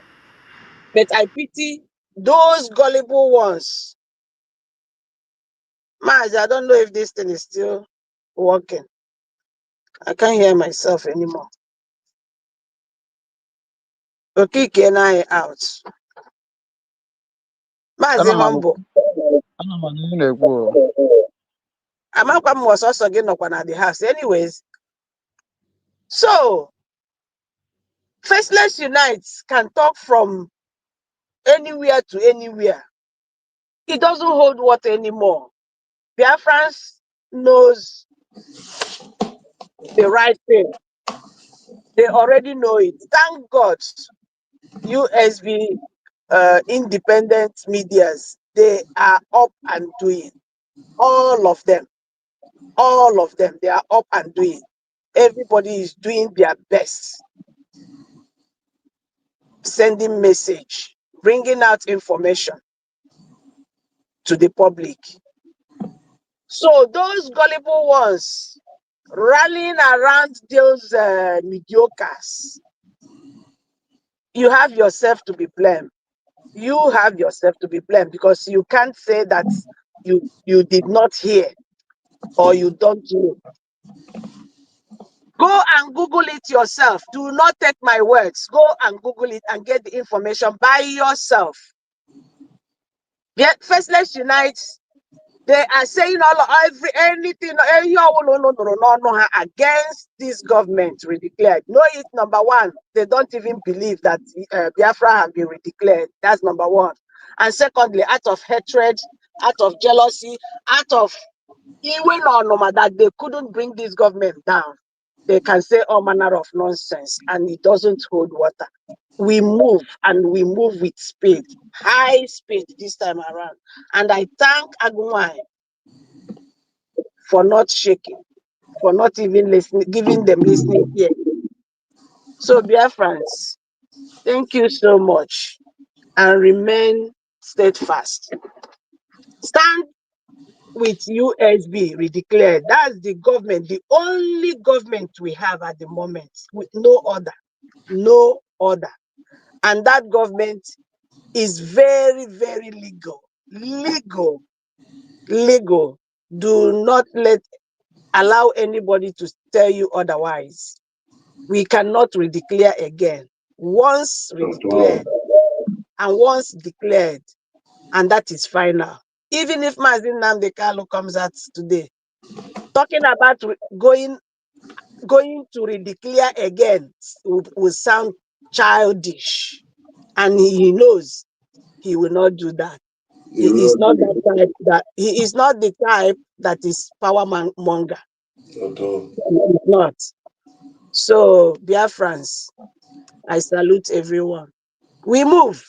But I pity those gullible ones. Maz, I don't know if this thing is still working. I can't hear myself anymore. Okay, can I out? Mazi humble. Amakwam was also getting up at the house. Anyways, so Faceless Unites can talk from anywhere to anywhere. It doesn't hold water anymore. Biafrans knows the right thing. They already know it. Thank God, USB independent medias, they are up and doing. All of them, they are up and doing. Everybody is doing their best. Sending message, bringing out information to the public. So those gullible ones rallying around those mediocres, you have yourself to be blamed. You have yourself to be blamed because you can't say that you did not hear or you don't know. Go and Google it yourself. Do not take my words. Go and Google it and get the information by yourself. Get Faceless Unites. They are saying anything against this government redeclared. No, it's number one. They don't even believe that Biafra have been redeclared. That's number one. And secondly, out of hatred, out of jealousy, out of even that they couldn't bring this government down. They can say all manner of nonsense, and it doesn't hold water. We move, and we move with speed, high speed this time around. And I thank Agumai for not shaking, for not even listening, giving them listening ear. So, dear friends, thank you so much, and remain steadfast. Stand with USB redeclared. That's the government, the only government we have at the moment, with no other. No other. And that government is very, very legal. Legal. Do not allow anybody to tell you otherwise. We cannot redeclare again. Once redeclared, and once declared, and that is final. Even if Mazin Nnamdi Kanu comes out today, talking about going to redeclare again will sound childish, and he knows he will not do that. He is not the type that is power monger. He is not. So, Biafrans, I salute everyone. We move,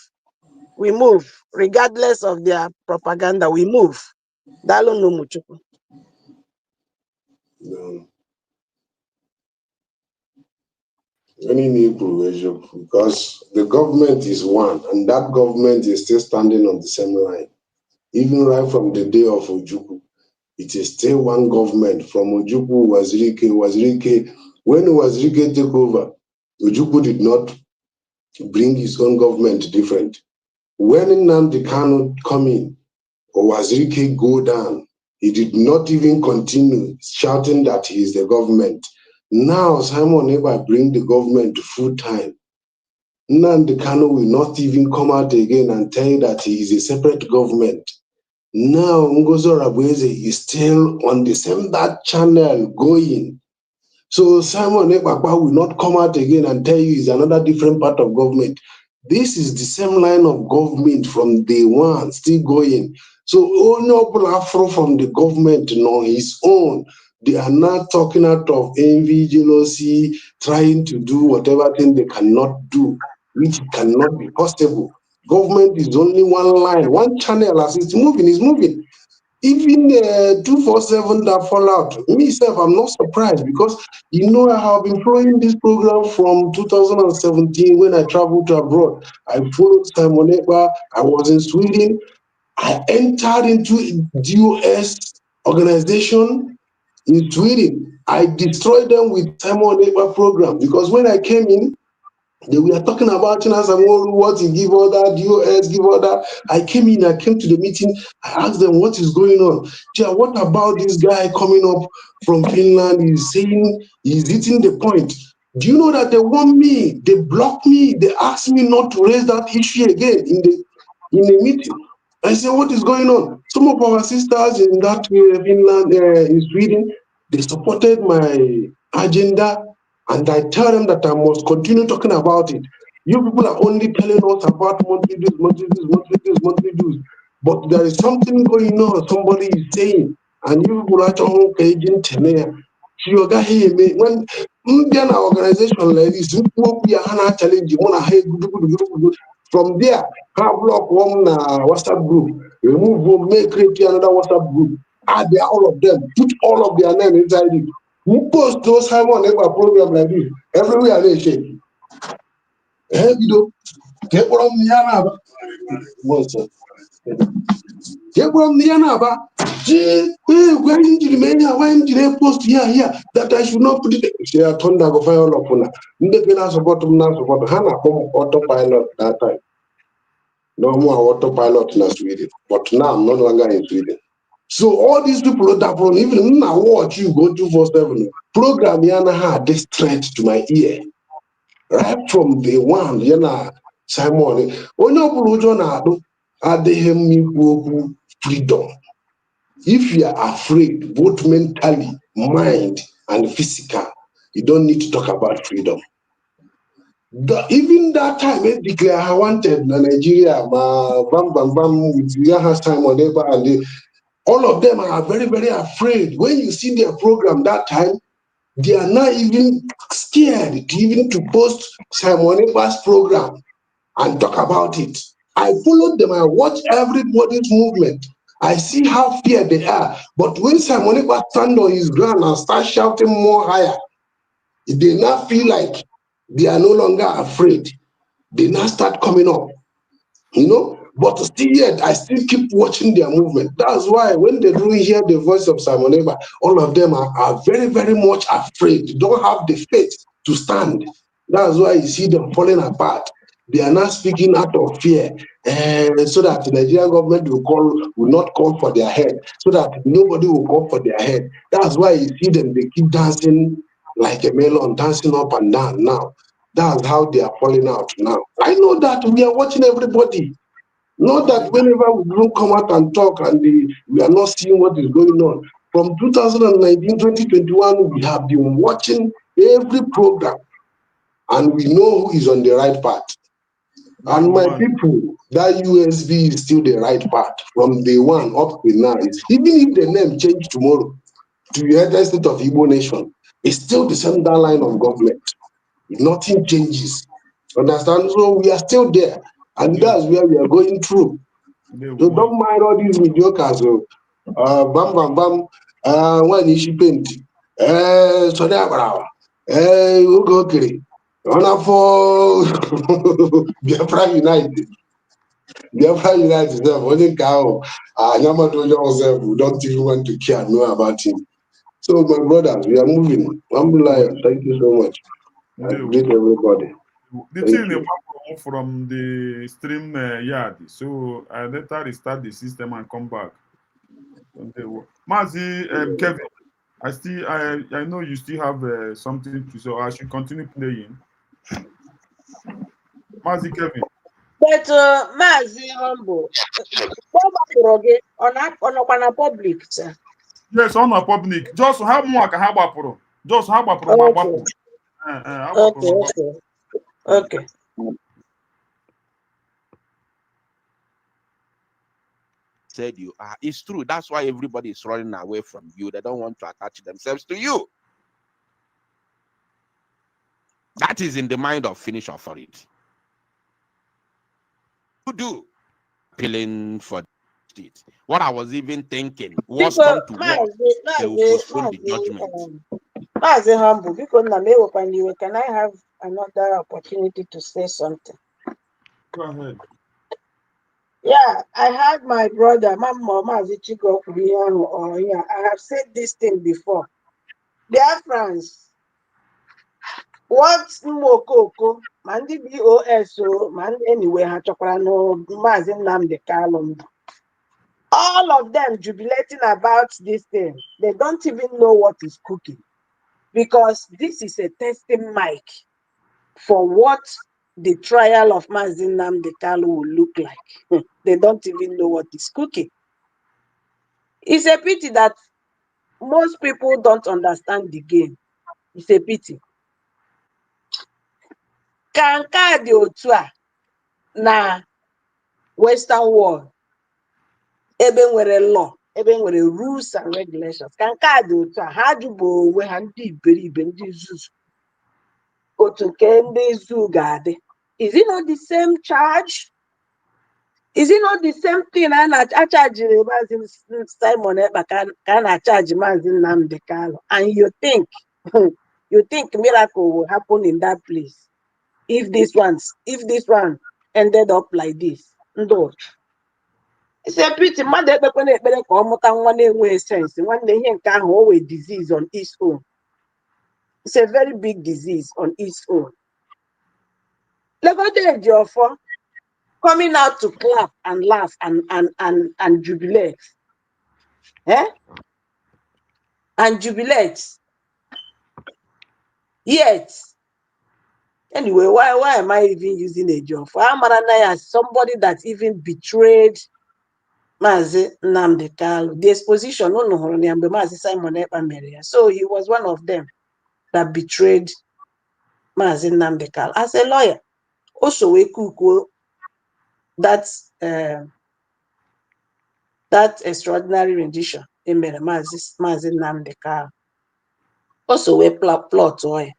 regardless of their propaganda. We move. Dalo no muchuku. Any new provision, because the government is one, and that government is still standing on the same line. Even right from the day of Ojukwu, it is still one government. From Ojukwu, Wazirike. When Wazirike took over, Ojukwu did not bring his own government different. When Nnamdi Kanu come in, or Wazirike go down, he did not even continue shouting that he is the government. Now Simon Ekpa bring the government to full time. Nnamdi Kanu will not even come out again and tell you that he is a separate government. Now Ngozo Rabueze is still on the same that channel going. So Simon Ekpa will not come out again and tell you it's another different part of government. This is the same line of government from day one, still going. So only Afro from the government on his own. They are not talking out of envy, jealousy, trying to do whatever thing they cannot do, which cannot be possible. Government is only one line, one channel. As it's moving, is moving. Even 247 that fall out, myself, I'm not surprised because I have been following this program from 2017 when I traveled to abroad. I followed Simon Ekpa. I was in Sweden. I entered into DOS organization in Sweden. I destroyed them with Simon Ekpa program because when I came in, they were talking about what he give order, DOS give order. I came to the meeting. I asked them what is going on. What about this guy coming up from Finland? He's saying he's hitting the point. Do you know that they want me? They block me. They asked me not to raise that issue again in the meeting. I said, what is going on? Some of our sisters in that Finland, in Sweden, they supported my agenda. And I tell them that I must continue talking about it. You people are only telling us about monthly dues. But there is something going on, somebody is saying, and you people are talking when Indian organization like this, challenge from there, have block one WhatsApp group, remove one, create another WhatsApp group, add all of them, put all of their name inside it. Who post those Simon Ekpa program like this? Everywhere they shake. Get from the Get from the why did they post here that I should not put it? She had turned go fire all up on her. Support Hannah autopilot that time. No more autopilot in Sweden. But now I'm no longer in Sweden. So all these people that from even now watch you go 247 program yana had this threat to my ear. Right from day one, Simon, freedom. If you are afraid, both mentally, mind, and physical, you don't need to talk about freedom. Even that time, they declare I wanted Nigeria, with Simon Ekpa, and all of them are very, very afraid. When you see their program that time, they are not even scared to post Simon Ekpa's program and talk about it. I followed them. I watch everybody's movement. I see how feared they are. But when Simon Ekpa stand on his ground and start shouting more higher, they now feel like they are no longer afraid. They now start coming up. But still yet, I still keep watching their movement. That's why when they do hear the voice of Simon Ekpa, all of them are very, very much afraid. They don't have the faith to stand. That's why you see them falling apart. They are not speaking out of fear, so that the Nigerian government will not call for their head, so that nobody will call for their head. That's why you see them, they keep dancing like a melon, dancing up and down now. That's how they are falling out now. I know that we are watching everybody. Not that whenever we don't come out and talk and we are not seeing what is going on. From 2019, 2021, we have been watching every program and we know who is on the right path. And my people, that USB is still the right path from day one up to now. Even if the name change tomorrow to United States of Igbo Nation, it's still the same line of government. Nothing changes. Understand? So we are still there. And that's where we are going through. So don't mind all these mediocres. So, bam, bam, bam. When is she paint? So there, who go kiri? Honor for Biafra United. Biafra United, only cow. Yamato yourself, we don't even want to care, know about him. So, my brothers, we are moving. Thank you so much. I greet everybody. The thing they want from the stream yard, so I later restart the system and come back. Mazi, Kevin, I know you still have something to say. I should continue playing. Mazi, Kevin. But Mazi Humble, on public, sir. Yes, on a public. Just how more can have a just how about Okay. Said you are. It's true. That's why everybody is running away from you. They don't want to attach themselves to you. That is in the mind of Finnish authority. You do appealing for the state. What I was even thinking was come to what they will postpone the judgment. Mazi Humble, because can I have another opportunity to say something? Go ahead. Yeah, I had my brother, Mazi Chigo, I have said this thing before. Dear friends, what Mokoko, Mandi BOSO, man anyway, Hachokrano, Mazi Nnamdi Kanu. All of them jubilating about this thing. They don't even know what is cooking. Because this is a testing mic for what the trial of Mazi Nnamdi Kanu will look like. They don't even know what is cooking. It's a pity that most people don't understand the game. It's a pity. Kanka di otua na Western world. Ebe nwere law, ebe nwere rules and regulations. Kanka di otua ha jubo onwe ha ndị iberibe ndị zuzu. Otu nke ndị zu ga-adị. Is it not the same charge? Is it not the same thing I charge Simon Ekpa can I charge Mazi Nnamdi Kanu? And you think miracle will happen in that place if this one ended up like this? No. It's a pity. Mother ekpekwe ka ọ mụta nwa na-enwe sense. Nwanne ihe nke ahụ o wee disease on its own. It's a very big disease on its own. Legoje Ejiofor coming out to clap and laugh and jubilate. And jubilate. Yet, anyway, why am I even using Ejiofor? Amaranaya as somebody that even betrayed Mazi Nnamdi Kanu. The exposition, Mazi Simon Ekpa mere. So he was one of them that betrayed Mazi Nnamdi Kanu. As a lawyer, also we cook that extraordinary rendition in Mazi Nnamdi Kanu. Also we plot oil.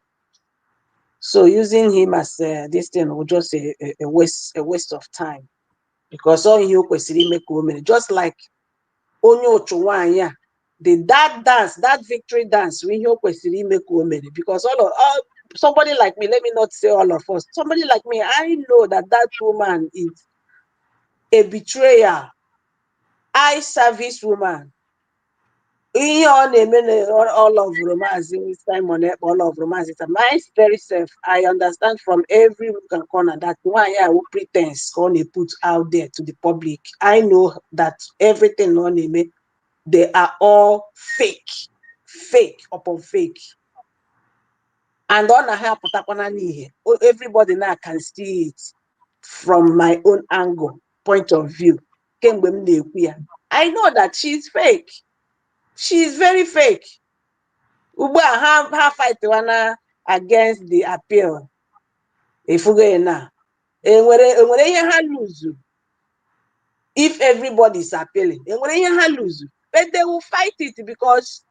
So using him as this thing was just a waste of time, because all you kwesịrị make women just like onye otu nwanyị that victory dance when you kwesịrị make women, because all somebody like me, let me not say all of us, somebody like me, I know that woman a betrayer, eye service woman. All of romance, Simon, all of romance. Mine's very safe. I understand from every corner that one who pretense only put out there to the public. I know that everything on me, they are all fake upon fake. And on a everybody now can see it from my own angle, point of view. I know that she's fake. She's very fake. Ugbu a ha fight wana against the appeal. Efugo na. Enwere ihe ha lose if everybody is appealing. Enwere ihe ha lose. But they will fight it because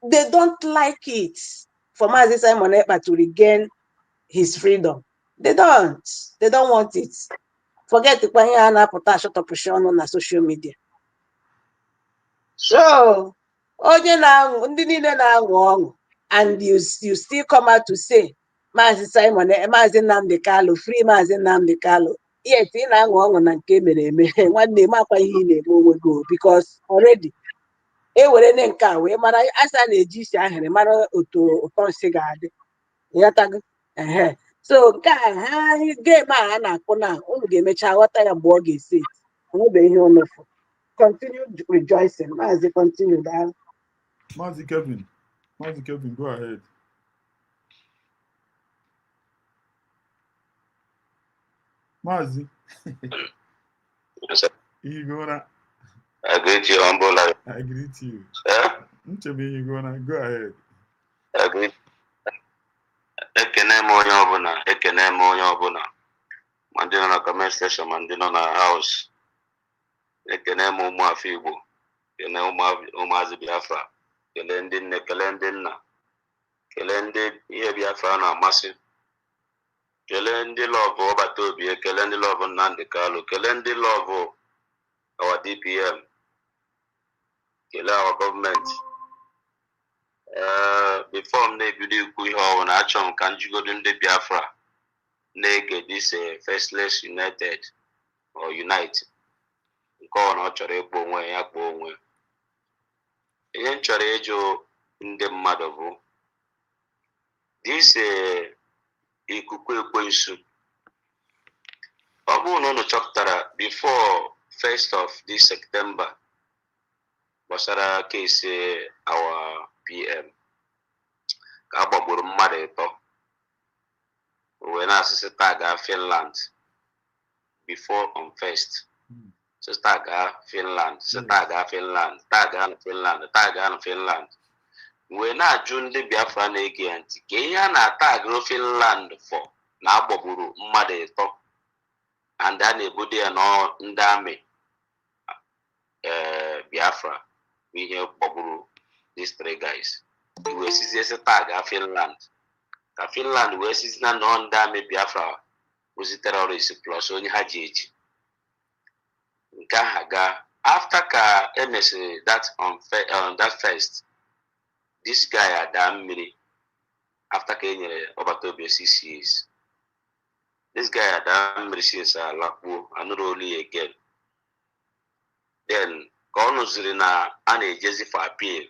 they don't like it for Mazi Simon Ekpa to regain his freedom. They don't want it. Forget the kwanye a na-apụta shut up on na social media. So, onye na-aṅụ, ndị niile na-aṅụ ọṅụ, and you still come out to say, Mazi Simon, Mazi Nnamdi Kalu, free Mazi Nnamdi Kalu. Yet, ị na-aṅụ ọṅụ na nke mere eme, nwanne m akwa ihe ị na-eme onwe go, because already, e were ne nke a wee mara asa na-eji isi ahịrị mara otu ụtọ nsị ga-adị. Ịghọtago? So, nke a game a na-akpụ na unu ga-emecha ghọta ya mgbe ọ ga-esi onwebe ihe ọnụfụ. Continue rejoicing. Mazi, continue that. Mazi Kevin, go ahead. Mazi. You gonna? I greet you, humble life. I greet you. You gonna go ahead. I greet. Ekene m onye ọbụla. Ma ndị nọ na comment section, ma ndị nọ na house. Ekene m ụmụafọ Igbo. Kele ụmụazị Biafra. Kele ndị nne, kele ndị nna. Kele ndị ihe Biafra na-amasị. Kele ndị lọvụ ọbata obi, kele ndị lọvụ Nnamdi Kalu, kele ndị lọvụ our DPM, kele our government. Before m na-ebido ikwu ihe ọwụ na achọ m ka njigodo ndị Biafra na-ege this Faceless United or Unite. Nke ọ na ọ chọrọ ịkpọ onwe ya kpọọ onwe. Ihe m chọrọ ịjụ ndị mmadụ bụ this ikuku ekwensu. Ọ bụrụ na unu chọpụtara before 1st of this September gbasara case our PM ka a gbagburu mmadụ 3 wee na-asịsị taa gaa Finland before on 1st. Taa gaa Finland, taa gaa Finland, taa gaa na Finland, taa gaa na Finland. Wee na-ajụ ndị Biafra na-ege ya ntị ka ihe a na-ata agro Finland for na agbagburu mmadụ 3 and a na-ebudo ya na ndị amị Biafra bụ ihe gbagburu these 3 guys. Wee sizie taa gaa Finland ka Finland wee sizi na ndị amị Biafra bụzi terrorist plus onye ha ji eji. Nke ahụ gaa after ka emesịrị that on that first, this guy ada mmiri after ka enyere ọbata obi 6 years. This guy ada mmiri since alakpuo anụrụ olu ya again. Then ka ọ nụziri na a na-ejezi for appeal,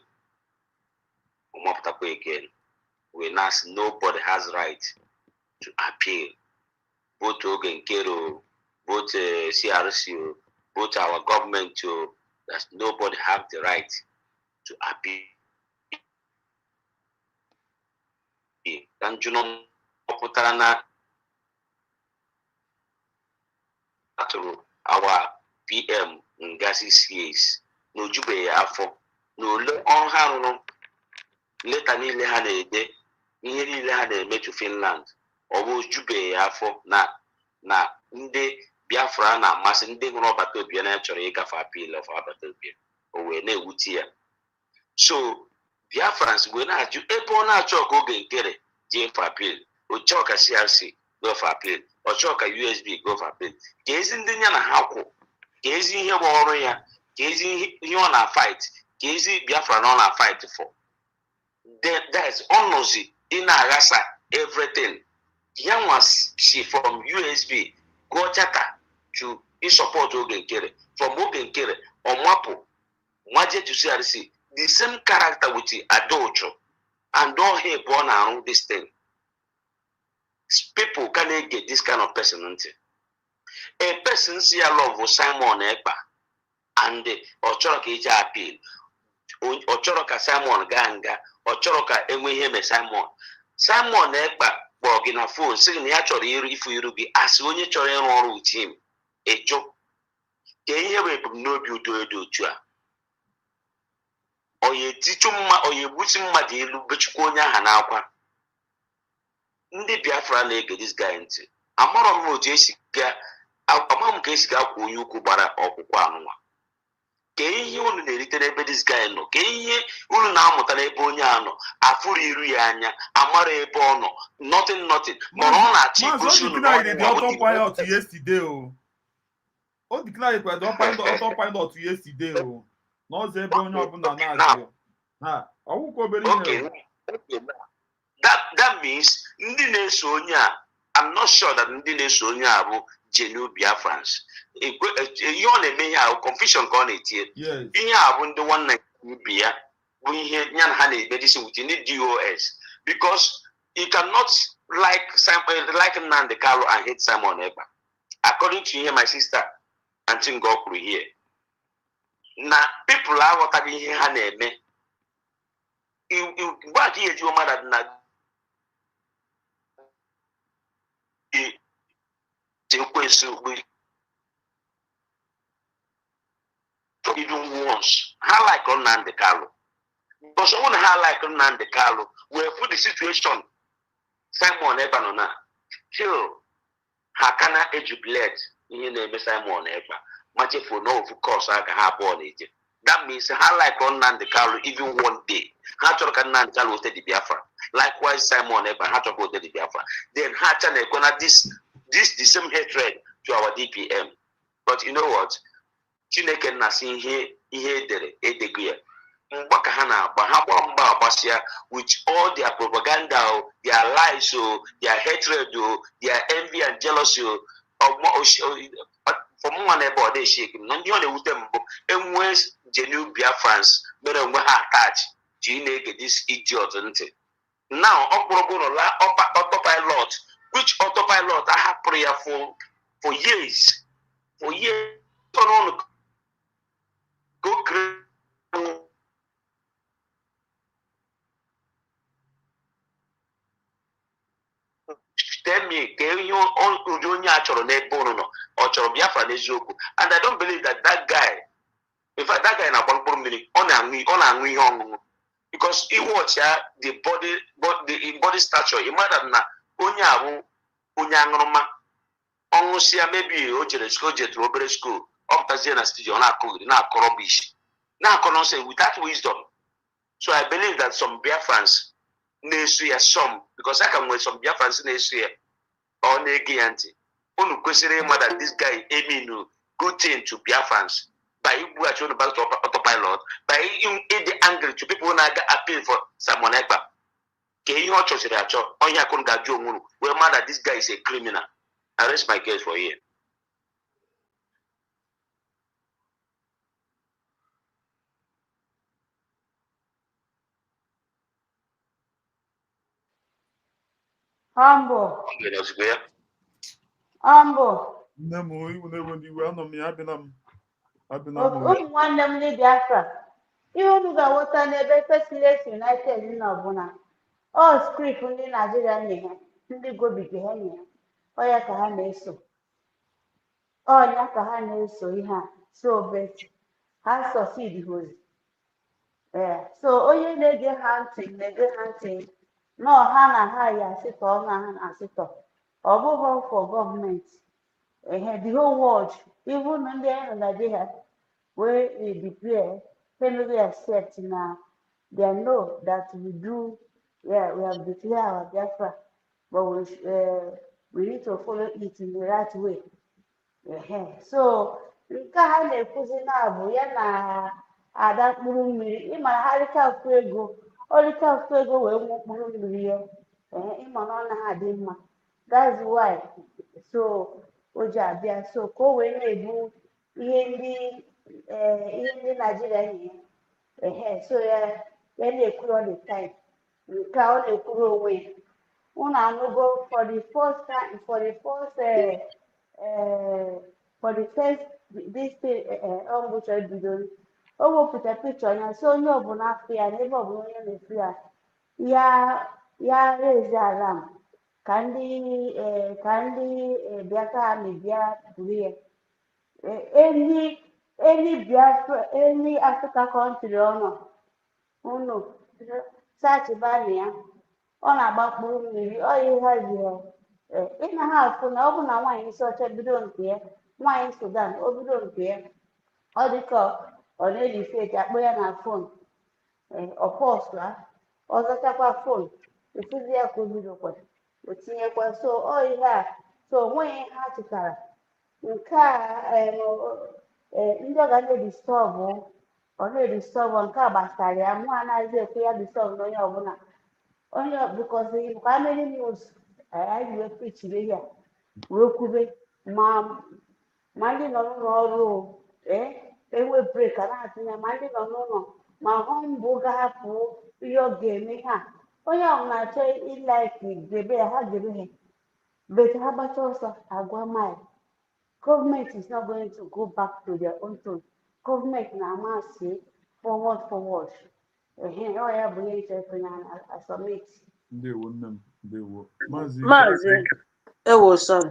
ọmapụtakwa again. We nas nobody has right to appeal. Both oge nkero, both CRC, both our government, that nobody have the right to appeal. Kanjuno pụtara na atụrụ our PM nga 6 years n'ojubeghị afọ na ole ọrụ ha rụrụ, leta niile ha na-ede, ihe niile ha na-emechu Finland, ọ bụ ojubeghị afọ na ndị Biafra na-amasị ndị hụrụ ọbata obi na chọrọ ịgafe appeal of ọbata obi, o wee na-ewute ya. So Biafrans wee na-ajụ ebe ọ na-achọ ka oge nkere jee for appeal, o chọọ ka CRC go for appeal, ọ chọọ ka USB go for appeal. Ka ezi ndị ya na ha kwụ, ka ezi ihe bụ ọrụ ya, ka ezi ihe ọ na-fight, ka ezi Biafra na ọ na-fight for. That is ọnọzi ị na-aghasa everything. Ya nwa si from USB go chata to support oge nkere from oge nkere ọmapụ nwaje to CRC the same character with Adocho and all here born around this thing. People can get this kind of person. A person see a love Simon Ekpa and Ochoroka Eja appeal. Ochoroka Simon Ganga, Ochoroka Enweheme Simon. Simon Ekpa Bogina phone saying actually if you be as when you try on with him. A joke. Can you have no beauty to oye tichumma oye buchimma dị elu bechukwu onye aha n'akwa ndị Biafra na-ege this guy ntị amarọ m otu esi ga amam ka esi ga kwa onye ukwu gbara ọkwụkwọ anụnwa ka ihe unu na-erite n'ebe this guy nọ ka ihe unu na-amụta n'ebe onye a nọ afụrụ iru ya anya amara ebe ọ nọ nothing mana ọ na-achị igosi unu o declare kwa the auto pilot yesterday o n'ọzọ ebe onye ọbụla na-azụ ha ọwụkwa obere ihe that means ndị na-eso onye a I'm not sure that ndị na-eso onye a bụ genuine Biafrans ihe ọ na-eme ihe ahụ confusion ka ọ na-etinye ihe a bụ ndị nwanne ibi ya bụ ihe ya na ha na-eme disi with ndị DOS because you cannot like Nnamdi Kanu and hate Simon Ekpa according to my sister Aunty Ngo kwuru here na people aghọtaghị ihe ha na-eme mgbe a ka ihe ejiwo mmadụ na ekwensu even once ha like Nnamdi Kanu because when ha like Nnamdi Kanu wee put the situation Simon Ekpa nọ na chill ha kana ejubilate ihe na-eme Simon Ekpa for no of course I can have on it. That means how like Nnamdi Kanu even one day. How to Nnamdi Kanu will take the Biafra. Likewise Simon Ekpa how to go to the Biafra. Then how to gonna this the same hatred to our DPM. But you know what? Chineke na si ihe edere edegwe. Mgbaka ha na-agba ha gba mgba agbasia with all their propaganda, their lies, their hatred, their envy and jealousy. From one ebe ọ dị shake na ndị ọ na-ewute mbụ enwe genuine Biafrans mere onwe ha attach ji na-ege this idiot ntị now ọ kpụrụ n'ụlọ autopilot which autopilot ahapụrụ ya for years ọnụ go create tell me ka ihe ụdị onye a chọrọ n'ebe ụnụ nọ ọ chọrọ Biafra n'eziokwu and I don't believe that guy in fact that guy na-agba mkpụrụ mmiri ọ na-aṅụ ihe ọṅụṅụ because he watch ya the body stature ịmara na onye a bụ onye aṅụrụma ọṅụsịa maybe o jetụrụ obere school ọ pụtazie na studio na-akụghịrị na-akọ rubbish na-akọ nonsense without wisdom. So I believe that some Biafrans na-eso ya some because I can nwee some Biafrans na-eso ya ọ na-ege ya ntị unu kwesịrị ịma that this guy mean good thing to Biafrans by igbuhachi unu back to autopilot by ịdị angry to people na-aga appeal for Simon Ekpa ka ihe ọ chọsịrị achọ onye akụrụ ga-ajụ onwuru wee ma that this guy is a criminal. I rest my case for here. Humble. Nne m iwu na-ewe ndị iwe anọ m ya abịala ụmụ nwanne m ndị Biafra ihe unu ga-aghọta n'ebe Faceless United nọ ọbụla ọ skript ndị Naijiria nye ha ndị gobige ha nye ha ọya ka ha na-eso ihe a so bet ha succeed hozi so onye na-ege ha ntị nọ ha na ha ya asịtọ ọ na ha na asịtọ ọ bụghị for gọọmenti the whole world even ndị anyị nọ na Nigeria wey we declare family accept na they know that we have declared our Biafra but we need to follow it in the right way. So nke ha na-ekwuzi na bụ ya na ada mkpụrụ mmiri ịma ha rika ofu ego wee nwee mkpụrụ mmiri ya ịma na ọ na ha dị mma. That's why so o ji abịa so ka o wee na-ebu ihe ndị Naijiria yi so ya na-ekwuru all the time nke ọ na-ekwuru onwe ya unu anụgo for the first this thing ọgbụcha bidoro o wepụta pikchọ ya so onye ọbụla afọ ya n'ebe ọbụla onye na-efu ya rezi alarm ka ndị Biafra amị bịa buru ya any Africa country unu sachibana ya ọ na-agba mkpụrụ mmiri ọ ihe haziri ị na ha afụ na ọ bụ na nwaanyị isi ọcha bido nke ya nwaanyị Sudan o bido nke ya ọ dịka ọ na-eji feki akpọ ya na fon ọpọstụ ọ zachakwa fon efuzi ya ka o bidokwa o tinyekwa so ọ ihe a so onweghị ha chịtara nke a ndị ọ ga na-edistọbụ ọ na-edistọbụ nke a gbasara ya mụ anaghịzi ekwe ya distọbụ na onye bikozi ka mmiri news anyị wee pichiri ya wee kwube ma ndị nọ n'ụlọ ọrụ enwe brek a na-atụnye ma ndị nọ n'ụlọ ma hụ mbụ ga-hapụ ihe ọ ga-eme ha onye ọbụla na-achọ ilaiki debe ya ha debe ha but ha gbacha ọsọ agwa mile government is not going to go back to their own tone government na-amasị forward ọ ya bụ ihe nche kwenye asọmeti ndewo nne m ndewo Maazị Ewoson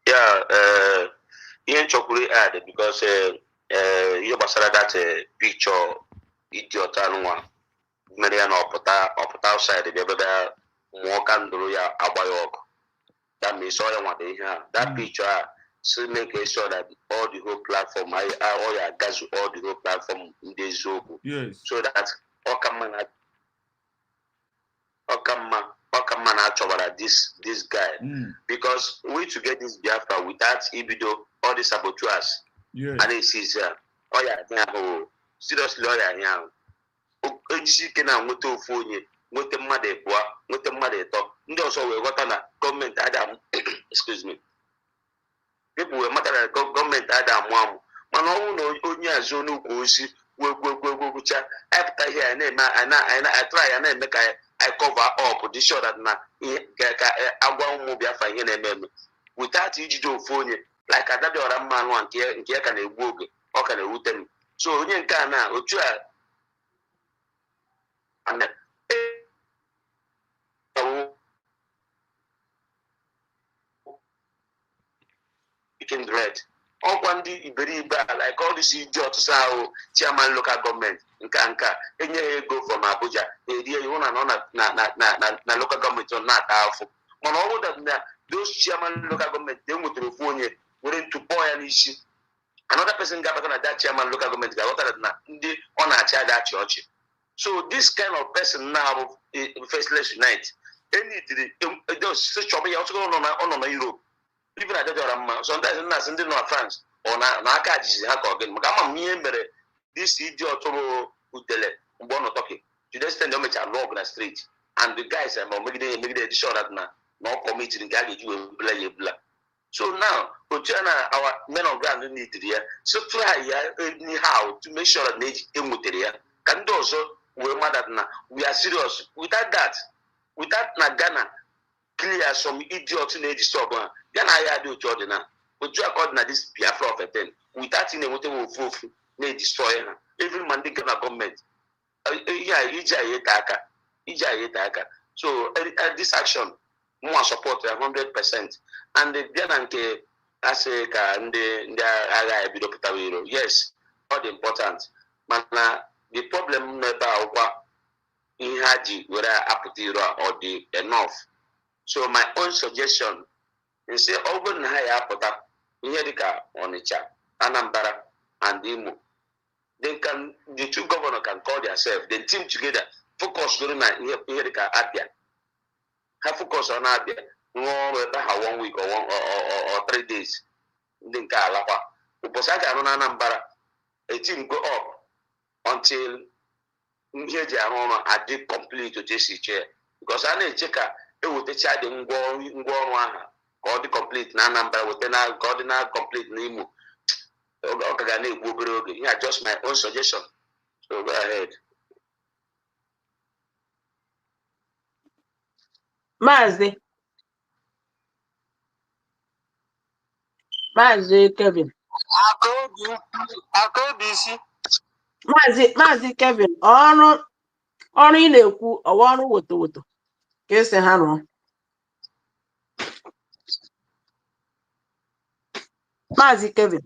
ya ihe nchọkwuru add because ihe gbasara that picture idiot anụnwa mere ya na ọpụta outside bịa ebe mụọ kandụl ya agba ya ọkụ that means ọ ya nwada ihe a that picture a so make sure that all the whole platform all ya gazu all the whole platform ndị eziokwu so that ọ ka mma na achọbara this guy because we to get this Biafra without ibido all the saboteurs and it is ọ ya ahụ seriously ọ ya ahụ ejisi ike na nweta ofu onye nweta mmadụ abụọ nweta mmadụ ịtọ ndị ọzọ wee ghọta na gọọmenti ada excuse me people wee mata na gọọmenti ada amụ mana ọ bụrụ na onye azụ n'ukwu osi gwegwegwegwegwucha apụta ihe a na-eme atụrụ ya na-eme ka I cover up the show that na ka agwa ụmụ Biafra ihe na-eme eme without ijide ofu onye like adadị ọra mma anụ nke ya ka na-egbu oge ọ ka na-ewute m so onye nke a na otu a red ọkwa ndị iberibe a like all this idiot ahụ chairman local government nka enye ha ego from Abuja erie iwu na na local government na-ata afụ mana ọ bụrụ na those chairman local government enwetara ofu onye were ntụpọ ya n'isi another person ga-abata na that chairman local government ga-aghọtara na ndị ọ na-achị adachi ọchị so this kind of person now Faceless unite enidiri chọba ya ọtụrụ ọ nọ na Europe even adịdọra mma sometimes na-asị ndị nọ na France ọ na-aka ajizi ha ka ọ gịnị maka ama m ihe mere this idiot tụrụ udele mgbe ọ nọ Turkey today stand o mechara lụọ ọgụ na street and the guys ma megide edition that na ọ kọmitiri nke a ga-eji wee bula ya ebula so now otu ya na our men of ground neediri ya so try ya anyhow to make sure that na enwetere ya ka ndị ọzọ wee mada na we are serious without na Ghana clear some idiot na-eji stop ha Ghana ya dị otu ọdịna otu aka ọdịna this Biafra of a ten without na-enweta ofu na-edestroy ha even ma ndị Ghana gọọmenti iji ayeta aka so this action mwa support 100% and bịa na nke asị ka ndị agha ebido pụtawa iro yes ọ dị important mana the problem n'ebe akwụkwa ihe ha ji were apụta iro ọ dị enough so my own suggestion nsi ọ bụrụ na ha ya apụta ihe dịka Onitsha, Anambra and Imo the two governors can call themselves then team together focus during na ihe dịka Abia ha focus on Abia nwa ọrụ ebe ha 1 week or 3 days ndị nke alakwa ụbọchị a ga-arụ na Anambra a team go up until ihe eji arụ ọrụ adị complete otu esi chee because a na-eche ka ewetecha dị ngwa ọrụ aha ka ọ dị complete na Anambra weta na ka ọ dị na complete na Imo ọ ka ga na-egbu obere oge. Yeah, just my own suggestion. So go ahead. Maazị Kevin. Maazị Kevin, ọrụ ị na-ekwu ọwa ọrụ woto ka esi ha rụọ. Maazị Kevin.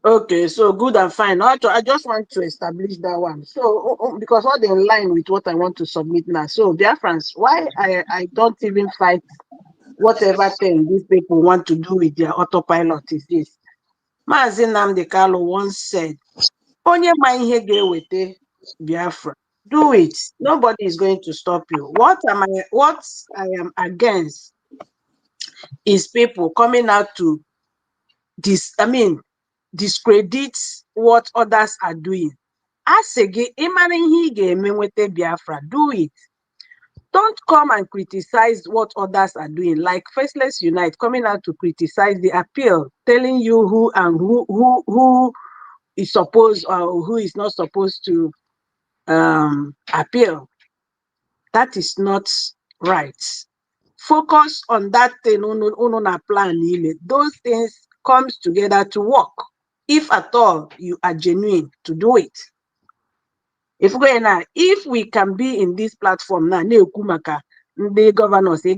Okay, so good and fine. I just want to establish that one. So because all they in line with what I want to submit now. So Biafrans, why I don't even fight whatever thing these people want to do with their autopilot is this. Maazị Nnamdi Kanu once said, onye ma ihe ga-ewete Biafra, do it. Nobody is going to stop you. What I am against is people coming out to discredit what others are doing. As again, Biafra, do it. Don't come and criticize what others are doing, like Faceless Unite coming out to criticize the appeal, telling you who and who is supposed or who is not supposed to appeal. That is not right. Focus on that thing on a plan. Those things comes together to work. If at all you are genuine to do it. If we can be in this platform now, the governors on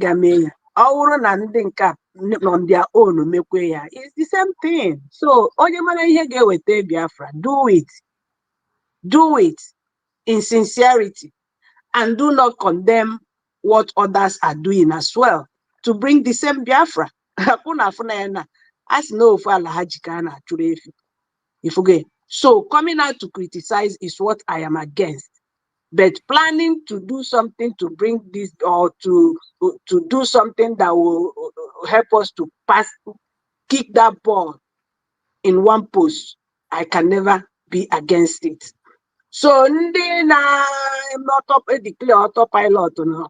their own, it's the same thing. So Biafra, do it. Do it in sincerity and do not condemn what others are doing as well to bring the same Biafra. So coming out to criticize is what I am against. But planning to do something to bring this or to do something that will help us to kick that ball in one post, I can never be against it. So ndị not declare autopilot do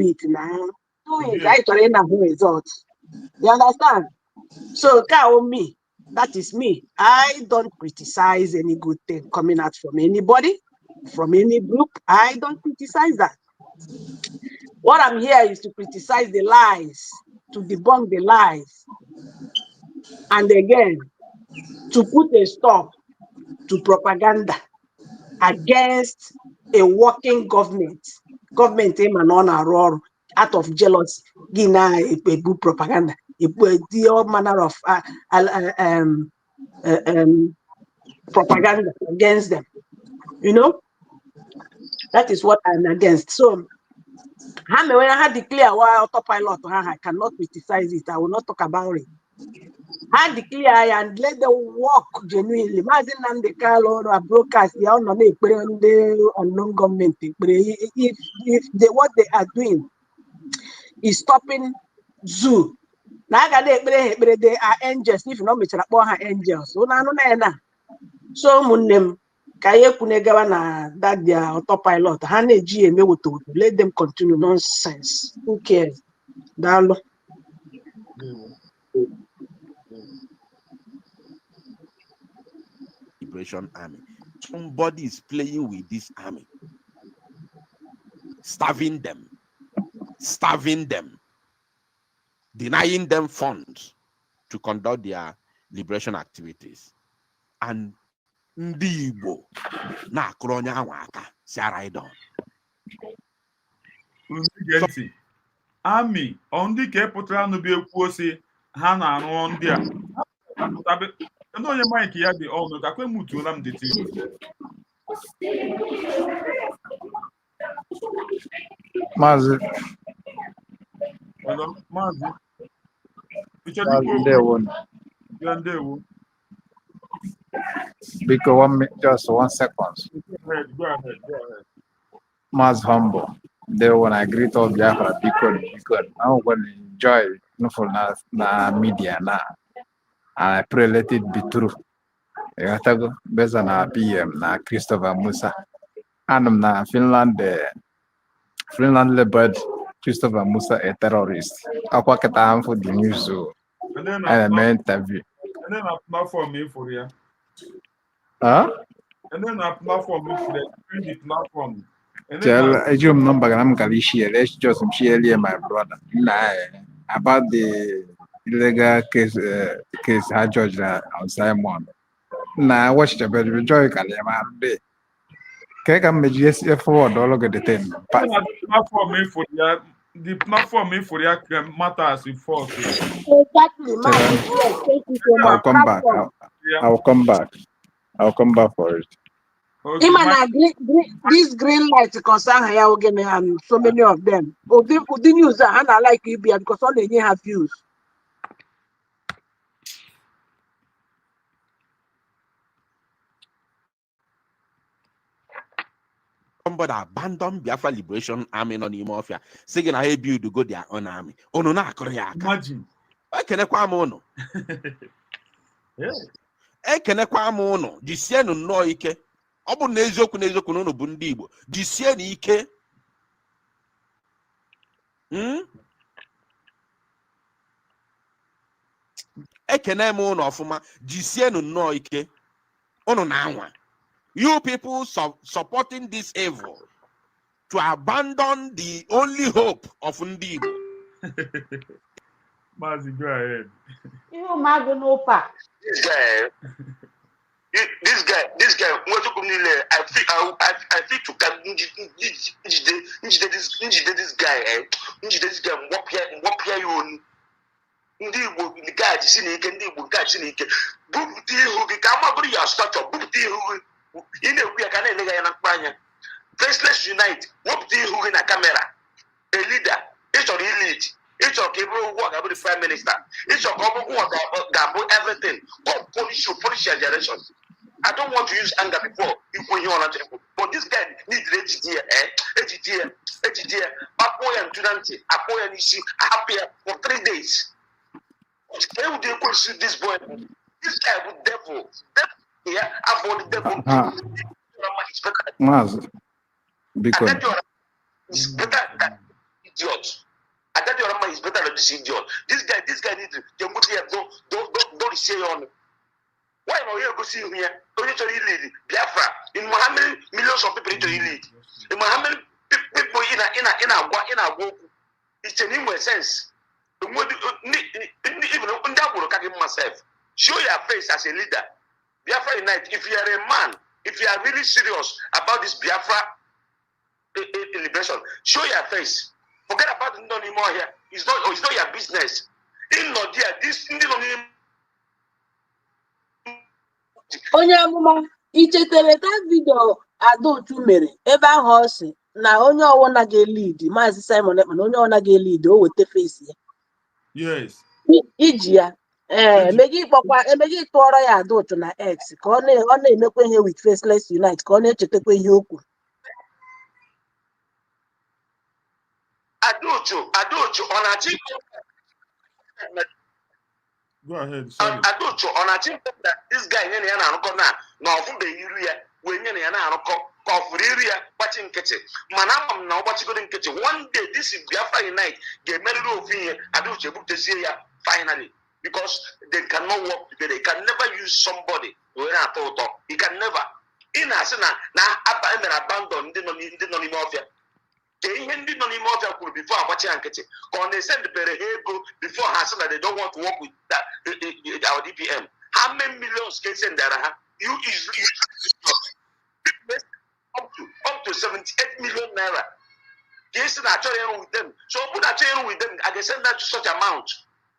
it now. Do it. I try na results. You understand? So me, that is me. I don't criticize any good thing coming out from anybody, from any group. I don't criticize that. What I'm here is to criticize the lies, to debunk the lies, and again, to put a stop to propaganda against a working government. Government out of jealousy, a good propaganda, all manner of propaganda against them. You know, that is what I'm against. So, when I declare autopilot, I cannot criticize it. I will not talk about it. I declare and let them work genuinely. Imagine the Kanu or broadcast the unknown government. If what they are doing is stopping zoo. Now they are angels. If you know me, angels. So munem kaye kunegawa na that their autopilot. Let them continue nonsense. Who cares? Dalo. Liberation Army. Somebody is playing with this army, starving them, denying them funds to conduct their liberation activities. And ndị Igbo na-akụrụ onye ahụ aka si ara ịdọ. Army ndị ka pụtara n'obi ekwu osi ha na-arụ ndị a. Ndị onye Mike ya dị ọnụ ka kwe mutuola m dịtị. Maazị Ndewo. Because just 1 second. Go ahead. Maazị Humble, they want to greet all Biafra because I'm going to enjoy na media now. And I pray let it be true. Yatago beza na PM na Christopher Musa. Anum na Finland labeled Christopher Musa a terrorist. Akwa kata for the news so. And then And I interview. And then a platform for you. Huh? And then a platform for the platform. And then Tell Ejum number I'm gonna share. Let's just share my brother. Nah, about the illegal case I judge on Simon. Nah, watch the better joy Kalema. Keka mmejiesi forward all of the thing. The platform for you matters in force. Exactly, man. Yes, thank you so I'll much. come back. Platform. I'll come back. I'll come back for it. Okay, Imana this green light concern here again and so many of them. The news that I like you because all they have views. Somebody abandon Biafra Liberation Army no n'ime ọfịa sị gị na ha build go their own army. Unu na-akụrụ ya aka. Imagine. Ekenekwa m unu. Ekenekwa m unu. Jisienu nnọọ ike. Ọ bụ na eziokwu na unu bụ ndị Igbo. Jisienu ike. Ekene m unu ọfụma. Jisienu nnọọ ike. Unu na-anwa. You people supporting this evil to abandon the only hope of Ndibo. Mazi, go ahead. You imagine no pack. This guy, I feel to come this guy, what you ndị Igbo nke a jisi n'ike ndị Igbo nke a jisi n'ike bupụta ihu gị ka amabụrụ ya stature bupụta ihu gị ị na-ekwu ya ka na-elega ya na mkpa anya Faceless Unite wepụta ihu gị na kamera a leader ị chọrọ ilid ị chọrọ ka ị bụrụ ụgwọ ga-abụ the prime minister ị chọrọ ka ọ bụ ụgwọ ga-abụ everything God punish your generation. I don't want to use anger before ikwu ihe ọna chekwu but this guy needs ejide ya akpọ ya ntu na ntị akpọ ya n'isi ahapụ ya for 3 days. Why would they question this boy? This guy with devil. Yeah, avoid the devil. Maz, because he's better than idiot. I tell your man is better than this idiot. This guy needs to don't say on. Why am I here go see him here? Don't you lead Biafra? In Mohammed, millions of people need to lead. In Mohammed, people in a it's an inward sense. Even myself, show your face as a leader. Biafra Unite. If you are a man, if you are really serious about this Biafra liberation, show your face. Forget about the no anymore here. It's not your business. In Nigeria, this Onye amụma ichetere that video Adotu mere ebe ahụ ọ sị na onye ọwụna ga-elid Maazị Simon Ekpa na onye ọwụna ga-elid o weta face ya. Yes. Iji ya emegi tụọrọ ya Adotu na X ka ọ na-emekwa ihe with Faceless Unite ka ọ na-echetakwa ihe o kwuru. Adotu ọ na-achị Go ahead. Sorry. Adotu ọ na-achị that this guy nye na ya na-arụkọ na ọfụbeghị iru ya wee nye na ya na-arụkọ ka ọ fụrụ iru ya gbachi nkịtị mana ama m na ọ gbachigoro nkịtị one day this Biafra Unite ga-emerịrị ofu ihe Adotu ebutezie ya finally because they cannot work together. You can never use somebody were atọ ụtọ. You can never. Ị na-asị na emere abandon ndị nọ n'ime ọfịa ka ihe ndị nọ n'ime ọfịa kwuru before agbachi ya nkịtị ka ọ na-esendebere ha ego before ha sị na they don't want to work with our DPM. How many millions ka esendara ha? You up to 78 million naira. Ka esi na achọrọ ịrụ with them. So ọ bụ na achọrọ ịrụ with them, I can send that to such amount.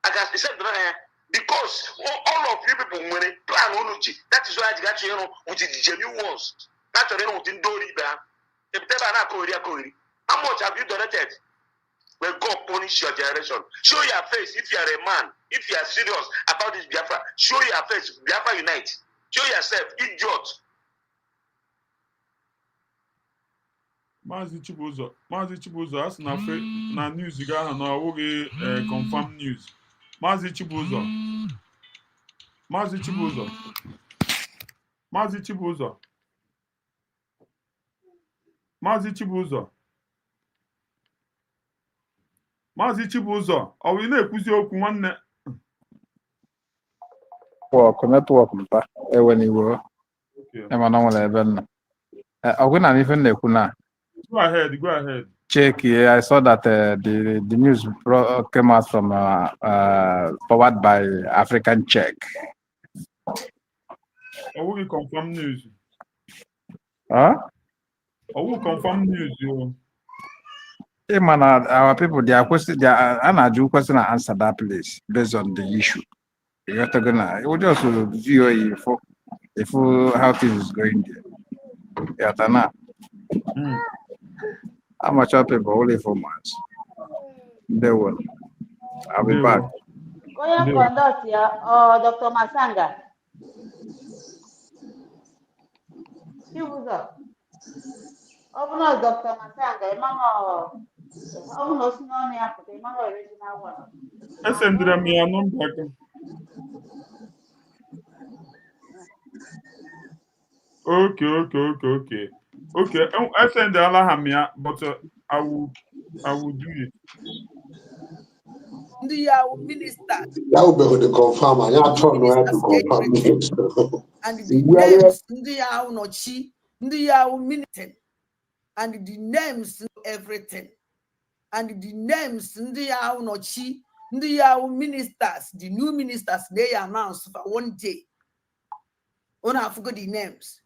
I can send that because all of you people when they plan onuji, that is why I got you with the genuine ones. That's what with Ndori ba. If they are not Korea. How much have you donated? Well, God punish your generation. Show your face if you are a man. If you are serious about this Biafra, show your face. Biafra Unite. Show yourself, idiot. Maazị Chibuzo asị na news ga ahụ na ọwụghị confirm news. Maazị Chibuzo. Maazị Chibuzo. Maazị Chibuzo. Maazị Chibuzo, ọ bụ ị na-ekwuzi okwu nwanne? Network mpa eweniwo ema na nwere ebe nna ọgwụ na ife na-ekwu na Go ahead. check here. I saw that the news came out from forward by African Check. Will you confirm news? Huh? I will confirm news. Hey man, our people, they are question. They are question and answer that place based on the issue. You have to go now. You just view if how things is going there. Yeah, now. How much are people only 4 months? They will. I'll be back. Onye conduct ya, Dr. Masanga. Chibuzo. Ọ bụ na Dr. Masanga, ịmama ọ bụ na osi n'ọnụ ya pụta, ịmama original one. Esendere m ya nọmba gị. Okay. Esendere ha m ya, but I will do it. Ndị ya minister. That will be the confirm. I have to know how to confirm it. And the names ndị ya nọchi, ndị ya minister. And the names everything. And the names ndị ya nọchi, ndị ya ministers, the new ministers they announced for one day. Una forgot the names.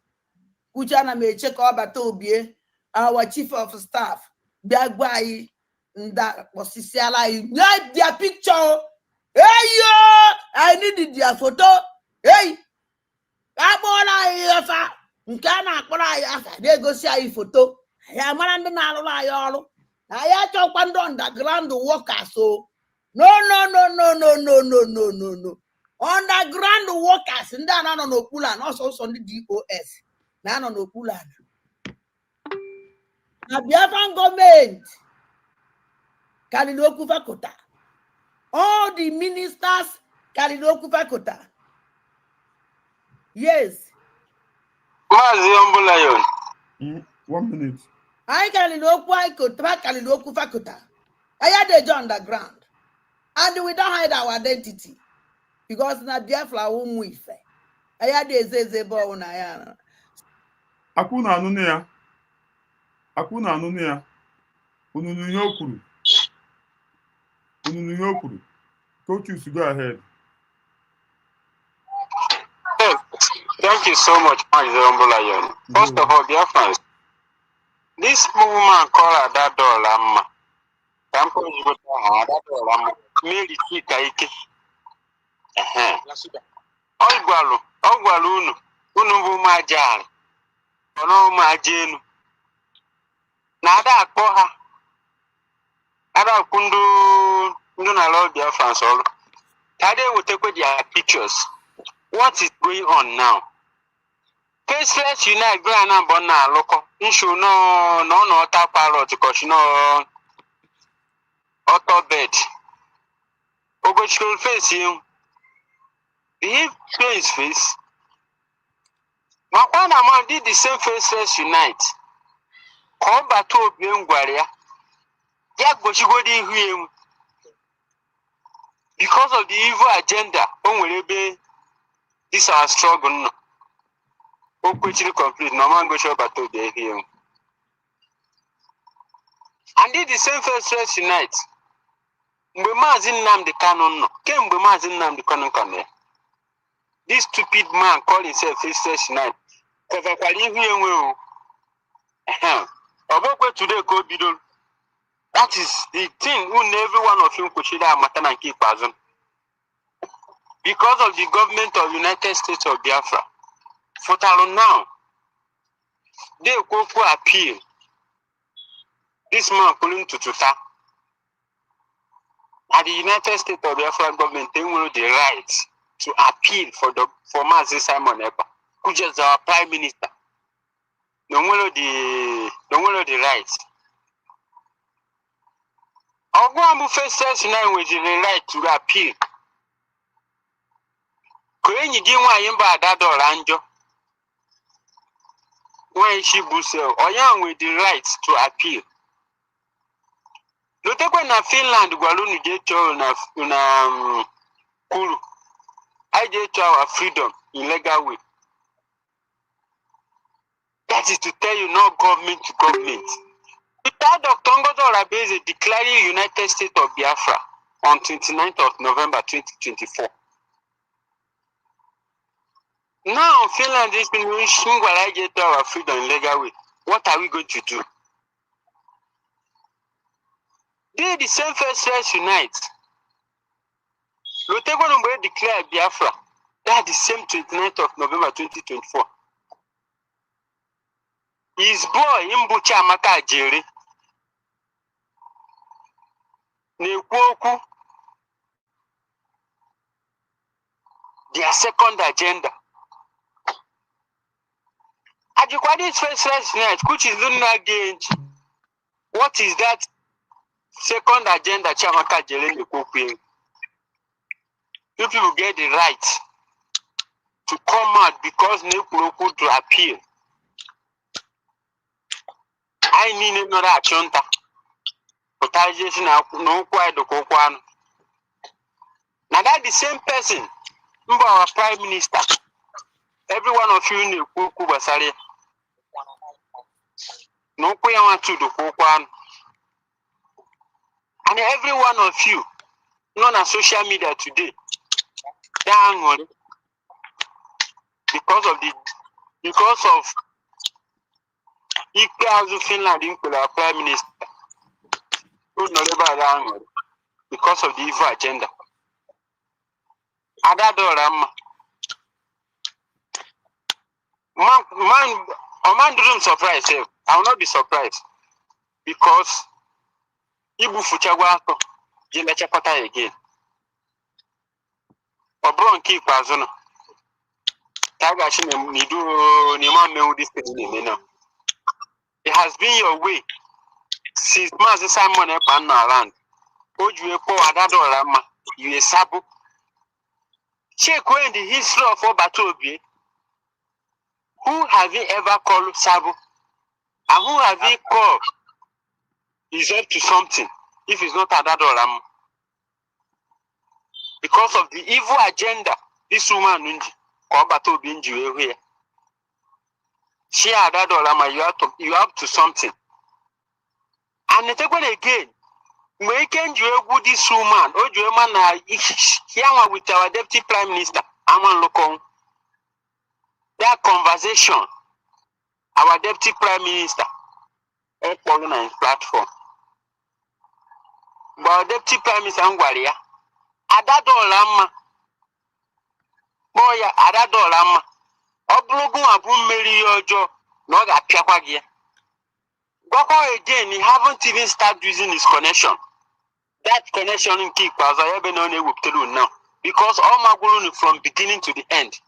Uchana me check about Obie, our chief of staff, Biagwai, that was like their picture. Hey yo, I needed their photo. Hey, I'm on a Nkana they go see a photo. I am on the Nalo. I talk underground workers. So no. Underground workers and then on no Pulan, also on the DOS. None on no Pulan. Now, Biafran government Kalidoku Fakota. All the ministers Kalidoku Fakota. Yes. 1 minute. I Kalidoku Fakota. I had a job underground. And we don't hide our identity. Because na Biafra won't move. I had a zezebo on Ayana. Akuna anunia. Ununu yokuru. Coach, you go ahead. Thank you so much, Lion. First of all, dear friends, this woman called that dollar. Ogwalu unu bụ majari ono majenu na ada akpọ ha ada kundu na law Biafra solo tade wotekwe their pictures. What is going on now? Faceless unite grand na bon na loko nsho no ta parrot because no auto bed ogochikol face you. He show his face. Makwana man did the same Faceless unite. Come back to Biangwaria. Because of the evil agenda, this our struggle. No. Complete. No man go show back to the and did the same Faceless unite. Mbemazin nam the canon no. Came Mbemazin nam the canon can. This stupid man called himself Faceless Unite. Because I leave here well. Today go bidol. That is the thing who every one of you could share a matter and keep person. Because of the government of United States of Biafra. For now, they go for appeal. This man calling to Tuta. At the United States of Biafra government, they will the rights to appeal for Mazi Simon Eba, who is our prime minister. No one of the rights. Ogwamu Faceless Unite with the right to appeal. Kwenye diwa yimba adado ranjo. when she busel, or young with the right to appeal. No take when Finland Gualunu get na Kuru. I get our freedom in legal way. That is to tell you no government to government. Without Dr. Ngozo Rabeze declaring United States of Biafra on 29th of November 2024. Now Finland is been wishing while I get our freedom in legal way. What are we going to do? They the same first unite. Lotego Numbe declare Biafra. That the same 29th of November 2024. His boy Imbucha Amaka Jere Nekwoku their second agenda. Ajikwadi's first night, which is lunar gauge. What is that second agenda Chamaka Jere Nekwoku? You people get the right to come out because Nekwoku to appeal. I need another achonta. Potajation no quite the Kokwan. Now that the same person, our prime minister, every one of you in Kuku Basari. No Kuyawan to the Kokwan. And every one of you, not on social media today, dang on because of Ikpeazu Finland in our prime minister. Because of the evil agenda. Adadoram. Man doesn't surprise him. I will not be surprised. Because Ibu Fuchagwako, Jilachapata again. Obron keep Azuna. Tagashi Nidu Niman this thing. It has been your way since Master Simon Epan around. Oju Epo Adadorama, you a Sabo. Check when the history of Obatobi. Who have you ever called Sabo? And who have you called is up to something if it's not Adadorama? Because of the evil agenda, this woman Obatobi Nju here. She Adadorama, you are up to something. And the second again, making you a good this woman, or you man here with our deputy prime minister, Aman Lokon. That conversation, our deputy prime minister, on his platform. But deputy prime minister Ngwaria, Adadolama, Boya Adadolama, Oblogu Abu Mary Ojo, not a Piapagia. Boko again, he haven't even started using his connection. That connection in Kik was I ever known with Telu now. Because all my guru from beginning to the end.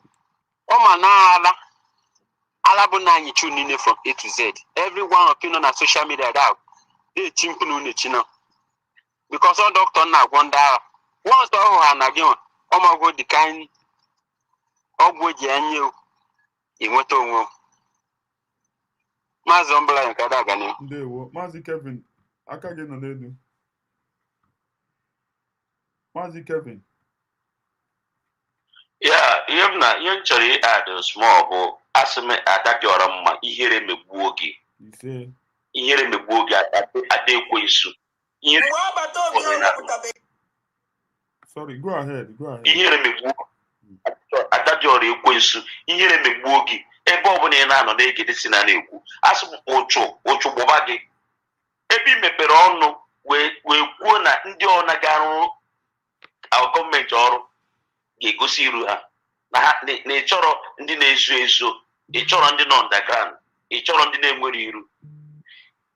All my Alabunani tuning in from A to Z. Everyone opinion on social media that they chimpun chino. Because all doctor now wonder once the whole again, all my go the kind of what you in what Mazombla and Kadagani. Ndewo, Mazi Kevin, aka gị nọ n'elu. Mazi Kevin. Yeah, you've not usually add a small bo asime adadiora mma ihere megbuo gị. Ise. Ihere megbuo gị adekwe isu. Sorry, go ahead. Ihere megbuo adadiora ekwensu. Ihere megbuo gị. Ebe ọ bụla ị na-anọ na-egede si na na-ekwu asụpụ ụchụ gbụba gị ebe i mepere ọnụ wee kwuo na ndị ọ na-arụ gọọmenti ọrụ ga-egosi iru ha na ị chọrọ ndị na-ezu ezo, ị chọrọ ndị nọ underground, ị chọrọ ndị na-enwere iru.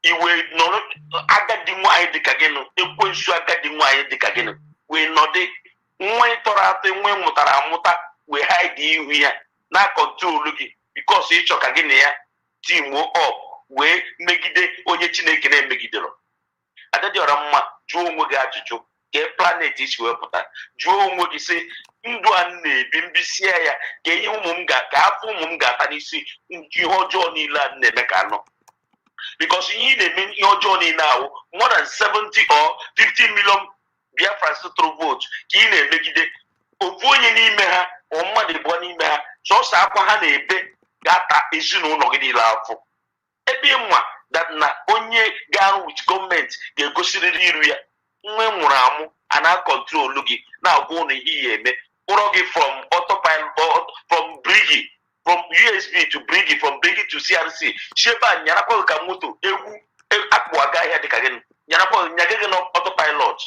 Iwe nọrọ agadi nwaanyị dịka gị nụ ekwensu agadi nwaanyị dịka gị nụ wee nọdị nwa ịtọrọ atọ nwa mụtara amụta wee haide ihu ya na kọntrolu gị because ịchọ ka gị na ya team up wee megide onye Chineke na-emegidero. Adadịọra mma jụọ onwe gị ajụjụ ka planet isi wepụta jụọ onwe gị sị ndụ a na-ebi mbisie ya ka ihe afọ ụmụ m ga-ata n'isi ihe ọjọọ niile a na-eme ka anọ because ihe na-eme ihe ọjọọ niile ahụ more than 70 or 50 million Biafrans tụrụ vote ka ị na-emegide ofu onye n'ime ha ọ mmadụ abụọ n'ime ha sọsọ akwa ha na-ebe ga-ata ezinụlọ gị niile afọ ebe nwa that na onye ga-arụ with gọọmenti ga-egosirịrị iru ya nwe nwụrụ anwụ a na-akọntrolu gị na-agwa ụlọ ihe ya eme kpụrọ gị from autopilot from brigi from USB to brigi from brigi to CRC shebe a nyarakwa ka moto ewu akpụ aga ahịa dịka gị nyarakwa nyage gị na autopilot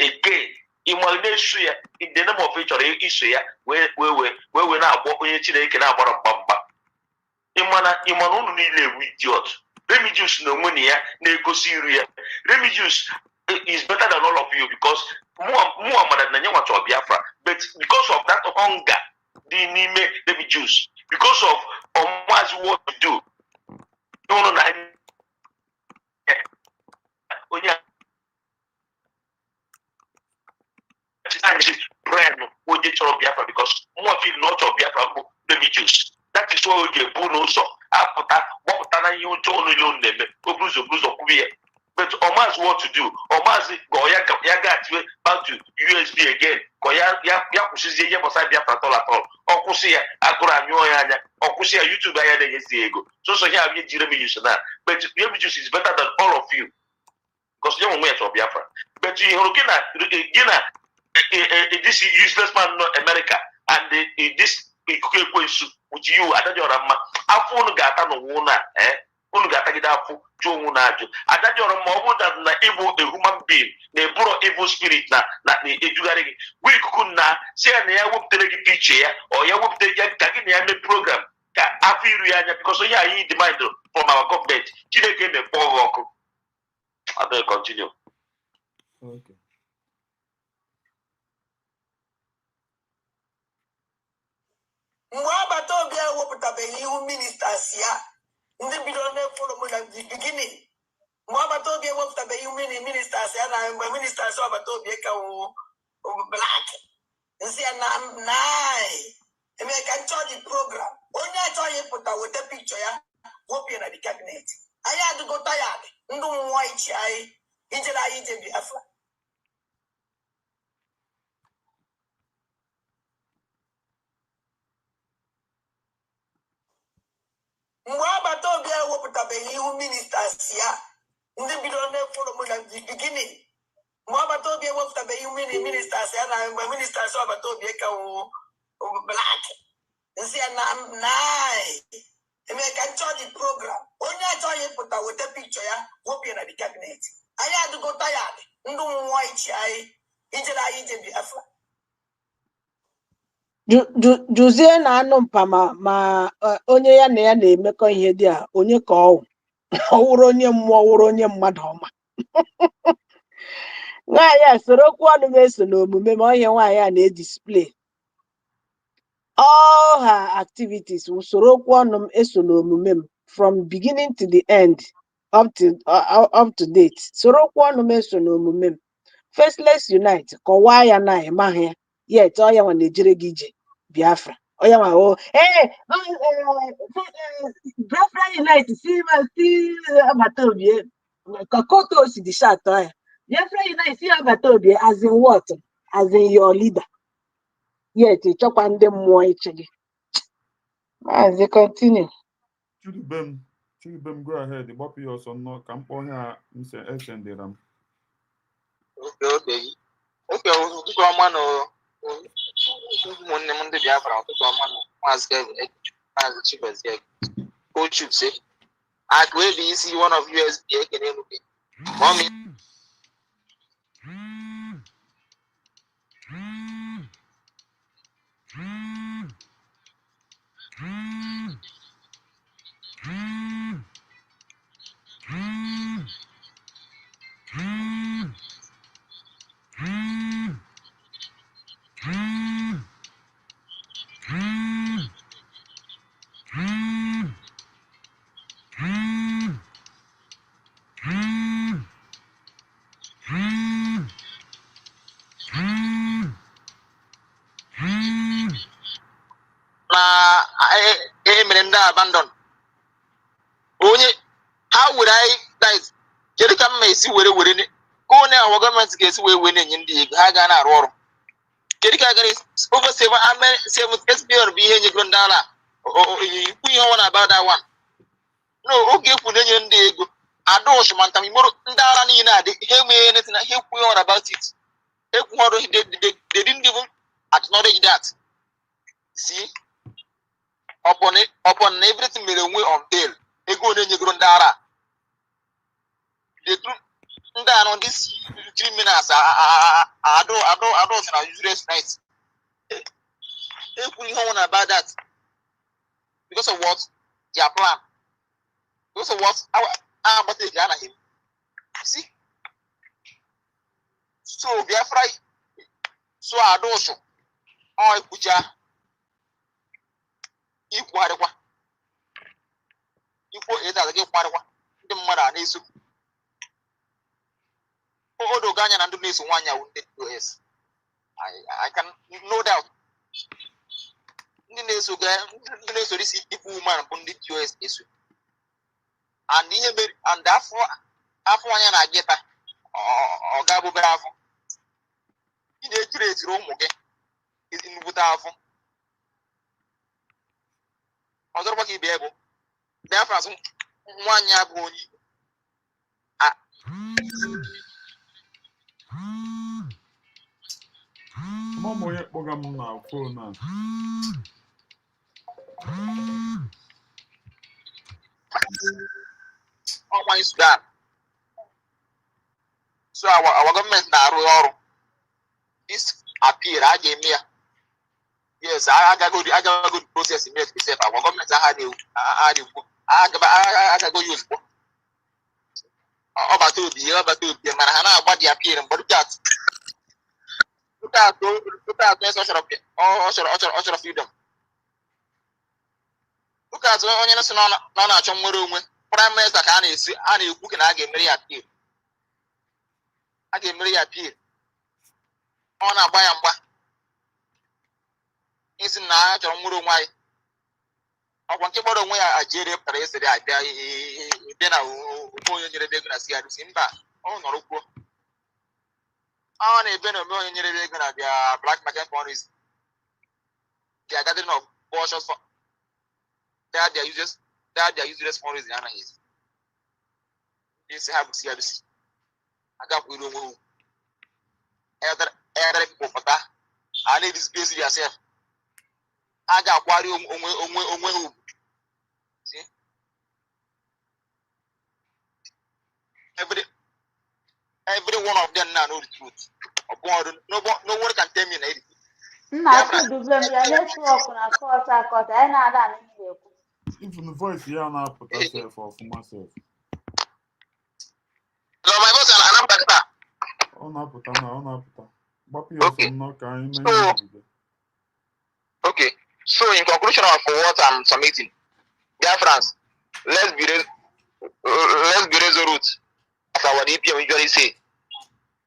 again ịma na-esu ya in the name of chọrọ iso ya wee na-agbọ onye Chineke na-agbara mgbamgba ịmana unu niile ewu idiot Remigius na onwe na ya na-egosi iru ya Remigius is better than all of you because Muhammad na nyenwa chọrọ Biafra but because of that hunger dị n'ime Remigius because of ọmụazị what to do unu na onye brain onye chọrọ Biafra because mụọ feel na ọ chọrọ Biafra bụ Remigius that is why oge bụ n'ụzọ apụta gbapụta na ihe ọjọọ niile unu na-eme obuzo kwubi ya but Omazi what to do Omazi go ya ga-atiwe back to USB again go ya kwụsịzie ihe gbasara Biafra atọl ọ kwụsị ya agụrụ anyụọ ya anya ọ kwụsị ya YouTube anya na-enyezi ego so ihe abịa ji Remigius na but Remigius is better than all of you because ya nwe ya chọrọ Biafra but ị hụrụ gị na this useless man no America and this ikuku ekwensu with you adajọra mma afọ unu ga-ata n'ụwa na unu ga-atagide afọ jụ onwe na ajụ adajọra mma ọ bụrụ na ịbụ a human being na-eburo evil spirit na ejugharị gị gwa ikuku na si ya na ya wepụtara gị piche ya ọ ya wepụtara ya ka gị na ya mee program ka afọ iru ya anya because onye anyị demand from our government Chineke na-ekpọ gị ọkụ adịghị continue. Okay. mgbe agbata obi a wepụtabeghị ihu ministers ya ndị bidoro na-efolo m na beginning mgbe agbata obi ewepụtabeghị ihu ministers ya na mgbe ministers agbata obi ka black nsị ya na eme ka nchọji program onye achọghị ịpụta weta pikchọ ya wopie na the cabinet anyị adịgo tired ndị mmụọ ichi anyị ijere anyị ije Biafra mgbe agbata obi a wepụtabeghị ihu ministers ya ndị bidoro na-efolo m na beginning mgbe agbata obi ewepụtabeghị ihu ministers ya na mgbe ministers agbata obi ka black nsị ya na eme ka nchọji program onye achọghị ịpụta weta pikchọ ya wopie na the cabinet anyị adịgo tired ndị mmụọ ichi anyị ijere anyị ije Biafra Juzie na anụ mpa ma onye ya na ya na-emekọ ihe dị a onye ka ọ wụrụ onye mmụọ wụrụ onye mmadụ ọma nwaanyị a sorokwu ọnụ m eso n'omume ma ihe nwaanyị a na-edisplay all her activities sorokwu ọnụ m eso n'omume m from beginning to the end up to date sorokwu ọnụ m eso n'omume m Faceless Unite kọwaa ya na ịmaghị ya yet ọ ya nwa na-ejere gị ije Biafra ọ ya nwa Biafra Unite si agbata obi ka koto o si dị shatọ ya Biafra Unite si agbata obi as in what as in your leader yet ịchọkwa ndị mmụọ iche gị maazị continue. Chidubem go ahead gbapụ ya ọsọ nnọọ ka m kpọọ ha esendịra m. Okay, ụtụtụ ọma na ụmụnne m ndị Biafra ụtụtụ ọma na maazị Chigozie Ochukse akụ ebe isi one of USB ekene emume mọmi abandon. How would I guys get a come see where we're in it? Go now, our government gets away winning in the Hagana or Kerika is over 7 SB or behind your Grundala. Oh, we on about that one. No, okay, put in the Adosh Mantamimo Ndala Nina, they hear me anything, I hear we on about it. They didn't even acknowledge that. See, upon everything made a way on bail. They go in your Grundara. They down on this criminals. I don't useless nights. If we on about that, because of what their plan, because of what our but they him. See, so they are fried. So I don't show. Oh, Puja, equal it as a gift. The mother needs to. Odo Ganyan and Dunis 1 year with US. I can no doubt. This woman upon the US issue. And therefore, after 1 year I get or Gabo Bravo. In the great room, okay, is in Butafo. Other what he be able. Therefore, 1 year bony. Mama ya kpọga m na phone a. Oh, Sudan. So our government now this appear I gave me. Yes, I got good process in myself. Our government I go use. About to be man, about the appearance, but look at social freedom. Look at onye nso no na achọ nwere onwe prime minister ka a na-ekwu ka na a ga-emeri ya appeal ọ na-agba ya mgba isi na a chọrọ nwere onwe anyị ọkwa nke gbọrọ onwe ya ajere pụtara esere abịa ebe na onye nyere ego na CRC mba ọ nọrọ kwuo ọ na-ebe na onye nyere ego na bịa black market funds they are gathering of portions for that they are useless funds in analysis. This have CRC. I got with you. Other people for that. I need this place yourself. I got quality on see? Every one of them now know the truth. No one can tell me anything. Even the voice here now put herself off for myself. So my voice and I'm better. Okay. So in conclusion of what I'm submitting, dear friends, let's be resolute. As our DPM usually say,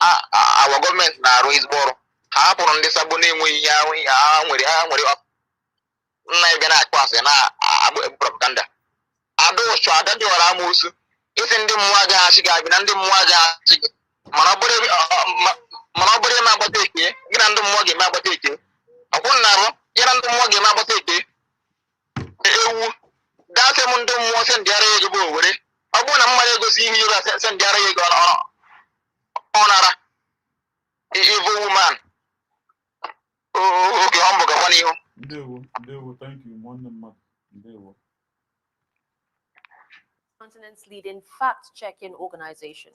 our government now is borrow. How on this abonnement we na class na propaganda. Ado so adade wala amusu. Isi ndị mmụọ ga achị ga na ndị mmụọ ga achị. Mana obere ma agbata eke, gị na ndị mmụọ ga eme agbata eke. Ọkwụ na arụ, gị na ndị mmụọ ga eme agbata eke. Ewu, daasị m ndị mmụọ sị ndị ara ego bụ owere. Ọ bụrụ na mmadụ egosi ihe iru sị ndị ara ego ọ nara. Evil woman. Okay, humble ga kwani ihu. Ndewo, thank you. Ndewo. Continent's leading fact-checking organization.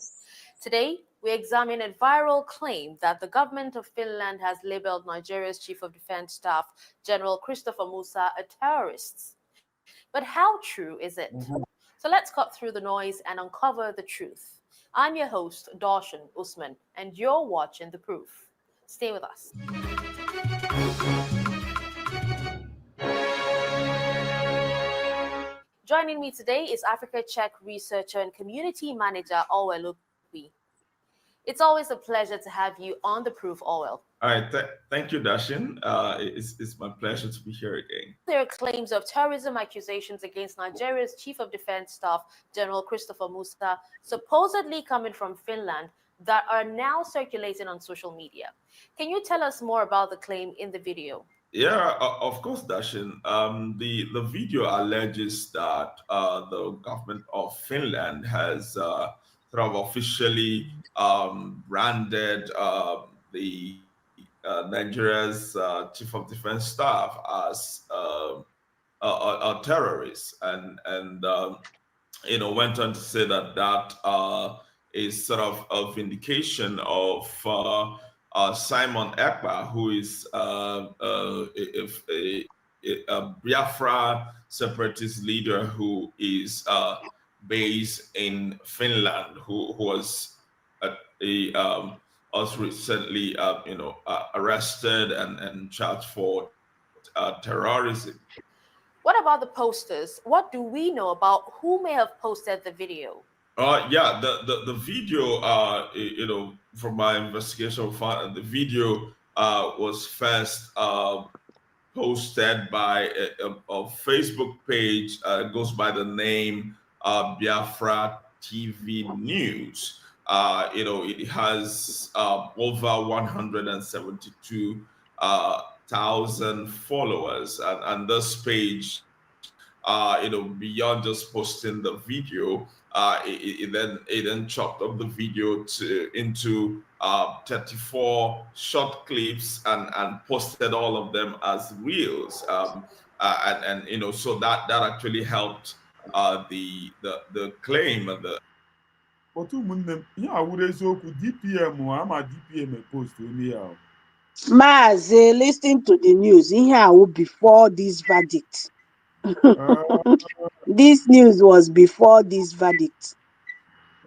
Today, we examine a viral claim that the government of Finland has labeled Nigeria's Chief of Defense Staff, General Christopher Musa, a terrorist. But how true is it? So let's cut through the noise and uncover the truth. I'm your host, Darshan Usman, and you're watching The Proof. Stay with us. Joining me today is Africa Check researcher and community manager Owelupi. It's always a pleasure to have you on the Proof Oil. All right, thank you, Dashin. It's my pleasure to be here again. There are claims of terrorism accusations against Nigeria's Chief of Defense Staff, General Christopher Musa, supposedly coming from Finland, that are now circulating on social media. Can you tell us more about the claim in the video? Yeah, of course, Dashin. The video alleges that the government of Finland has sort of officially branded the Nigeria's Chief of Defense Staff as a terrorist, and went on to say that is sort of a vindication of Simon Ekpa, who is a Biafra separatist leader who is based in Finland, who was recently arrested and charged for terrorism. What about the posters? What do we know about who may have posted the video? Yeah, the video, from my investigation, the video was first posted by a Facebook page, goes by the name Biafra TV News. It has over 172,000 followers, and this page, beyond just posting the video, it then chopped up the video into 34 short clips and posted all of them as reels, and so that actually helped the claim and the. But DPM ama DPM post only. Maazị, listen to the news. Here before this verdict. This news was before this verdict.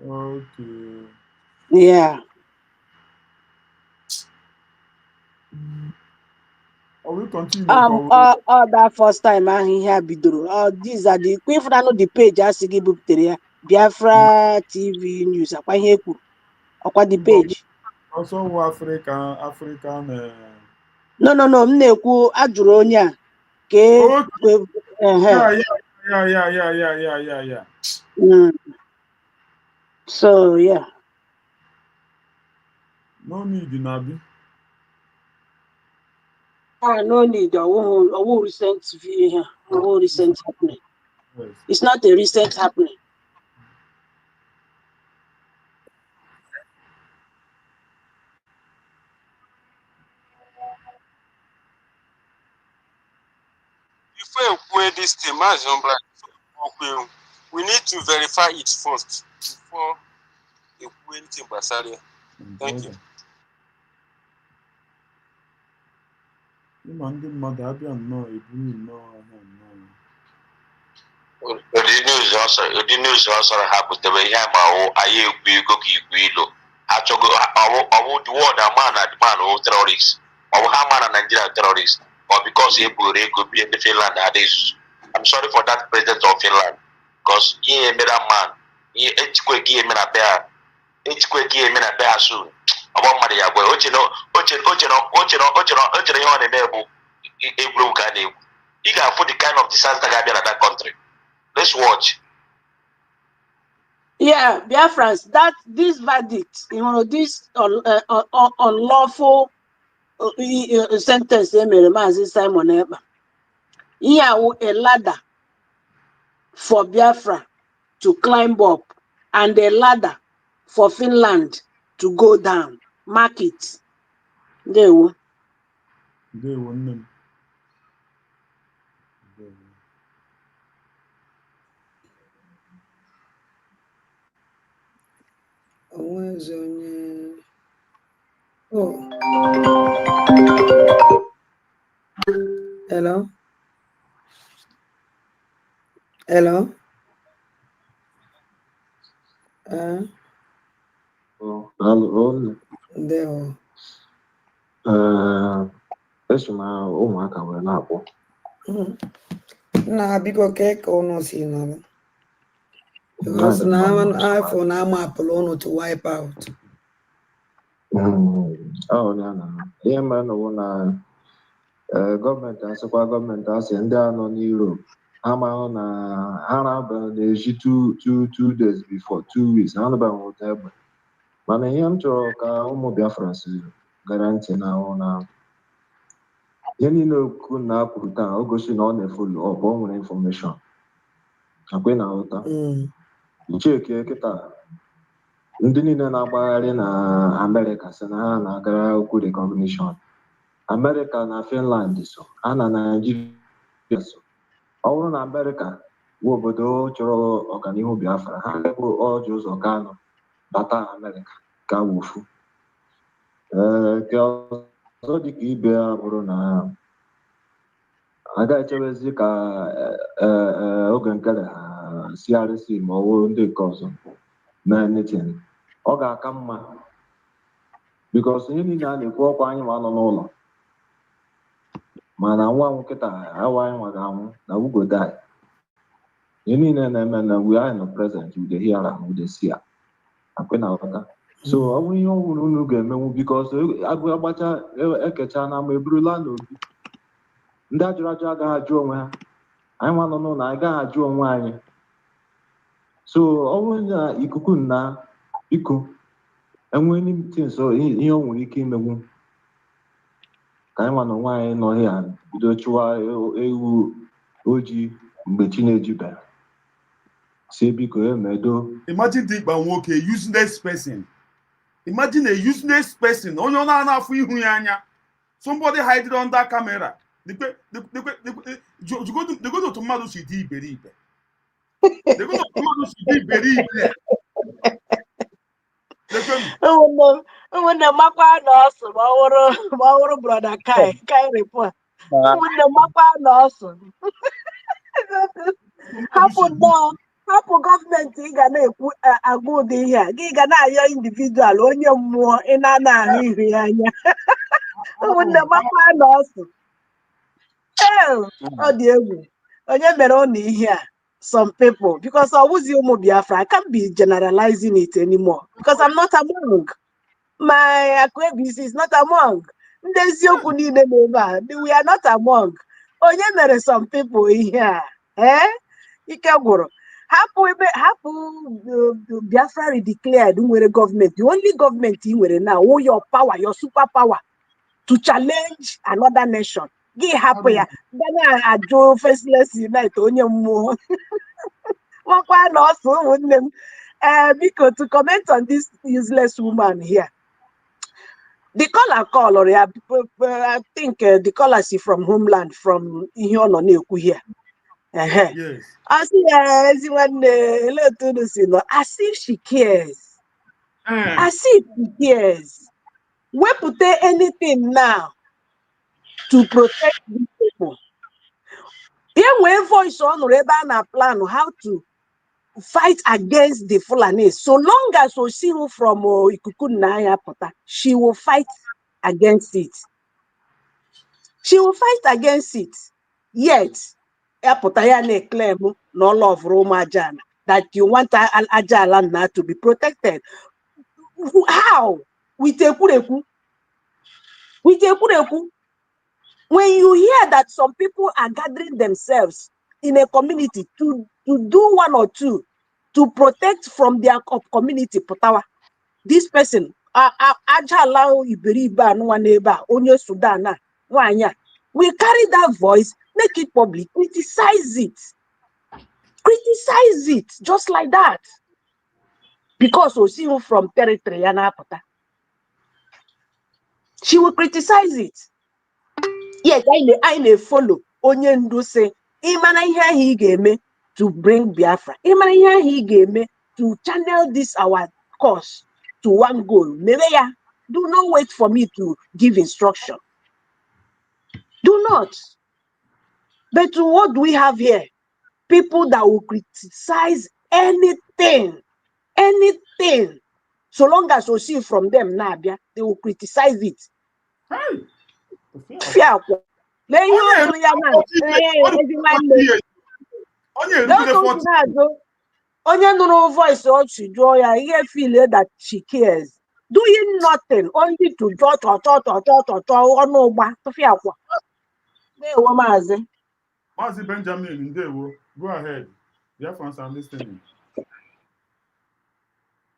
Okay. Yeah. I will continue. That first time here bidoro. These are the if I know the page as you give Biafra TV News. Akwa ihe kwuru. Akwa the page. Also African. No. M na-ekwu ajụrụ onye a ka Yeah. So yeah. No need, Nabi. No need. I won't recent here. I won't recent happening. Yes. It's not a recent happening. Before you play this thing, we need to verify it first before you play anything Basalia. Thank you. The news also happened to be here. I go Guilo. I took the word a man who terrorists, or Haman and Nigeria terrorists, or because he could be in the Finland. I'm sorry for that president of Finland, because he made a man, he game in a bear, game in a bear soon. About Maria, he can put the kind of disaster that in that country. Let's watch. Yeah, Biafrans, this verdict, this unlawful sentence, Simon Ekpa. Here, a ladder for Biafra to climb up, and a ladder for Finland to go down. Mark it. They will. Oh. Hello? Hello? There. Eso na ụmụaka nwere na-akpọ. Na biko keke ọnụ si na. Because now iPhone I'm Apple on to wipe out. Oh, no, no. Ihe mere na bụ na gọọmenti asịkwa gọọmenti asị ndị a nọ n'Europe ha mahụ na ha na-aba na-eji 2 days before 2 weeks ha nụbaghị ụta egbe mana ihe m chọrọ ka ụmụ Biafra si gara ntị na ahụ na ihe niile okwu na kwuru taa o gosi na ọ na-efolu ọ bụ o nwere infọmeshọn akwe na ụta icheke kịta ndị niile na-agbagharị na Amerịka sị na ha na-agara okwu recognition Amerịka na Finland so ha na Naịjirịa so ọ bụrụ na Amerịka bụ obodo chọrọ ọganihu Biafra ha lekwa ọjị ụzọ Kanụ bata Amerịka ka wufu nke ọzọ dịka ibe ya bụrụ na agaghị echebezi ka oge nkere ha CRC ma ọ bụrụ ndị nke ọzọ mee netin ọ ga-aka mma bikos ihe niile a na-ekwu ọkwa anyị ma nọ n'ụlọ mana nwa nkịta awa anyị nwa ga-anwụ na ugodai ihe niile na-eme na we are in the present with the here and with the seer akwe na ọta so ọ bụrụ ihe ọhụrụ unu ga-emenwu bikos agbacha ekecha na ama eburula n'obi ndị ajụrụ ajụ agaghị ajụ onwe ha anyị nwa nọ n'ụlọ anyị gaghị ajụ onwe anyị so ọ bụrụ na ikuku na biko enwe nso ihe o nwere ike imenwu ka anyị nwa na onwe anyị nọ ya bido chụwa ewu ojii mgbe chi na-ejibeghị si biko emedo. Imagine dị ikpa nwoke useless person. Imagine a useless person onye ọ na-afụ ihu ya anya somebody hide under camera they go to mmadụ si dị iberibe ụmụnne makwa nọọsụ ma ọ wụrụ brọda kai report ụmụnne makwa nọọsụ hapụ gọọmenti ị ga na-ekwu agwa ụdị ihe a gị ga na-ayọ individual onye mmụọ ị na-ana ahụ ihu ya anya ụmụnne makwa nọọsụ ọ dị egwu onye mere ụnụ ihe a some people because I was Umu Biafra. I can't be generalizing it anymore because I'm not among. My Akwebis is not among. We are not among. Onye mere some people here. Ikegwuru. Hapu Biafra declared government. The only government you were now, your power, your superpower to challenge another nation. Gi hapu ya. Then I do faceless unite onye more. Because to comment on this useless woman here. The caller, I think the caller is from Homeland, from Ihiononeku here. Yes. I see as if she cares. As if she cares. We put anything now to protect these people. Here we voice on Rebana plan how to fight against the Fulani. So long as we see her from Ikukunaya Pota, she will fight against it. She will fight against it. Yet, Apotaya claim no love Roma Jana that you want Ajala now to be protected. How? With a kureku. When you hear that some people are gathering themselves in a community to do one or two to protect from their community, this person, Ajala Iberiba, no neighbor, onye Sudana, Wanya, we carry that voice, make it public, criticize it, just like that. Because we see you from territory, she will criticize it. Yes, I may follow. Onye ndu say, Imana here he gave me to bring Biafra. Imana here he gave me to channel this our course to one goal. Mebeya, do not wait for me to give instruction. Do not. But what do we have here? People that will criticize anything. So long as we see from them, Nabia, they will criticize it. Onye nụrụ voice ọ chi jụọ ya ihe feel that she cares. doing nothing, only to ọnụ ụgba tụfịa akwa. Ndewo maazị. Maazị Benjamin, ndewo. Go ahead. Biafrans are listening.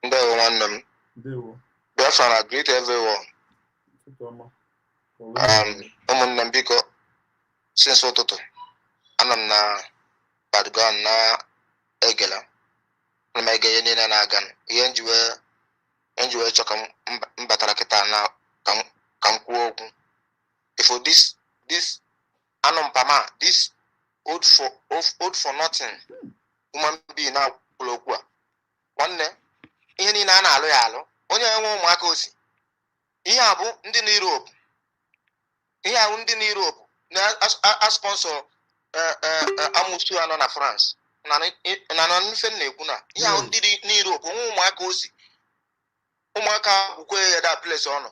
Ndewo nwanne m. Ndewo. Biafra na greet everyone. Ụmụnne m biko, since ụtụtụ, ana m na Badgan na Egela. Ana m ege ihe niile na-aga. Ihe njiwe chọ ka m batara kịta na ka m kwuo okwu. If this anumpama, this old for nothing human being na kwuo okwu a. Nwanne, ihe niile a na-alụ ya alụ. Onye enwe ụmụaka osi. Ihe a bụ ndị na Europe. Ihe a bụ ndị na Europe na sponsor amusu anọ na France. Na nfe na-ekwu na ihe a ndị na Europe onwe ụmụaka osi. Ụmụaka ukwe ya da place ọnụ.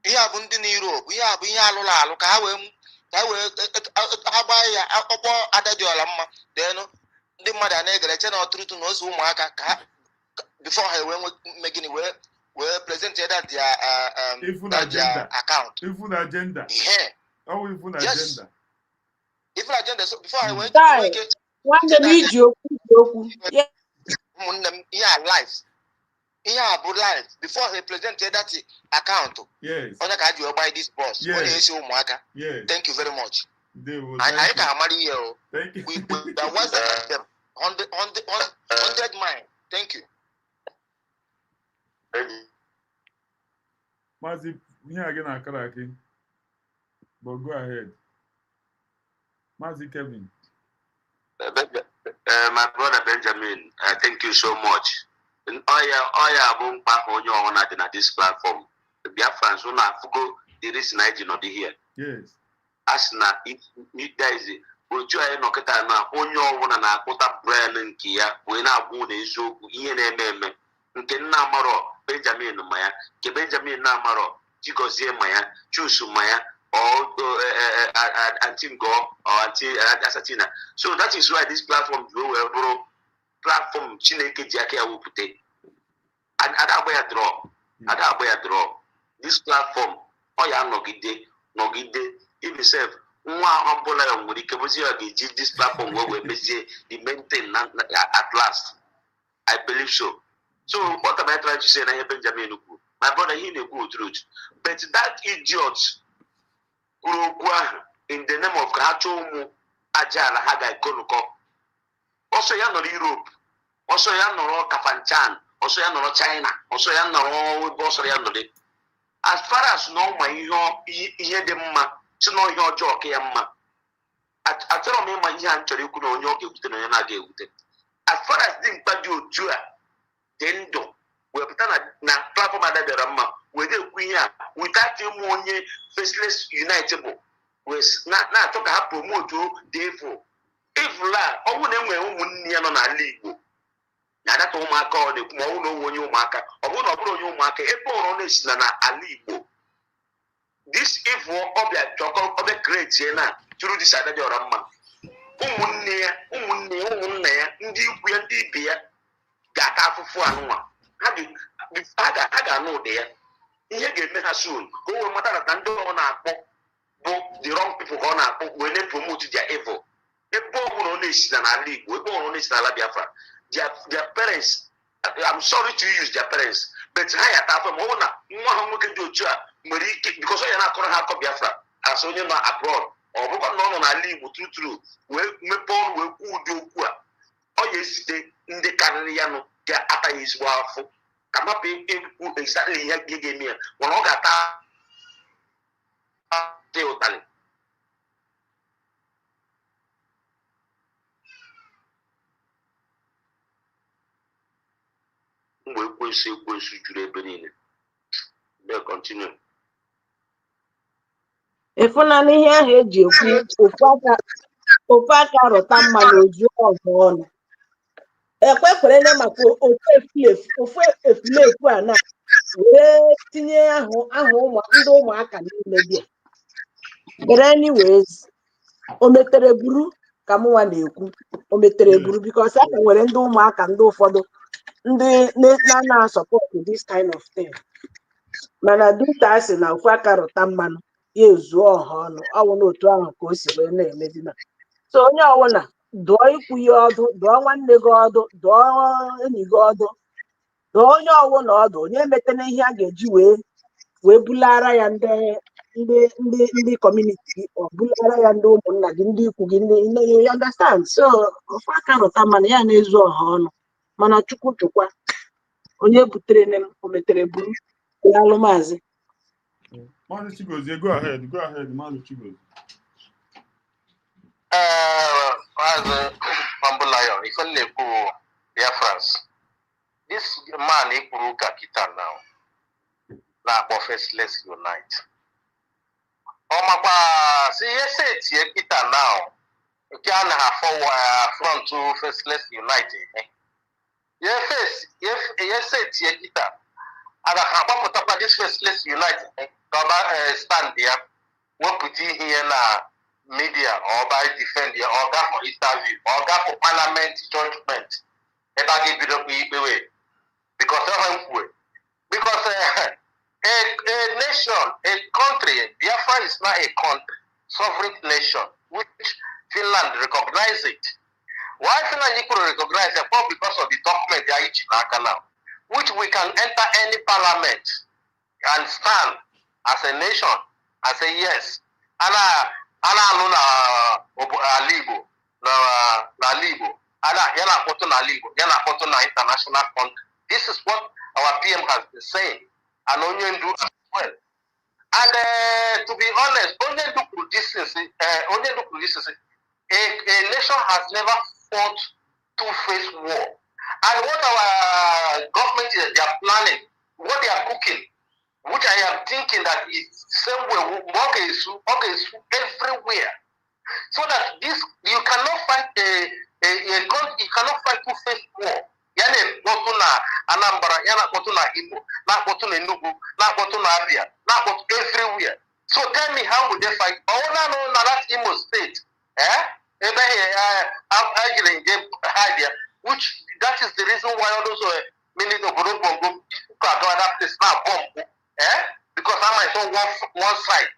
Ihe a bụ ndị na Europe. Ihe a bụ ihe alụla alụ ka ha wee ha gbaa ya ọkpọ adadiola mma. Denu ndị mmadụ a na-egere che na ọtụtụ na ozi ụmụaka ka ha before ha wee megini wee present that their account. Even agenda. Yeah. Oh, even Yes. agenda. Even agenda. So before I went one day okwu. Yeah. Yeah, life. Yeah, but life. Before he presented that account. Yes. Only can you buy this boss? Yes. Yes. Thank you very much. I can marry you. Thank you. That was them 100 mile. Thank you. Mazi, here again, Akaraki. But go ahead. Mazi Kevin. My brother Benjamin, thank you so much. Oya Bumpa on your own at this platform. The Biafrans will not go the reason I did not hear. Yes. As na it is Ujoy Nokata na onyo one and a quota brand and Kia, when I wound is so Ian MM. Namaro, Benjamin Maya, Benjamin Namaro, Chicosia Maya, Chusu Maya, or Antingo or Asatina. So that is why this platform platform Chineke Jakia will put it. And Adabaya draw. This platform, Oya Nogide, if you say, this platform where we say the maintain at last. I believe so. So what am I trying to say? Benjamin, my brother, he knew good truth. But that idiot, in the name of Kachomu, Ajala Hagai Konoko, also Yano Europe, also Yano Kafanchan, also Yano China, also Yano Bossoriano. As far as no my Yedema, so no your joke, Yamma. I tell me my young Chariku no yoke with the as far as the Badu Jua. Dendo, we have done a platform at the Rama, whether we are without him one faceless unitable. With not talk a promote to therefore. If la, all them were near on a league. Now that all my call the Mono when you mark, or one of you mark a poor honest than a league. This evil object of the great Siena through this other Rama. Ndi beer. Gata fufu anwa aga no there ihe ga-eme ha soon go we mata na ndị ọ na-akpọ bụ the wrong people ọ na-akpọ we na promote their evil ebe ọ bụrụ na esi na ala Igbo ebe ọ bụrụ na esi na ala Biafra their parents, I'm sorry to use their parents, but ha ya ta fa mo na nwa ha nwoke dị otu a nwere ike because ọ ya na-akọrọ ha akọ Biafra as onye nọ abroad ọ bụkwa na ọ nọ na ala Igbo true wee mepe ọrụ wee kwuo ụdị okwu a ọ ya esite ndị karịrị ya nụ ga-ata ya ezigbo afọ ka mapụ ekwu exactly ihe ga-eme ya mana ọ ga-ata dị ụtalị mgbe ekwensu juru ebe niile. Continue. Ịfụnanya ihe ahụ eji ekwu ofu aka rụta mma n'oju ọzọ ọnụ. Ekwekwerele maka ofu efulefu a na wee tinye ndị ụmụaka niile bịa. But anyways, o metere buru ka mụnwa na-ekwu o metere buru because a nwere ndị ụmụaka ndị ụfọdụ ndị na support this kind of thing. mana dịka a sị na ofu aka rụta mmanụ ya ezuo ọha ọnụ ọwụ n'otu ahụ ka o si wee na-emezi na so onye ọbụla dụọ ikwu ya ọdụ dụọ nwanne gị ọdụ dụọ enyi gị ọdụ dụọ onye ọbụla ọdụ onye metena ihe a ga-eji wee bulara ya ndị kọmuniti gị ọ bulara ya ndị ụmụnna gị ndị ikwu gị ndị you understand so ofu aka rụta mana ya na-ezu ọha ọnụ mana chukwu chukwa onye butere o metere buru alụ maazị Maazị Chigozie, go ahead, Maazị Chigozie. Maazị Mambulayo, ife na-ekwu Biafrans. This man ekwuru ụka kịta now na-akpọ Faceless Unite. Ọ makwa si ihe setie kịta now nke a na-afọ front to Faceless Unite. Ihe setie kịta a ga-agbapụtakwa this Faceless Unite n'ọba stand ya wepụta ihe ya na media ọba defend ya ọ ga for interview ọ ga for parliament judgment ebe a ga-ebido ikpewe because a nation, a country, Biafra is not a country, sovereign nation, which Finland recognizes it. Why Finland equally recognize it? Because of the document they are each now, which we can enter any parliament and stand as a nation and say yes. Ana aluna alibo na libo. Ana yana koto na libo. Yana koto na international country. This is what our PM has been saying. And Onyen do as well. And to be honest, Onyen do this. A nation has never fought two-faced war. And what our government is they are planning, what they are cooking, which I am thinking that is same way everywhere. So that this you cannot fight you cannot fight two-faced war. Yana botu na Anambra, yana botu na Imo, na botu na Enugu, na botu na Abia, na botu everywhere. So tell me how would they fight? Oh no, that Imo state, which that is the reason why all those many of Bongo that place now bomb, because I might on one side.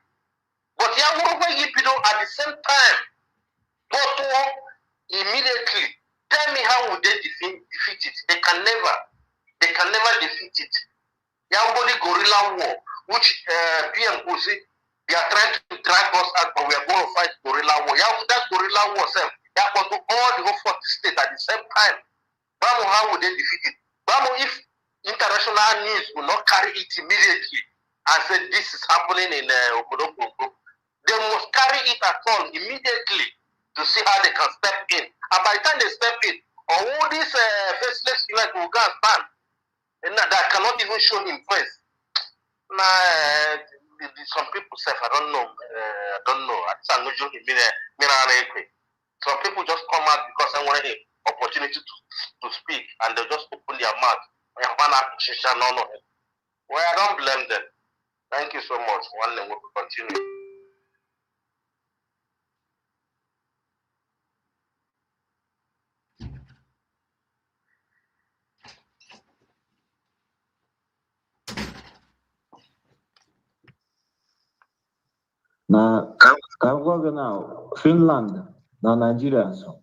But yeah, at the same time, both immediately. Tell me how would they defeat it? They can never defeat it. Yamboli guerrilla war, which PM Kusi, they are trying to drag us out, but we are going to fight guerrilla war. That guerrilla war, they are going to all the whole 40 states at the same time. Bamu, how would they defeat it? Bamu, if international news will not carry it immediately and say this is happening in Obodo, they must carry it at all immediately to see how they can step in. And by the time they step in, all these faceless units will go and stand. And that cannot even show him face. Some people say, I don't know. Some people just come out because they want an opportunity to speak and they just open their mouth. Well, I don't blame them. Thank you so much. One day we'll continue. Now, now Finland, now Nigeria, so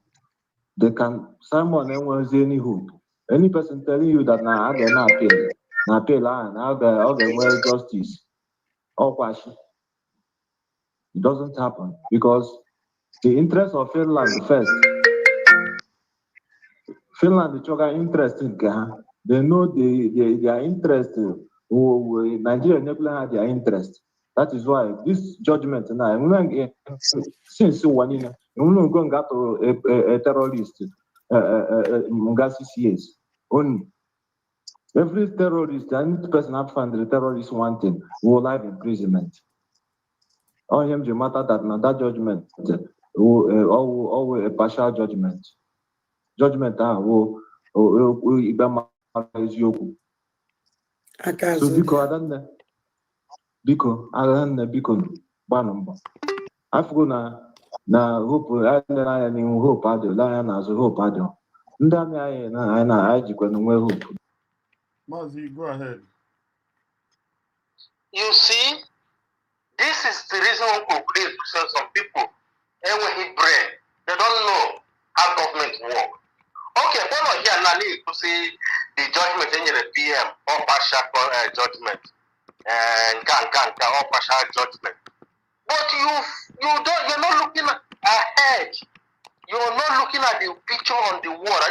they can someone has any hope. Any person telling you that now they're not appeal, now they're well justice. Or question. It doesn't happen because the interest of Finland first. Finland is interested. They know they are interested. Nigeria never had their interest. That is why this judgment now, since one in, we're going to a terrorist, years only. Every terrorist, any person up found the terrorist wanted will live imprisonment. On him, the matter that now that judgment, or a partial judgment. Judgment, so biko gbanụ afọ na hope anya n'ihu hope adịla anya n'azụ hope adị ndị amị anyị na anyị jikwa n'onwe hope. Mazi, go ahead. You see, this is the reason why some people, and when he brain, they don't know how government work. Okay, follow here now to see the judgment in the PM or partial judgment and or partial judgment. But you're not looking ahead. You're not looking at the picture on the wall.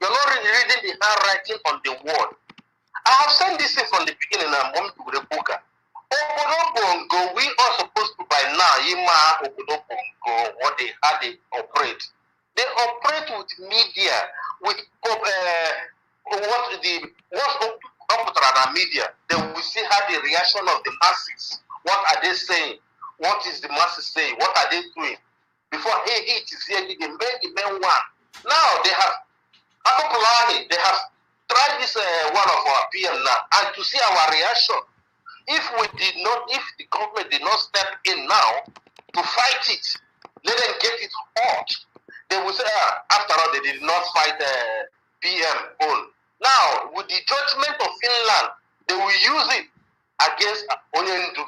You're not reading the handwriting on the wall. I have said this thing from the beginning. I'm going to the book. Obodobongo, we are supposed to by now, Obodobongo, what how they operate. They operate with media, with what's up to media. They will see how the reaction of the masses. What are they saying? What is the masses saying? What are they doing? Before it is here, they made the men one. Now they have they have tried this one of our PM now, and to see our reaction. If the government did not step in now to fight it, let them get it hot, they will say, after all, they did not fight PM own. Now, with the judgment of Finland, they will use it against Onyendu.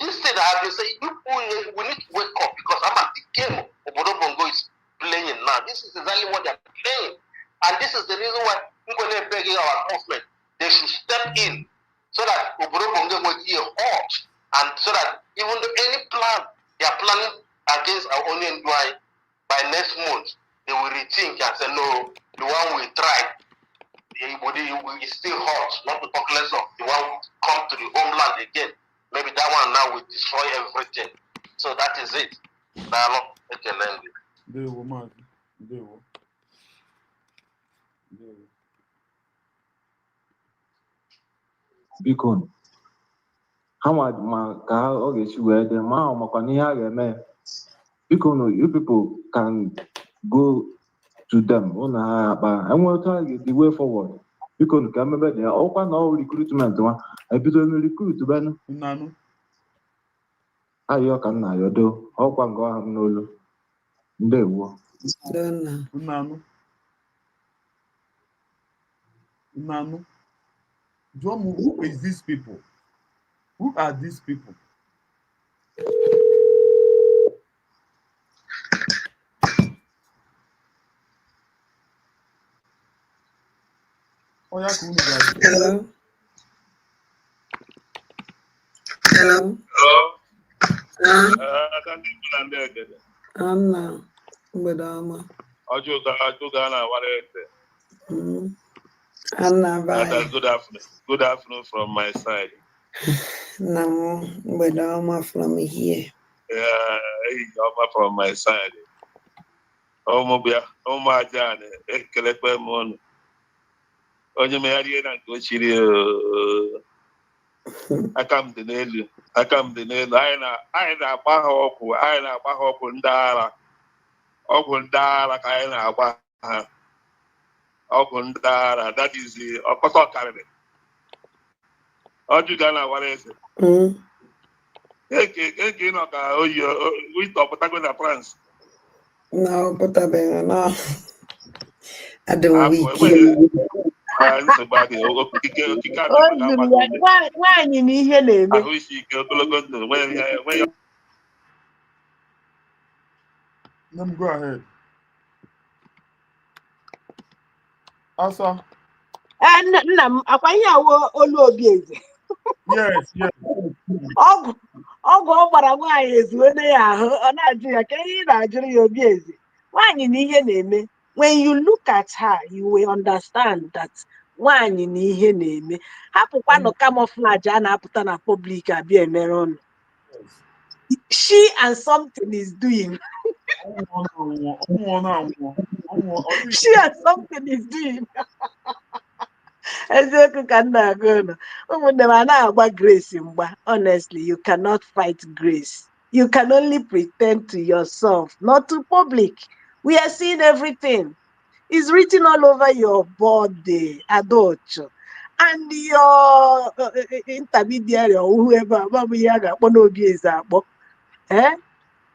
This thing I have been saying, we need to wake up because I'm at the game Obodobongo is playing now. This is exactly what they're playing. And this is the reason why we're begging our government, they should step in so that Obodobongo will be hot, and so that even though any plan they are planning against our Onyendu by next month, they will rethink and say, no, the one we tried, is still hot, not to talk less of the one who come to the homeland again. Maybe that one now will destroy everything. So that is it. Dialogue, They will, man. They will. Biko, how much ka ọ ga-esi wee dị ma ahụ makwa n'ihe a ga-eme. Biko, you people can go to them. Unu ha akpa enwe otu a ga-esi way forward. Biko, ka emebe dị ya ọkwa na ọ recruitment nwa ebido na recruit benu. Ayọ ka nna yodo ọkwa nke ọha m n'olu. Ndewo. Nanu. Jomu, who is these people? Who are these people? Oh, yeah, cool, guys. Hello. Hello. Anna, Madama. Anna, bye. Good afternoon from my side. No, Madama from here. Yeah, from my side. Oh, Mobia, oh, my Jan, Ekelepe Mon. Onye me na go chiri akam de n'elu anyị na-agba ha ọgwụ ndị ara ka anyị na-agba ha ọgwụ ndị ara, that is ọkọtọ karịrị ọjụ ga na awara eze eke nọ ka oyi witọpụtago na France no pụtabeghị no adịm wiki nwaanyị na ihe na-eme ahụ isi ike ogologo ndụ nwe Let me go ahead. Asa. Nna m akwa ihe awo olu obi eze. Yes. Ọgwụ ọ gbara nwaanyị ezuone ya ahụ ọ na-ajụ ya ka ihe na-ajụrụ ya obi eze. Nwaanyị na ihe na-eme. When you look at her, you will understand that nwaanyị na ihe na-eme. Hapụkwa no camouflage a na-apụta na public abịa emere ọnụ. She and something is doing. She and something is doing. Eziokwu ka m na-agụ ụnụ. Ụmụnne m a na-agba grace mgba. Honestly, you cannot fight grace. You can only pretend to yourself, not to public. We are seeing everything. It's written all over your body, Adocho. And your intermediary or whoever,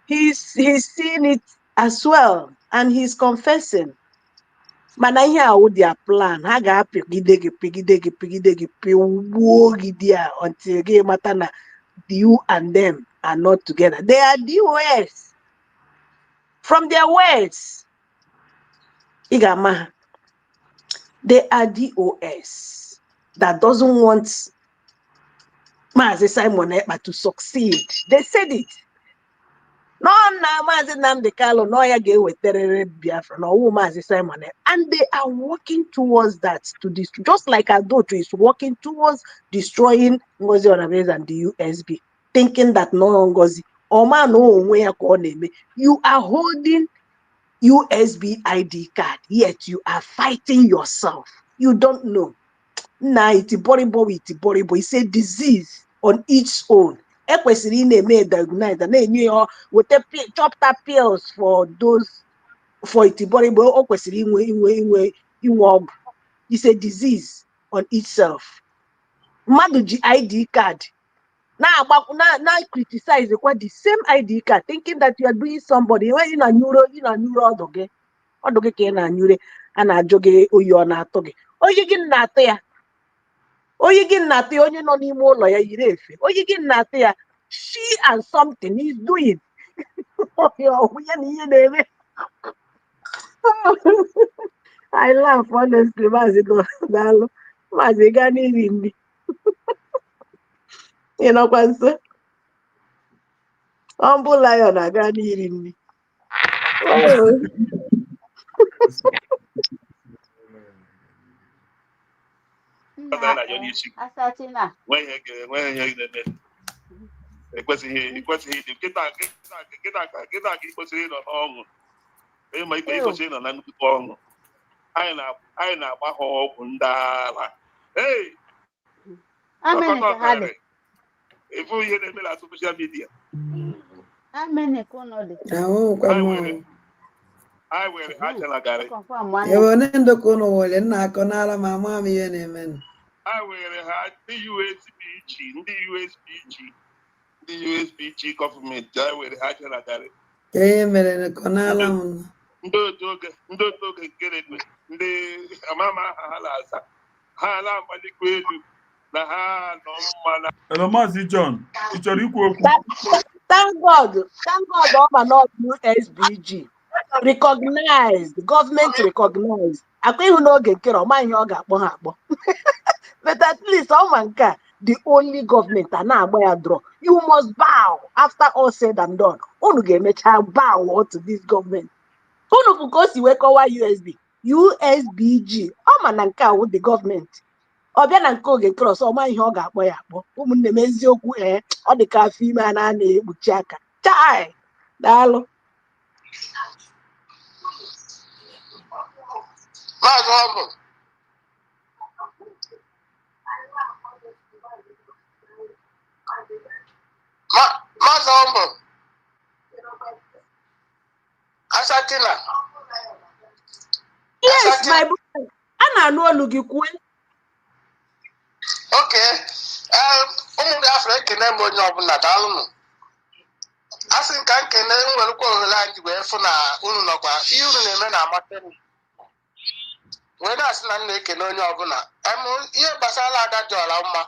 he's seeing it as well, and he's confessing. Mana ihe a their plan. Ha ga-apịgide gị pịgbuo gị there until gị mata na you and them are not together. They are DOS. From their words, Igama, they are DOS that doesn't want Mazi Simon Ekpa to succeed. They said it. No, Mazi Nnamdi Kanu, no, ya ga-ewetere Biafra, no, Mazi Simon Ekpa. And they are working towards that, to destroy, just like Adoto is working towards destroying Ngozi Oravez and the USB, thinking that no Ngozi, Oma no onwe ya ka ọ na-eme. You are holding USB ID card, yet you are fighting yourself. You don't know. Nah, it's a disease on its own. Ekwesịrị ị diagnose and na-enye with chopped up pills for those for itiboribo o kwesịrị inwe ọgwụ. It's a disease on itself. Mmadụ ji ID card na criticize the same ID card, thinking that you are doing somebody when you na neuro ọdụ gị ka ị na-anyure a na-ajụ gị oyi ọ na-atụ gị. Oyi gị na-atụ ya. Oyi gị na-atụ ya onye nọ n'ime ụlọ ya yiri efe. Oyi gị na-atụ ya she and something is doing. I laugh honestly, Mazi Dalo. Mazi gaa n'iri nri. Ị nọkwa nso? Humble lion aga n'iri nri. Ekwesịghị nkịta ka ịkwesịrị ịnọ n'ọṅụ ịma ikpe ịkwesịrị ịnọ na nnukwu ọṅụ. Anyị na-agba ha ọgwụ ndị agha. Efu ihe na-eme na soshal midia. Anyị were aja na garị. Ndokọ ụnụ nwere nna akọ n'ala ma ama m ihe na-eme. Anyị were ha ndị USBG gọọmenti anyị were ha aja na garị. Ihe mere kọ n'ala m. Ndị otu oge nke na-ekwe ndị amama ha na-aza ha na-agbalikwa elu na ha nọ mma na. Hello, Mazi John, ị chọrọ ikwu okwu? Thank God, ọma not USBG. Recognized, the government recognized. Akwa ihu n'oge nkere ọma ihe ọ ga-akpọ ha akpọ. But at least ọma nke a, the only government a na-agba ya draw. You must bow after all said and done. Unu ga-emecha bow to this government. Unu bụ ka o si wee kọwaa USBG. Ọma na nke a wụ the government. Ọ bịa na nke oge nkere ọsọ ọma ihe ọ ga-akpọ ya akpọ. Ụmụnne m eziokwu ọ dị ka afọ ime a na-ekpuchi aka. Chai! Daalụ. Maazị Ọbụ. Maazị Ọbụ. Asatina. Yes, my brother. A na-anụ olu gị kwue. Okay. Ụmụ Biafra ekene m onye ọbụla daalụnụ. Asị nka nkene nwerekwa ohere anyị wee fụ na unu nọkwa ihe unu na-eme na-amasị m. Wee na-asị na nna ekene onye ọbụla. Ihe gbasara ada dị ọla mma.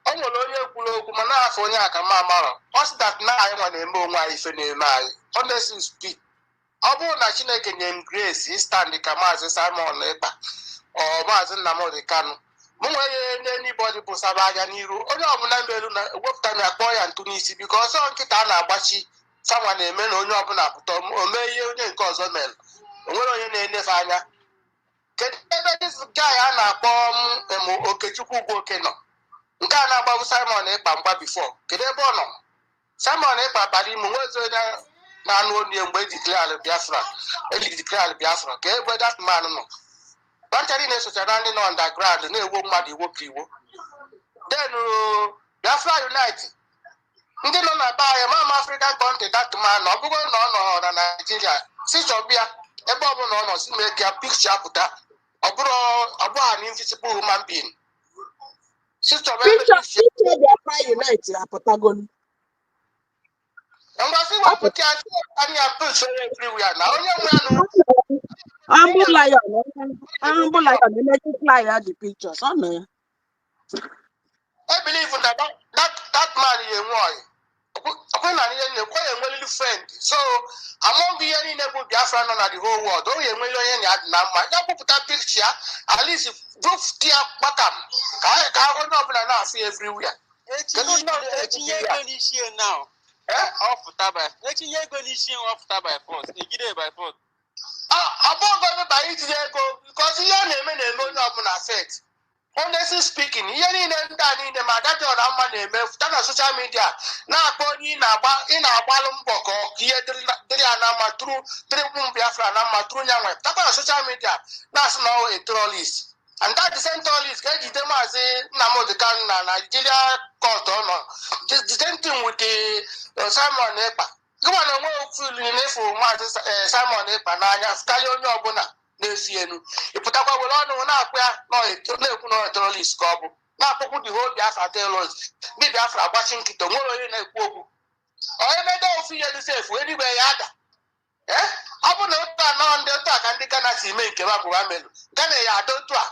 O nwere onye kwuru okwu ma na-afọ onye aka m amarọ. Ọ sị that na anyị nwa na-eme onwe anyị ife na-eme anyị. Honestly speak. Ọ bụrụ na Chineke nye m grace stand ka Maazị Simon Ekpa ọ Maazị Nnamdi Kanu, m nwere nye anybody bụ saba anya n'iru onye ọbụla meru na wepụta na akpọ ya ntụ n'isi biko ọsọ nkịta a na-agbachi fanwa na-eme na onye ọbụla pụta o mee ihe onye nke ọzọ mere o nwere onye na-enefe anya. Kedu ebe guy a na-akpọ Okechukwu Ugwoke nọ nke a na-agbabụ Simon Ekpa mgba before? Kedu ebe ọ nọ? Simon Ekpa bara ime nwezi onye na-anụ onye mgbe eji declare Biafra ka ebe that man nọ. Bantari na-esochara ndị nọ underground na-ewo mmadụ iwopụ iwo. Then Biafra Unite ndị nọ na be anyị mama African country that man ọ bụrụ na ọ nọ na Nigeria si chọbịa ebe ọ bụla ọ nọ si mee ka picture pụta ọ bụghị an invisible human being. Si chọba ebe picture Biafra Unite apụtago. Mgbasị wepụta ya anya picture everywhere na onye nwe anụ Humble lion, they make it fly out the pictures. Oh no. I believe that man is a when I quite a well friend. So among the any neighbor Biafra on the whole world, oh, you million at Nama, you put that picture, at least proof Tia Bakam. I will not be everywhere. Now. Off Taba. Let you go off Taba force. You get it by force. About by it because he had a man on a set. Honestly speaking, here in the Madame Ramane, social media, now in our ballon book or here, Triana through Biafra, through social media, that's now a trollist. And that the same trollist, get them as a Namo the Canada, Nigeria court honor. The same thing with the Simon Epa. Go on and work for Simon Epa, Nanya, Stallion Yobuna. N'esienu iputakwa wele ọnụ na-akwa na-ekwu na terrorist ka ọ bụ na-akpọkwu the whole Biafra terrorist ndị Biafra agbachi nkịta nwere onye na-ekwu okwu onye mede ofu ihe dị sefu edigbe ya ada ọ bụ na otu anọ ndị otu a ka ndị Ghana si eme nke babụ amelu Ghana ya ada otu a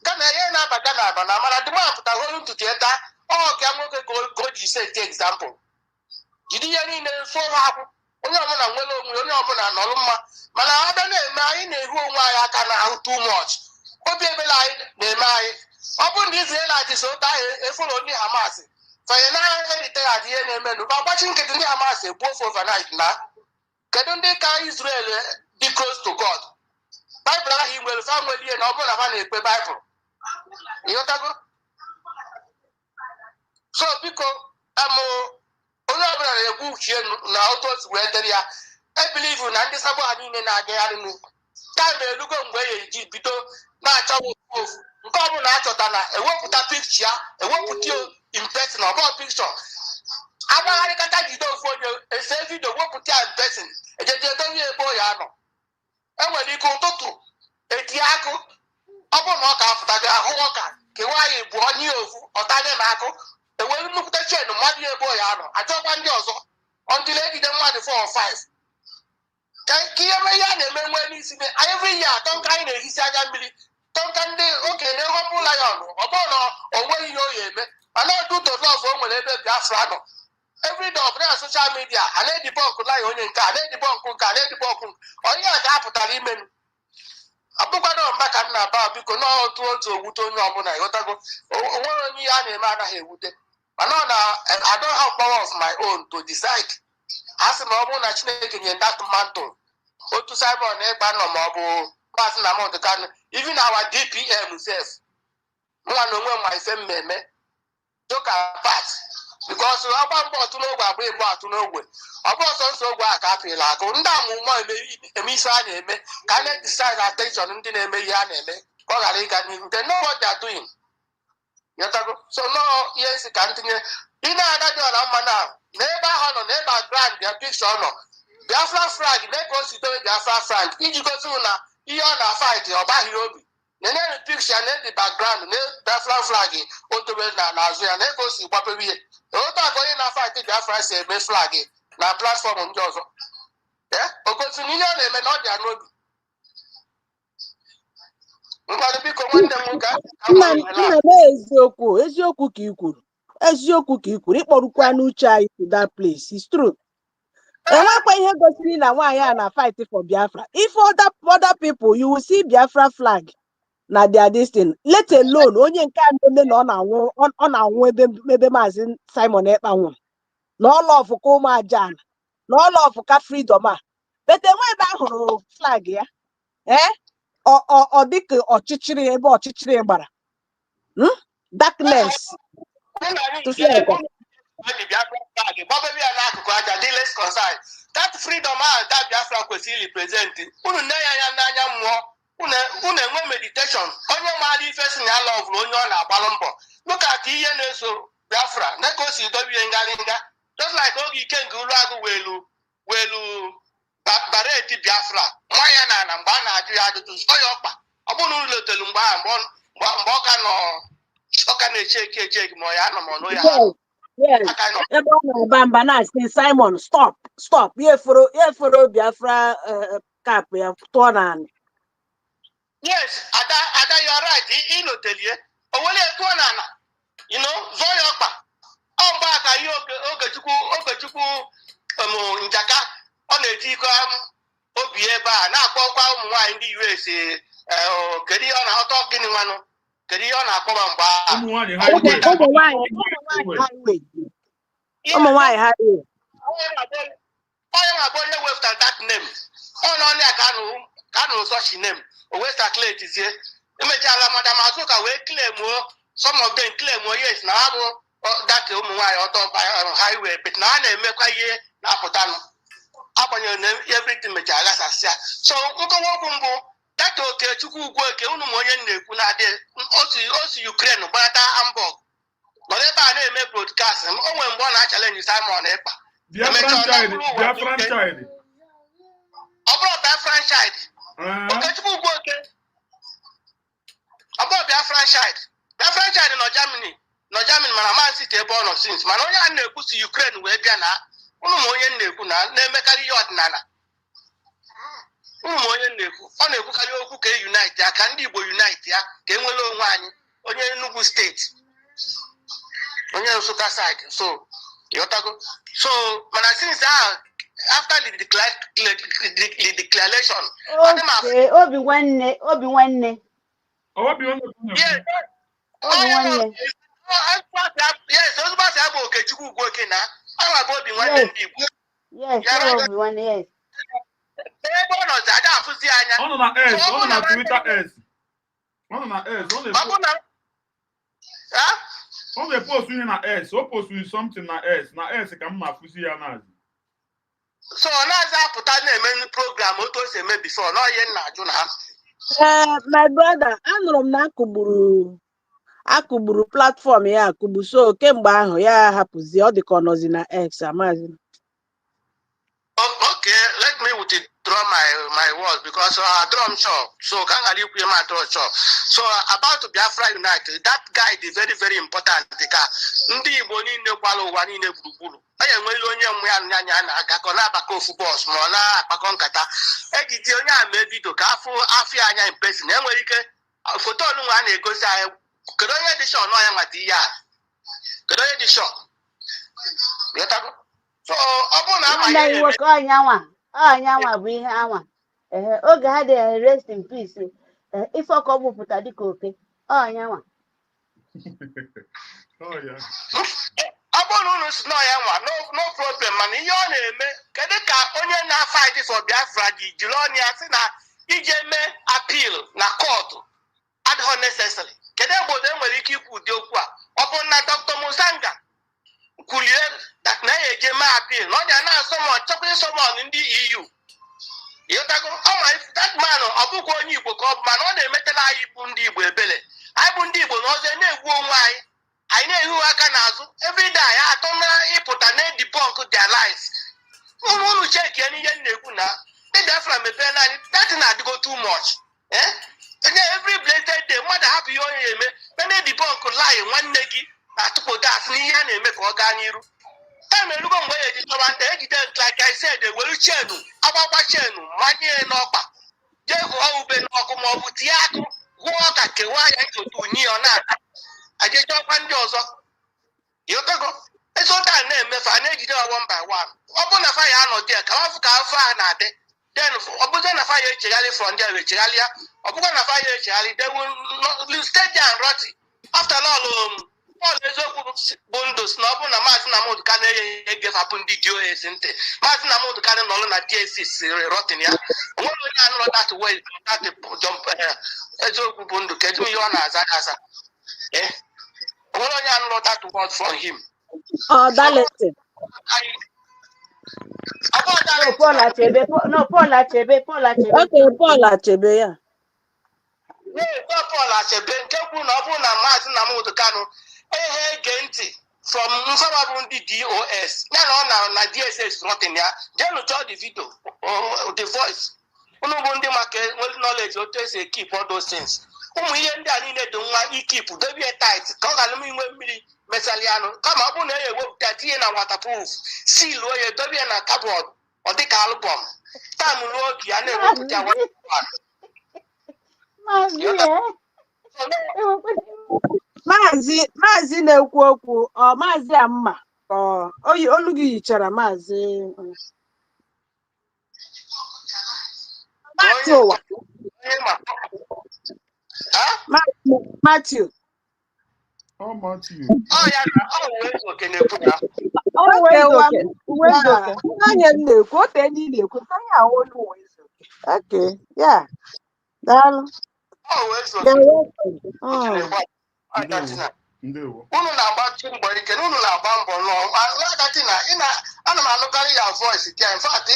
Ghana ihe na-aba Ghana aba na amara dị mapụta holu ntutu eta ọ ka nwoke ka o ji ise nke example jide ihe niile fụọ ha akwụ onye ọbụla nwere onwe onye ọbụla nọrọ mma mana abịa na-eme anyị na-ehu onwe anyị aka n'ahụ too much obi ebele anyị na-eme anyị ọ bụ ndị Israel achịsa ụta ahụ efolo ndị Hamas fanye na-eriteghadị ihe na-emenụ ma ọgbachi nkịtị ndị Hamas egbuo ofe overnight na kedu ndị ka Israel dị close to God Baịbụl ahụ i nwere fa nwere ihe na ọ bụrụ na ha na-ekpe Baịbụl ịghọtago so biko onye ọbụla na-ekwu uchie na otu otu wee dere ya ebilivu na ndị Sabo ha niile na-agagharị nụ taịm elugo mgbe e ji bido na-achọ ofu nke ọbụla achọta na ewepụta pikcha ya ewepụta impesin ọbọ pikchọ agbagharịkata jide ofu onye ese vidio wepụta ya impesin ejeje edozi ebe ya nọ enwere ike ụtụtụ etinye akụ ọ bụrụ na ọ ka apụtago ahụ ọka kewa ya bụ onye ofu ọtanye na akụ ewere nnukwute chen mmadụ ebe ya nọ achọkwa ndị ọzọ ọntụl ejide mmadụ 4 or 5 ka ihe eme ihe a na-eme nwe n'isi every year atọ nka anyị na-ehisi anya mmiri tọnka ndị okenye họpụla ya ọnụ ọ bụrụ na o nweghị ihe o ya eme mana ọdụ tolọf o nwere ebe Biafra nọ everyday ọbụla na soshal midia a na-edibọnkụ laya onye nke a na-edibọnkụ nke a na-edibọnkụ onye a ga-apụtara imenu abụkwado mba ka m na-aba biko na otu owute onye ọbụla ịghọtago onwere onye ihe a na-eme anaghị ewute mana ọ na I don't have power of my own to decide a sị ma ọ bụrụ na Chineke nye that mantle otu Simon Ekpa nọ ma ọ bụ Maazị Nnamdi Kanu even our DPM self nwa na onwe ma ife mmemme joke apart because ọgba mbọ ọtụ n'ogwe agba egbu atụ n'ogwe ọ bụ ọsọ nsọ ogwe a ka apịla akụ ndị amụmụ eme ife a na-eme ka a na-decide attention ndị na-eme ihe a na-eme ka ọ ghara ịga n'ihu they know what they are doing so no ihe si ka ntinye ị na-ada dị ọla mma na n'ebe ahụ nọ n'ebe grand bịa pikchọ nọ Biafra flag na-eke o si dobe Biafra flag iji gosi na ihe ọ na-fight ọ baghị obi nenere pikcha na-edi background na Biafra flag o dobe n'azụ ya na-eke o si gbapebe ihe otu aka onye na-fight Biafra si eme flag na platfọm ndị ọzọ o gosi na ihe ọ na-eme na ọ dị ya n'obi ngwadụ biko nwanne m nna eziokwu ka i kwuru ịkpọrụkwa n'uche anyị to that place is true. Enwekwa ihe gosiri na nwaanyị a na fight for Biafra. If other people you will see Biafra flag na their destiny, let alone onye nke a na-eme na ọ na-anwụ ebe Maazị Simon Ekpa nwụrụ na ọla ọfụ ka ụmụ aja na ọla ọfụ ka freedom a bete nwa ebe ahụrụ flag ya ọ dịka ọchịchịrị ebe ọchịchịrị gbara darkness that freedom that Biafra kwesịrị present unu nne ya n'anya mmụọ unu enwe meditation onye maara ife si na ya lọvụrụ onye ọ na-agbalụ mbọ look at ihe na-eso Biafra na ka o si dobie ngarịnga just like oge ike nke ụlọ agụ welu bareti Biafra nwa ya na mgbe a na-ajụ ya ajụjụ zụọ ya ọkpa ọ bụrụ na unu lotelu mgbe ahụ mgbe ọ ka na-eche eke ma ọ ya anọ ma ọnụ ya ebe ọ na-aba mba na-asị Simon stop ya eforo Biafra kap ya tụọ n'ala Yes, Ada, you are right. You know, tell you. Only a tuanana. You know, Zoyopa. Oh, back a Ogachuku, Njaka, on a Ticam, Obieba, now Papa, in the USA, Kedi on a hot dog in one, Kedi on a Papa. Highway. I am a boy with that name. Only I can't such name. West Athlete is here. Image Madam Azuka will claim more. Some of them claim more, yes, now that highway, but now they make a year, Napotano. Up on your name, everything which I so, Uncle Wobumbo, that okay to go work, Unumoyan, also Ukraine, but Hamburg. Whatever I name broadcast, and when one challenge is Simon Epa. Biafran child. About Biafran child. Okay, to go work. About Biafran child. Biafran child in Germany. No Germany, man city born of since. Man, only I know Ukraine where Ghana. Unumoyan Nebuna, Nemekari Yot Nana. Unumoyan Nebu, on a Bukayo Unite, I can be unite, ya, came along one, on your Nubu state. On your Suka side. So, so, when I since after the declaration, okay, Obi-Wan. yes, those bus have okay to go working now. I'm about the one yes, Obi-Wan, yes. On a Twitter S. On the post in a S, or post with something na S, na S, come na fusi anaz. So now put a name program, auto say maybe before, no, Juna. My brother, anụrụ m na akụgburu platform ya akụgbu so kemgbe ahụ ya hapụzi ọ dịka ọ nọzi na X amazi. Okay, let me withdraw my words because drum shop. So can I leave my drum shop? So about Biafra United, that guy is very, very important. Ndi Igbo niile kwala ụwa niile gburugburu. Onye nwere onye nwe ya anya na agakọ na abaka ofu boss ma na akpakọ nkata. Ejiti onye a mee video ka afọ anya in person. Enwere ike foto ọnụnwa a na-egosi anyị. Kedu onye dị shọ nọ ya nwata ihe a? Kedu onye dị shọ? So anaghị nwoke ọnyanwa bụ ihe anwa oge ha dị rest in peace ife ọkọ gbupụta dịka oke ọnyanwa ọ bụrụ na unu si n'ọya nwa no problem mana ihe ọ na-eme kedu ka onye na-fight for Biafra ji jiri ọnụ ya sị na ije mee appeal na kọtụ adịghị necessary kedu obodo enwere ike ikwu ụdị okwu a ọ bụ na Dr. Musanga kwulie na ya eje mee appeal na ọ dị na chọkwa sọmọn ndị EU ịghọtago that man ọ bụkwa onye Igbo ka ọ bụ mana ọ na-emetela anyị bụ ndị Igbo ebele anyị bụ ndị Igbo na ọzọ na-egwu onwe anyị na-ehu aka n'azụ everyday ya atọ na ịpụta na debunk their lies unu cheki n'ihe na-ekwu na ndị Biafra mepee na anyị that na-adịgo too much every blessed day mmadụ hapụ ihe onye eme na debunk lie nwanne gị na-atụpụ gas n'ihe a na-eme ka ọ gaa n'iru time erugo mgbe ya eji chọba nta ejide like I said ewelu chenu agbakwa chenu manye n'ọkpa jee hụọ ube n'ọkụ ma ọ bụ tie akụ hụọ ka kewaa ya nchotu unyi ọ na-ata ajechọkwa ndị ọzọ ịghọtago ezota na-emefe a na-ejide one by one ọ bụ na faya anọdị ka wafụ ka afọ a na-adị then ọ bụzie na faya echegharị from there echegharị ya ọ bụkwa na faya echegharị they will stay there and rot after all Paul eziokwu bụ ndụ si na ọ bụrụ na Maazị Nnamdi Kanu egefapụ ndị DOS ntị Maazị Nnamdi Kanu nọrọ na DSS rotin ya onwere onye anụrụ that way that jump eziokwu bụ ndụ kedu ihe ọ na-aza aza onwere onye anụrụ that word from him Paul Achebe ya Paul Achebe nke kwuru na ọ bụrụ na Maazị Nnamdi Kanu ege ntị from nsọgbabụ ndị DOS ya na ọ na DSS rotin ya jee nụchọọ the video the voice unu bụ ndị maka nwere knowledge otu esi ekip all those things ụmụ ihe ndị a niile dị nwa ikipụ dobie tit ka ọ gara inwe mmiri mesalianụ kama ọ bụrụ na ewepụta tinye na waterproof seal onye dobie na kabọọd ọ dịka albọm tam ruo oge ya na-ewepụta Maazị na-ekwu okwu ọ Maazị Amma ka olu gị yichara Maazị ụwa Matthew. Oh, Matthew. Oh, yeah, okay, na-ekwu na. Okay, onye m na-ekwu otu enyi na-ekwu onye ahụ olu Uwezuoke. Okay, yeah. Daalụ. Unu na-agbachi mbọ ike na unu na-agba mbọ ana m anụkarị ya voice kia in fact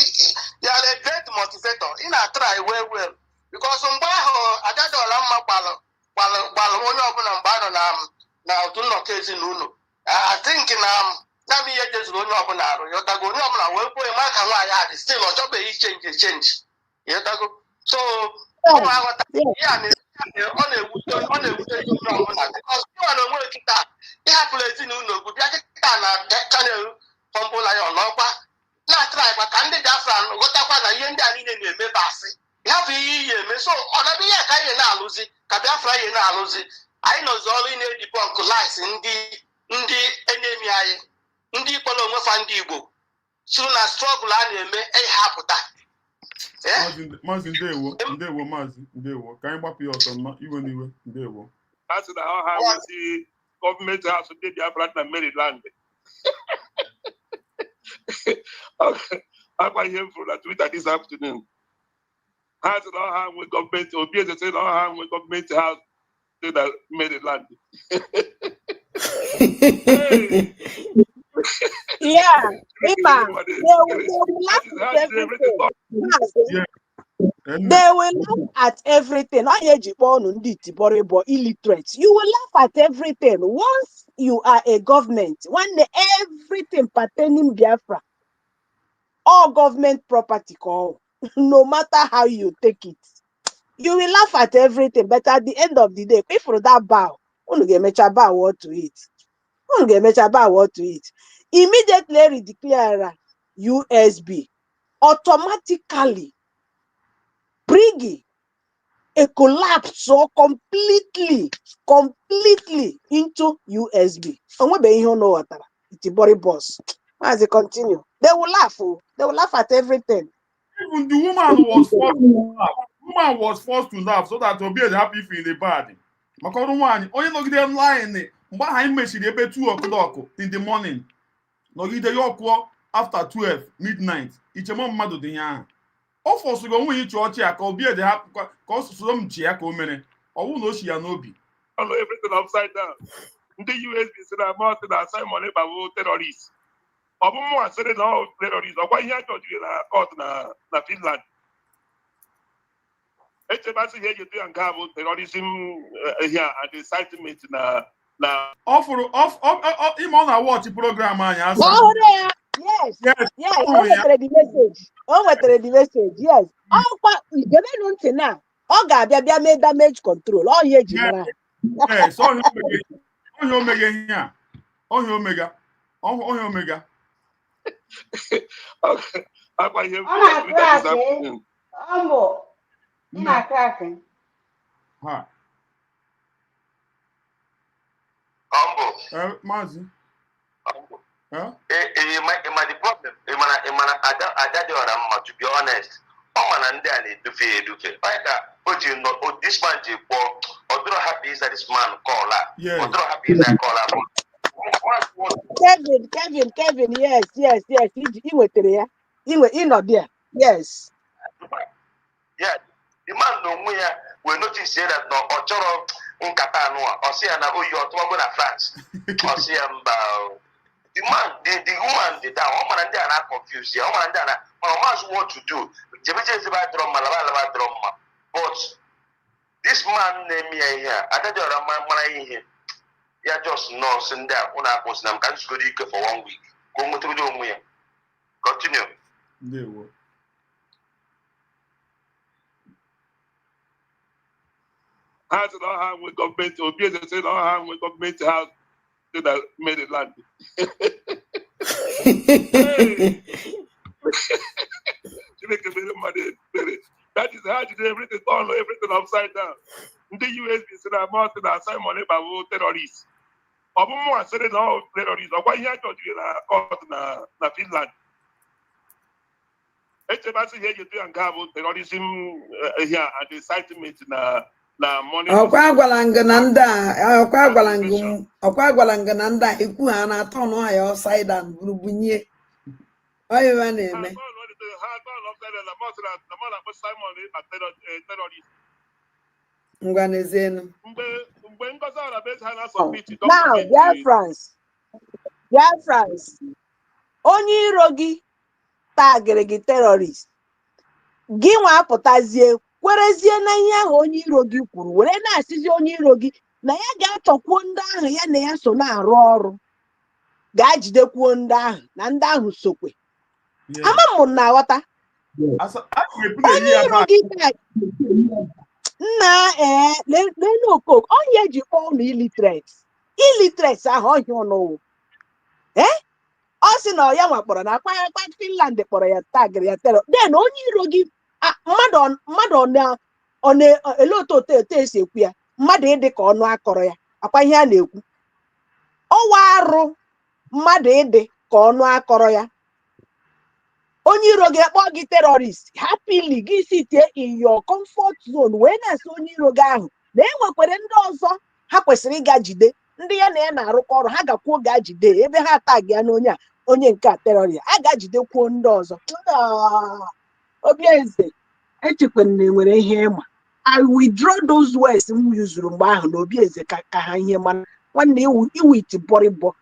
you are a great motivator ị na-atry well because mgbe ahụ Adadiola mma gbalụ onye ọbụla mgbe anọ na otu nnọkọ ezinụlọ I think na m ihe jezuru onye ọbụla arụ yọtago onye ọbụla wee kwuo ma ka nwaanyị a dị still ọ chọbeghị change yọtago so ọ na-ewute onye ọbụla because ọ na-enwe kịta ịhapụrụ ezinụlọ ogbu bịa kịta na chanel fọmbụla ya n'ọkwa na-atrakwa ka ndị Biafra ghọtakwa na ihe ndị a niile na-eme basị ịhapụ ihe iyi eme so ọ na ihe ka ihe na-alụzi ka Biafra ihe na-alụzi anyị nọzi ọrụ ị na-edibọnkụ lies ndị enemi anyị ndị ikpọrọ onwe fa ndị Igbo suru na strọgụl a na-eme ịhapụta Maazị ndewo Maazị ndewo ka anyị gbapụ ya ọtọ iwe n'iwe ndewo a sị na ha nwezi gọọmenti haus ndị Biafra na Maryland akwa ihe m fụrụ na Twitter this afternoon ha sị na ha nwe gọọmenti obi eze sị na ha nwe gọọmenti haus dị na Maryland yeah, they will laugh at everything. Illiterate. You will laugh at everything. Once you are a government, everything pertaining Biafra, all government property call, no matter how you take it, you will laugh at everything. But at the end of the day, if for that bow, what to eat. Immediately declare USB, automatically bring a collapse so completely into USB. And what be you know what? It's a body boss. As they continue, they will laugh. They will laugh at everything. Even the woman was forced to laugh. Woman was forced to laugh so that to be happy for the body. Makoro one, only look them lying. Mgbe anyị mechiri ebe 2 o'clock in the morning nọgide ya ọkụọ after 12 midnight ichemo mmadụ dị ya ahụ ọ fọsụrụ onwe ịchụ ọchị ya ka obi ede ha ka ọ sụsụrụ m ji ya ka o mere ọwụ na o shi ya n'obi everything upside down ndị USB si na mọtị na Simon Ekpawo terrorist ọ bụ mụ asịrị na ọ terrorist ọkwa ihe achọjiri na court na Finland echebasị ihe eji ya nke a bụ terrorism here at the incitement na Offer him on a watch program. Yes. Oh, the message. Yes. Now. Oh, God, made damage control. Oh, yeah, yes. On Omega. On Omega. Mazi. The problem, to be honest, this man, happy is that this man call her. Happy is that call her. Kevin, yes. He went there. He not there. Yes. Yeah, the man no we notice that no Ochoro in Qatar or see na you na France. Or see the man, the woman, the down, woman and they are not confused. Woman and they are not what to do. But this man named me here. I don't know here. Yeah, just no send there. When I was now, can't go for 1 week. Go to the continue. They will. Has it all hand with government or be as said all hand with government house that made it land. You make a bit of money. That is how did everything turn everything upside down. The US is in a mountain and Simon about terrorists. Obumu said no terrorists. Or why here to na Finland? HMRC here you do and have terrorism here at the incitement na money. Ọkwa gwalanga nda ikwu ha na atọ no ya upside down burubunye. Oyo wa na-eme. Ngwanezenu. Now, dear friends, onye iro gị tagịrị gị terrorist, gị nwa apụtazie kwerezie na ihe ahụ onye iro gị kwuru, were na-asịzi onye iro gị na ya ga-atọkwuo ndị ahụ ya na ya so na-arụ ọrụ, ga-ajidekwuo ndị ahụ na ndị ahụ sokwe. Ama m na-aghọta onye iro gị nna lenu okoko onye ji kpọọ ụlọ illiterate ahụ ọhịa ọnụwụ ọ sị na ya nwakpọrọ na akpa Finland kpọrọ ya tagịrị ya terọ den onye iro gị mmadụ ọ na-ele otu esi ekwu ya mmadụ ịdị ka ọnụ akọrọ ya akwa ihe a na-ekwu ọwa arụ mmadụ ịdị ka ọnụ akọrọ ya. Onye iro gị akpọ gị terrorist happily gị sitie in your comfort zone wee na-asị onye iro gị ahụ na enwekwere ndị ọzọ ha kwesịrị ịga jide ndị ya na ya na-arụkọ ọrụ ha gakwuo ga jide ebe ha tag ya na onye nke a terrorist a ga-jidekwuo ndị ọzọ. Obieze echekwara na enwere ihe ịma. I withdraw those words m yuzuru mgbe ahụ na Obieze ka ha ihe mana nwanne iwu iti bọrịbọ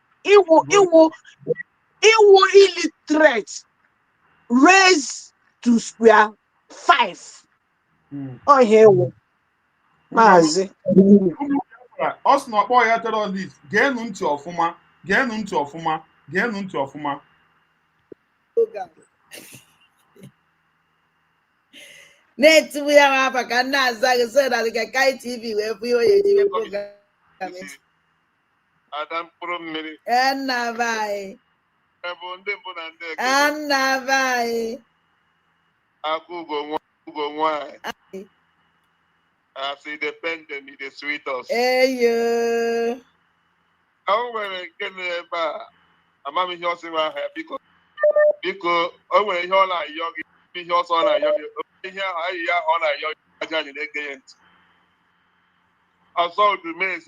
iwu illiterate raise to square 5. Oh, here we Mazi. Us not boy at all this. Gain unto ofuma. Net we have a canna so that the Kai TV where we program. Adam Promiri. And Navai. And Navai. I go one. I see the pendant, the sweetest. Hey, you. How when I get there, I'm having your because when you're like yogi, you're so like yogi. Here, I got it again. I saw the maze.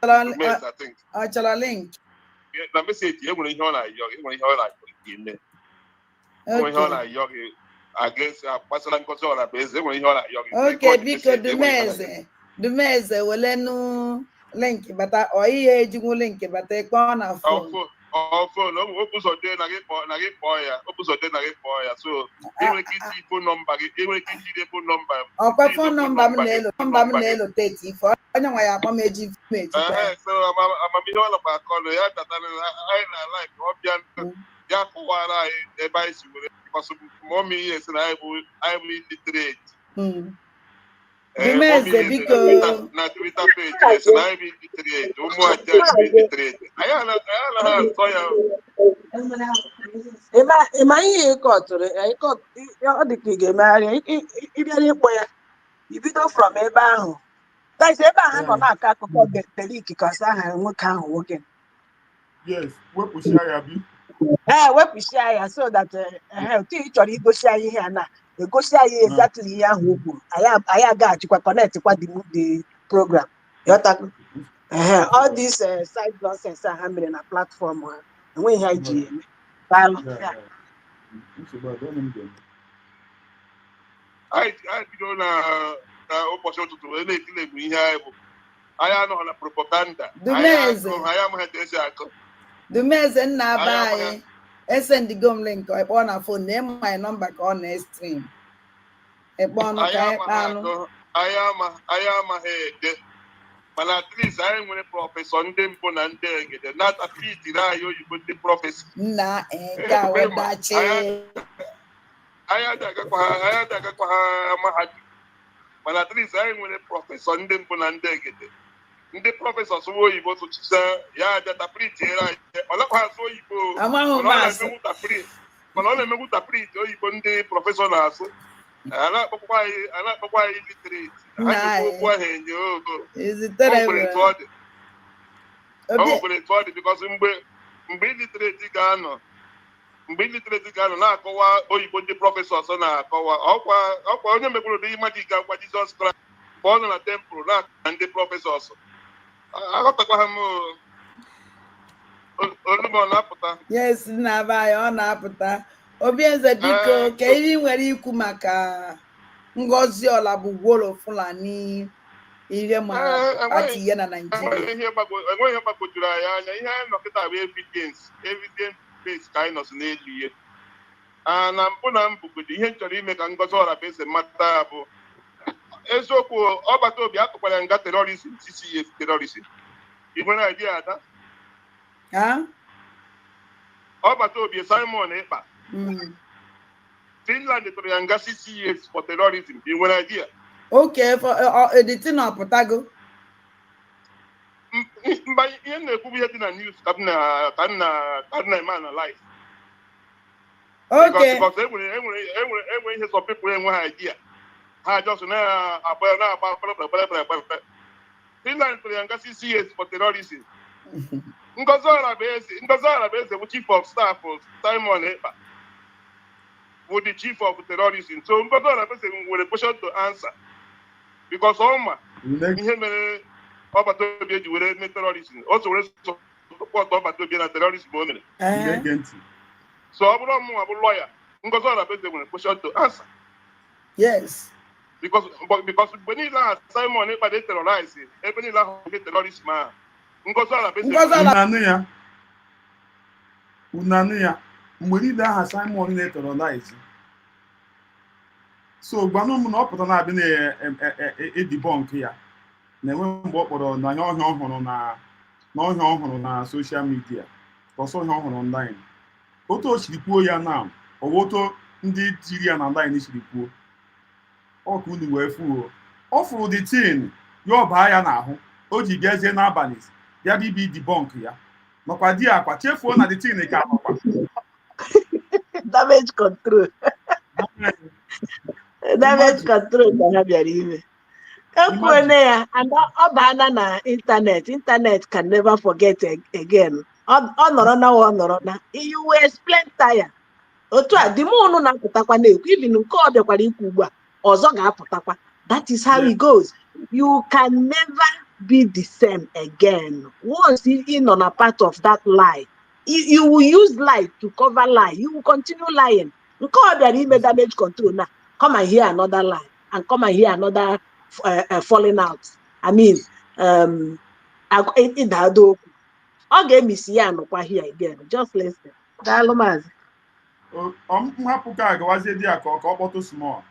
I think. I shall link. Let me say, you when you're like yogi, when you're like in there. When you're like yogi. Against personal control base when you are okay because the mess will no link but or age link but they can phone open so then I get boy so even key phone number the phone number phone number 30 for anyone I am meji so I'm all about call ya that I like ya kuwara advice because mommy yes and I will illiterate. The mess because na Twitter page yes and I will illiterate. Umu illiterate. I so ya. Ema ihe ịkọtụrụ ọ dị ka ị ga-emegharị ịbịara ịkpọ ya ibido from ebe ahụ that's ebe ahụ nọ na-akọ akụkọ Derek ka sa aha nwoke ahụ nwoke. Yes, wepụsịa ya bi. Wepụsịa ya so that otu ị chọrọ igosi anyị ihe a na egosi anyị exactly ihe ahụ o kwuru anyị agaghachikwa connect kwa the program yọtakụ all these side nonsense ha mere na platform ha enweghị ihe anyị ji eme I bido na ụbọchị ụtụtụ na-ekile egwu ihe anyị bụ anyị anọghị na propaganda anyị amaghị esi akọ the mess nna ba anyị esendigo m link ịkpọ na phone na my number ka ọ na-stream ịkpọ ọnụ ka ịkpanụ anyị amaghị ede mana at least anyị nwere prọfesọ ndị mbụ na ndị egede nata pitiri anyị oyibo ndị prọfesọ nna ka wedachi anyị adagakwa ha mahadum mana at least anyị nwere prọfesọ ndị mbụ na ndị egede ndị prọfesọ sụwa oyibo tụchisa ya data pritiere anyị ọlakwa asụ oyibo mana ọ na-emegwuta print oyibo ndị prọfesọ na-asụ a na-akpọkwa anyị literate ha ji okwu ahụ enye ogo nwere etu ọ dị bikọs mgbe iliterate ga-anọ na-akọwa oyibo ndị prọfesọ ọsọ na-akọwa ọkwa onye megburu dị magic agwa Jizọs Kraịst mgbe ọ nọ na tempụl na ndị prọfesọ ọsọ aghọtakwa ha m olume ọ na-apụta yes nna be anyị ọ na-apụta Obieze biko ka ihe nwere ikwu maka Ngozi Olagbugworo Fulani ihe ma pati ihe na Naịjirịa enweghị ihe gbagwojuru anyị anya ihe anyị nọkịta bụ evidence base ka anyị nọsi n'elu ihe na mbụ na mbụgodo ihe chọrọ ime ka Ngozi Olagbeze mata bụ eziokwu ọgbata obi atụkwara nga terorism CCS terorism igwe na idea ada ọgbata obi Simon Ekpa Finland tụrụ ya nga 6 years for terrorism igwe na idea okay for editing ọpụtago mba ihe na-ekwu ihe dị na news ka nna eme analyze okay because enwere ihe some people enweghị idea ha just na-agba kpere Finland tụrụ ya nga 6 years for terrorism Ngozi Olagbeze bụ chief of staff Simon Ekpa bụ the chief of terrorism so Ngozi Olagbeze nwere question to answer because ọma ihe mere ọgbata obi eji were mee terrorism o so were support ọgbata obi na terrorism o mere so ọ bụrụ ọmụnwa bụ lawyer Ngozi Olagbeze nwere question to answer yes because mgbe niile ahụ Simon Ekpa dey terrorize ebe niile ahụ nke terrorism ahụ Ngozi Olagbeze unanụ ya mgbe niile aha Simon na-eterorize so gbanụ m na ọ pụta na-abịa na-edibọnk ya na-enwe mgbe ọ kpọrọ na ọhịa ọhụrụ na soshal midia ọsọ ọhịa ọhụrụ online otu o siri kwuo ya na owoto ndị tiri ya na online siri kwuo ọkụ unu wee fuo ọ fụrụ the tin ya ọbaa ya n'ahụ o ji bịazie n'abalị bịa bibi dibọnk ya nọkwa di akwa chefuo na the tin ka nọkwa damage control ka ha bịara ime ekwuone ya and ọ baana na internet can never forget again ọ nọrọ na you will explain tire otu a dimunu na-apụtakwa na-ekwu even nke ọ bịakwara ikwu ugbu a ọzọ ga-apụtakwa that is how it goes you can never be the same again once you nọ na part of that lie you will use lie to cover lie you will continue lying nke ọ bịara ime damage control na come and hear another lie and come and hear another falling out I mean ịdado okwu ọ ga-emisi ya nọkwa here again just listen daalụ maazị hapụ ka agawazie di ya ka ọ kpọtụ small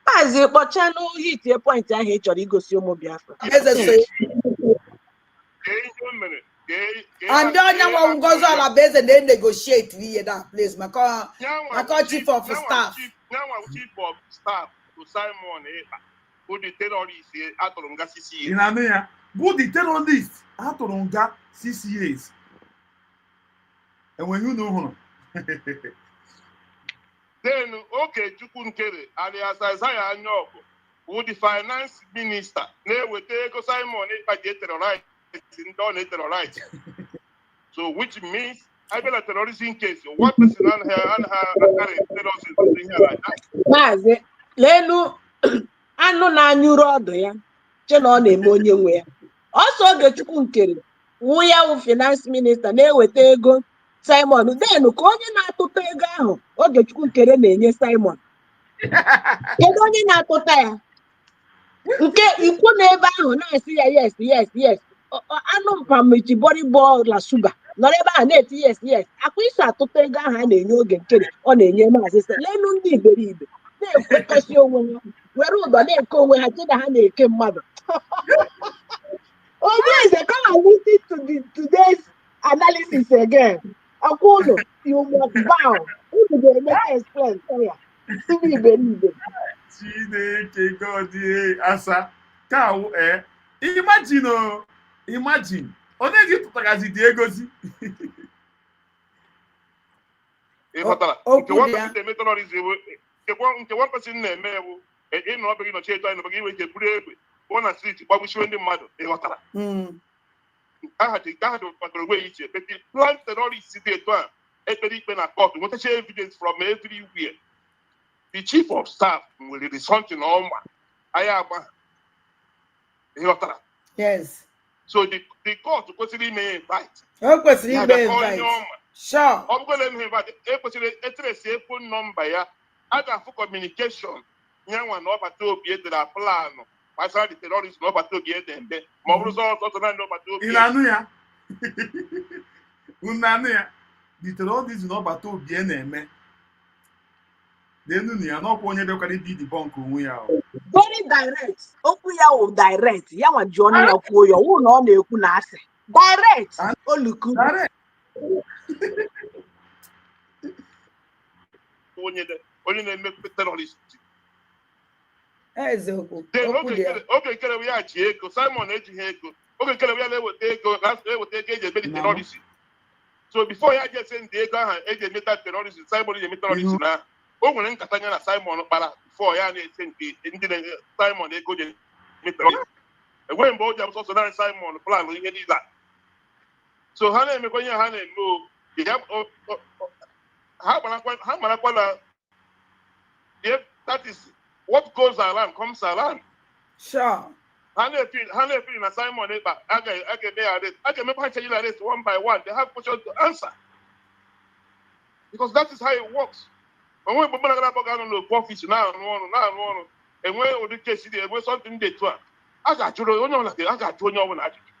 maazị kpọchanụ hitie point ahụ ị chọrọ igosi ụmụ Biafra and onye nwe Ngozi Olagbeze na-negotiate ihe that place maka chief of staff chief of staff to Simon Ekpa bụ the terrorist atụrụ nga 6 years ịnanụ ya bụ the terrorist atụrụ nga 6 years enweghị unu hụrụ then Okechukwu Nkere alias Isaiah Anyaọkụ bụ the finance minister na-eweta ego Simon Ekpa ji terrorize ndị ọ na-terrorize so which means I been a terrorism case one person and her terrorism thing like that maazị lenu anụ na-anyụrụ ọdụ ya che na ọ na-eme onye nwe ya ọsọ Ogechukwu Nkere wụ ya wụ finance minister na-eweta ego Simon then ka onye na-atụta ego ahụ Ogechukwu Nkere na-enye Simon kedu onye na-atụta ya nke ikwu n'ebe ahụ na-esi ya yes anụ mpamichi bọrịbọ la suba nọrọ ebe ahụ na-eti yes akwa iso atụta ego ahụ a na-enye Oge Nkere ọ na-enye maazị lenu ndị iberibe na-ekwekọsi onwe ha were ụdọ na-eke onwe ha cheda ha na-eke mmadụ Obieze come and listen to today's analysis again akwa ụlọ you must bow unu ga-emeka explain ya ndị iberibe Chineke gọzie asa ka imagine onye gị tụtagazi dị egozi ịghọtara nke one person na-eme terrorism nke one person na-eme ewu ịnọ ọbụ gị nọchi etu anyị nọbụ gị iwe ike buru egbe pụọ na street gbagbuchiwe ndị mmadụ ịghọtara aha dị kwadoro onwe ya iche epeti plan terrorist dị etu a ekpere ikpe na court nwetacha evidence from everywhere. The chief of staff will result in ọma anyị agba ịghọtara. Yes. So the court kwesịrị ime invite. O kwesịrị ime invite. Sure. Ọ bụrụ na eme invite ekwesịrị etresi phone number ya a ga-afụ communication nyanwa na ọbata obi edere planụ gbasara the terrorist na ọbata obi edembe ma ọ bụrụ ọzọ na ndị ọbata obi. Ị na-anụ ya? Unu na-anụ ya? The terrorist na ọbata obi na-eme. N'enu ya n'ọkwa onye bịakwara ịdị debunk onwe ya. Very direct. Okwu ya wụ direct. Ya nwa ji ọnụ ya kwuo ya. Wụ na ọ na-ekwu na asị. Direct. Oluku. Onye na-eme terrorist. Eziokwu. Oge nkere ya ji ego, Simon ejighị ego. Oge nkere ya na-eweta ego eji eme terrorist. So before ya je send ego ahụ eji emeta terrorist, Simon eji eme terrorist na o nwere nkata ya na Simon kpara before ya na-ese nke ndị Simon ego ji eme terrorist. Enweghị mgbe o ji abụsọ na Simon plan ihe niile. So ha na-emekwa ihe ha na-eme ha marakwa na that is what goes around comes around. Sure. Ha na-efiri na Simon Ekpa a ga-eme ya arrest. A ga-emekwa ha chejila arrest one by one. They have questions to answer. Because that is how it works. Onwe mgbe mmadụ gara abụọ n'ofu ọfisi na-arụ ọrụ enwe ụdị kesi dị enwe something dị etu a ga-ajụrụ onye ọbụla a ga-ajụ onye ọbụla ajụjụ.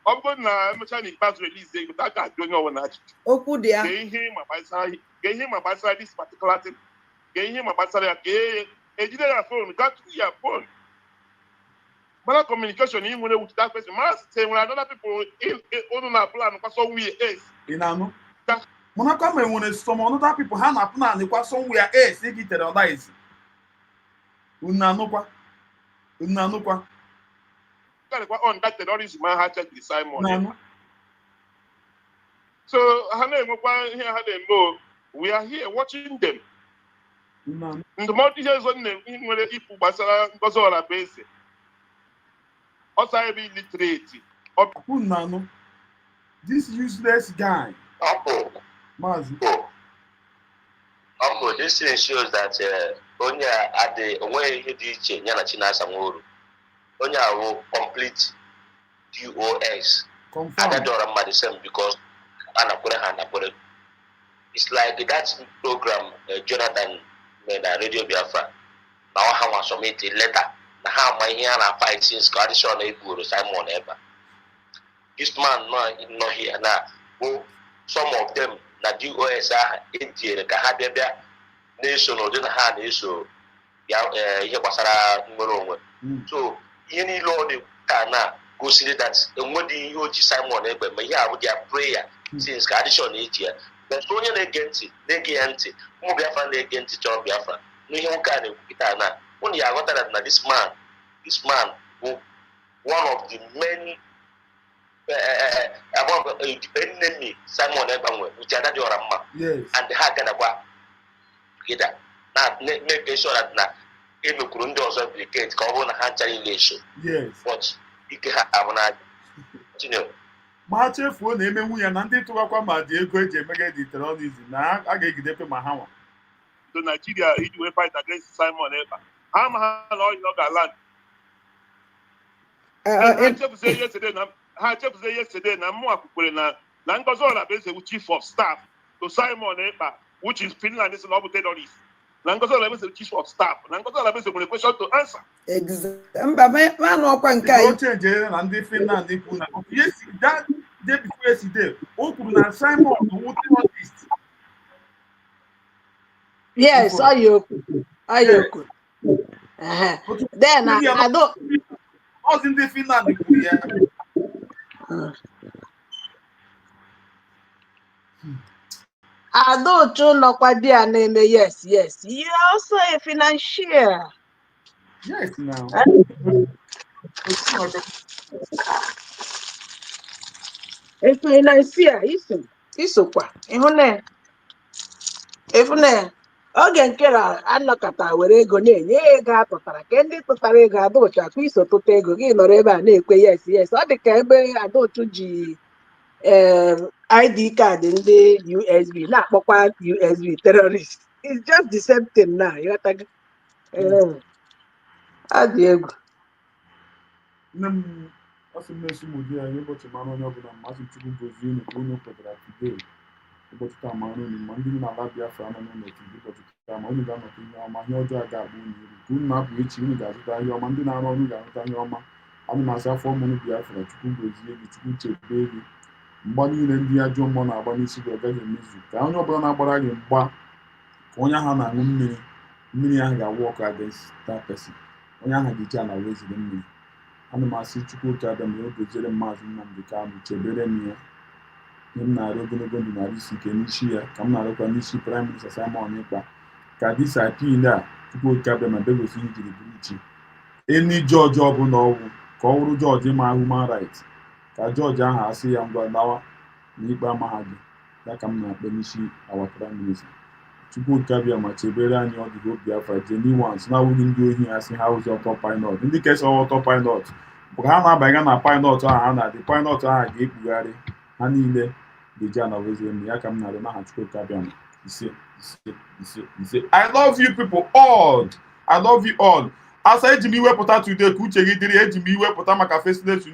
Ọ bụrụ na emechaa na ikpeazụ release ego a ga-ajụ onye ọbụla ajụjụ. Okwu dị ya. Gee ihe ma gbasara this particular thing. Gee ihe ma gbasara ya ka ejide ya phone gaa to ya phone. Mana communication in with that person. Must say when other people in na plan kwa somewhere else. Inano. Muna come when some other people have a plan kwa somewhere else they get terrorize. Unano kwa. On that terrorism man had to decide more. So we are here watching them. The more details on them in whether people basara ngozo la base. Also be literate. Unano. This useless guy. Uncle, this thing shows that only at the way he did Yana China Samuru. Only our complete DOS. And I don't understand because Anna put a hand up on it. It's like that program, Jonathan made a Radio Biafra. Now I want to submit a letter. How my here and fight since Scottish on a guru Simon ever. This man not here now. Some of them na DOS are Indian Kahadebia nation or didn't have issue. So any law they can go see that when the Simon ever, but here with their prayer since Scottish on 8 years. But only against it, they get anti, more Biafra against it, John Biafra. No, you can't get that. Only I got that this man, who one of the many enemy Simon Ebangwe, which are not your amma, and the Haganaba together. Now, make sure that now, if you couldn't also replicate, cover on a hand relation. Yes. But you can have an idea. Mache for name we and anti to Aquama, the equate make the terrorism. Now I get the Mahama. So Nigeria, it will fight against Simon Eba. How much land? I just say yesterday, na more na Nangozola basically chief of staff to Simon Eba, which is Finland is an terrorist. Nangozola basically chief of staff. Nangozola basically question to answer. Exactly. Man, no one can change and they Finland they put. Yes, that day before yesterday. Open Simon who terrorist. Yes, are you? Then I don't. How's in the Finland? I don't know what they are naming. Yes. You're also a financier. Yes, now. A financier, it's okay. Ifune oge nke na anọkọta were ego na-enye ego atụtara ka ndị tụtara ego adụcha akwa iso tụta ego gị nọrọ ebe a na-ekwe yes ọ dị ka ebe adụchu ji ID kaadị ndị USB na-akpọkwa USB terrorist. It's just the same thing now. Ịghọtago? Adị egwu. Nne m asị m na-esi m ụdị ya ụbọchị mara onye ọbụla mmasị Chukwu gozie unu ka unu kwetara today ụbọchị taa mara unu ma ndị na-ala Biafra nọ n'ụlọ ụbọchị taa ma unu ga-anọta ihe ọma ihe ọjọọ ga-agba unu iru ka unu na-apụ echi unu ga-azụta ihe ọma ndị na-arụ ọrụ ga-azụta ihe ọma ana m asị afọ ọmụnụ Biafra Chukwu gozie gị Chukwu chebe gị mgba niile ndị ajọ mmụọ na-agba n'isi gị ọ gaghị emezu ka onye ọbụla na-agbara gị mgba ka onye ahụ na-aṅụ mmiri ahụ ga-awụ ọkụ against that person onye ahụ ga-eji ala wee ziri mmiri ana m asị Chukwu oke abịa ma o goziere Maazị Nnamdi Kanu chebere m ya ihe m na-arụ ogologo ndụ narị isi ike n'isi ya ka m na-arụkwa n'isi Prime Minister Simon Ekpa ka disapin a Chukwu oke abịa ma begosi ihe jiri bụrụ iche eni jọji ọbụla ọgwụ ka ọ wụrụ jọji ma human rights ka jọji ahụ asị ya ngwa lawa na ikpe amaghị ya ka m na-akpe n'isi our Prime Minister Chukwu oke abịa ma chebere anyị ọdịgo Biafra genuine na-awụghị ndị ohi ha si ha ụzọ ọtọ pilot ndị kesa ọtọ pilot bụ ka ha na-abanye na pilot ahụ ha na-adị pilot ahụ ga-ekpugharị ha niile ga-eji anawezie m ya ka m na-arị n'aha Chukwu oke abịa ise I love you people all. I love you all. Asa eji m iwepụta today ka uche gị dịrị eji m iwepụta maka Faceless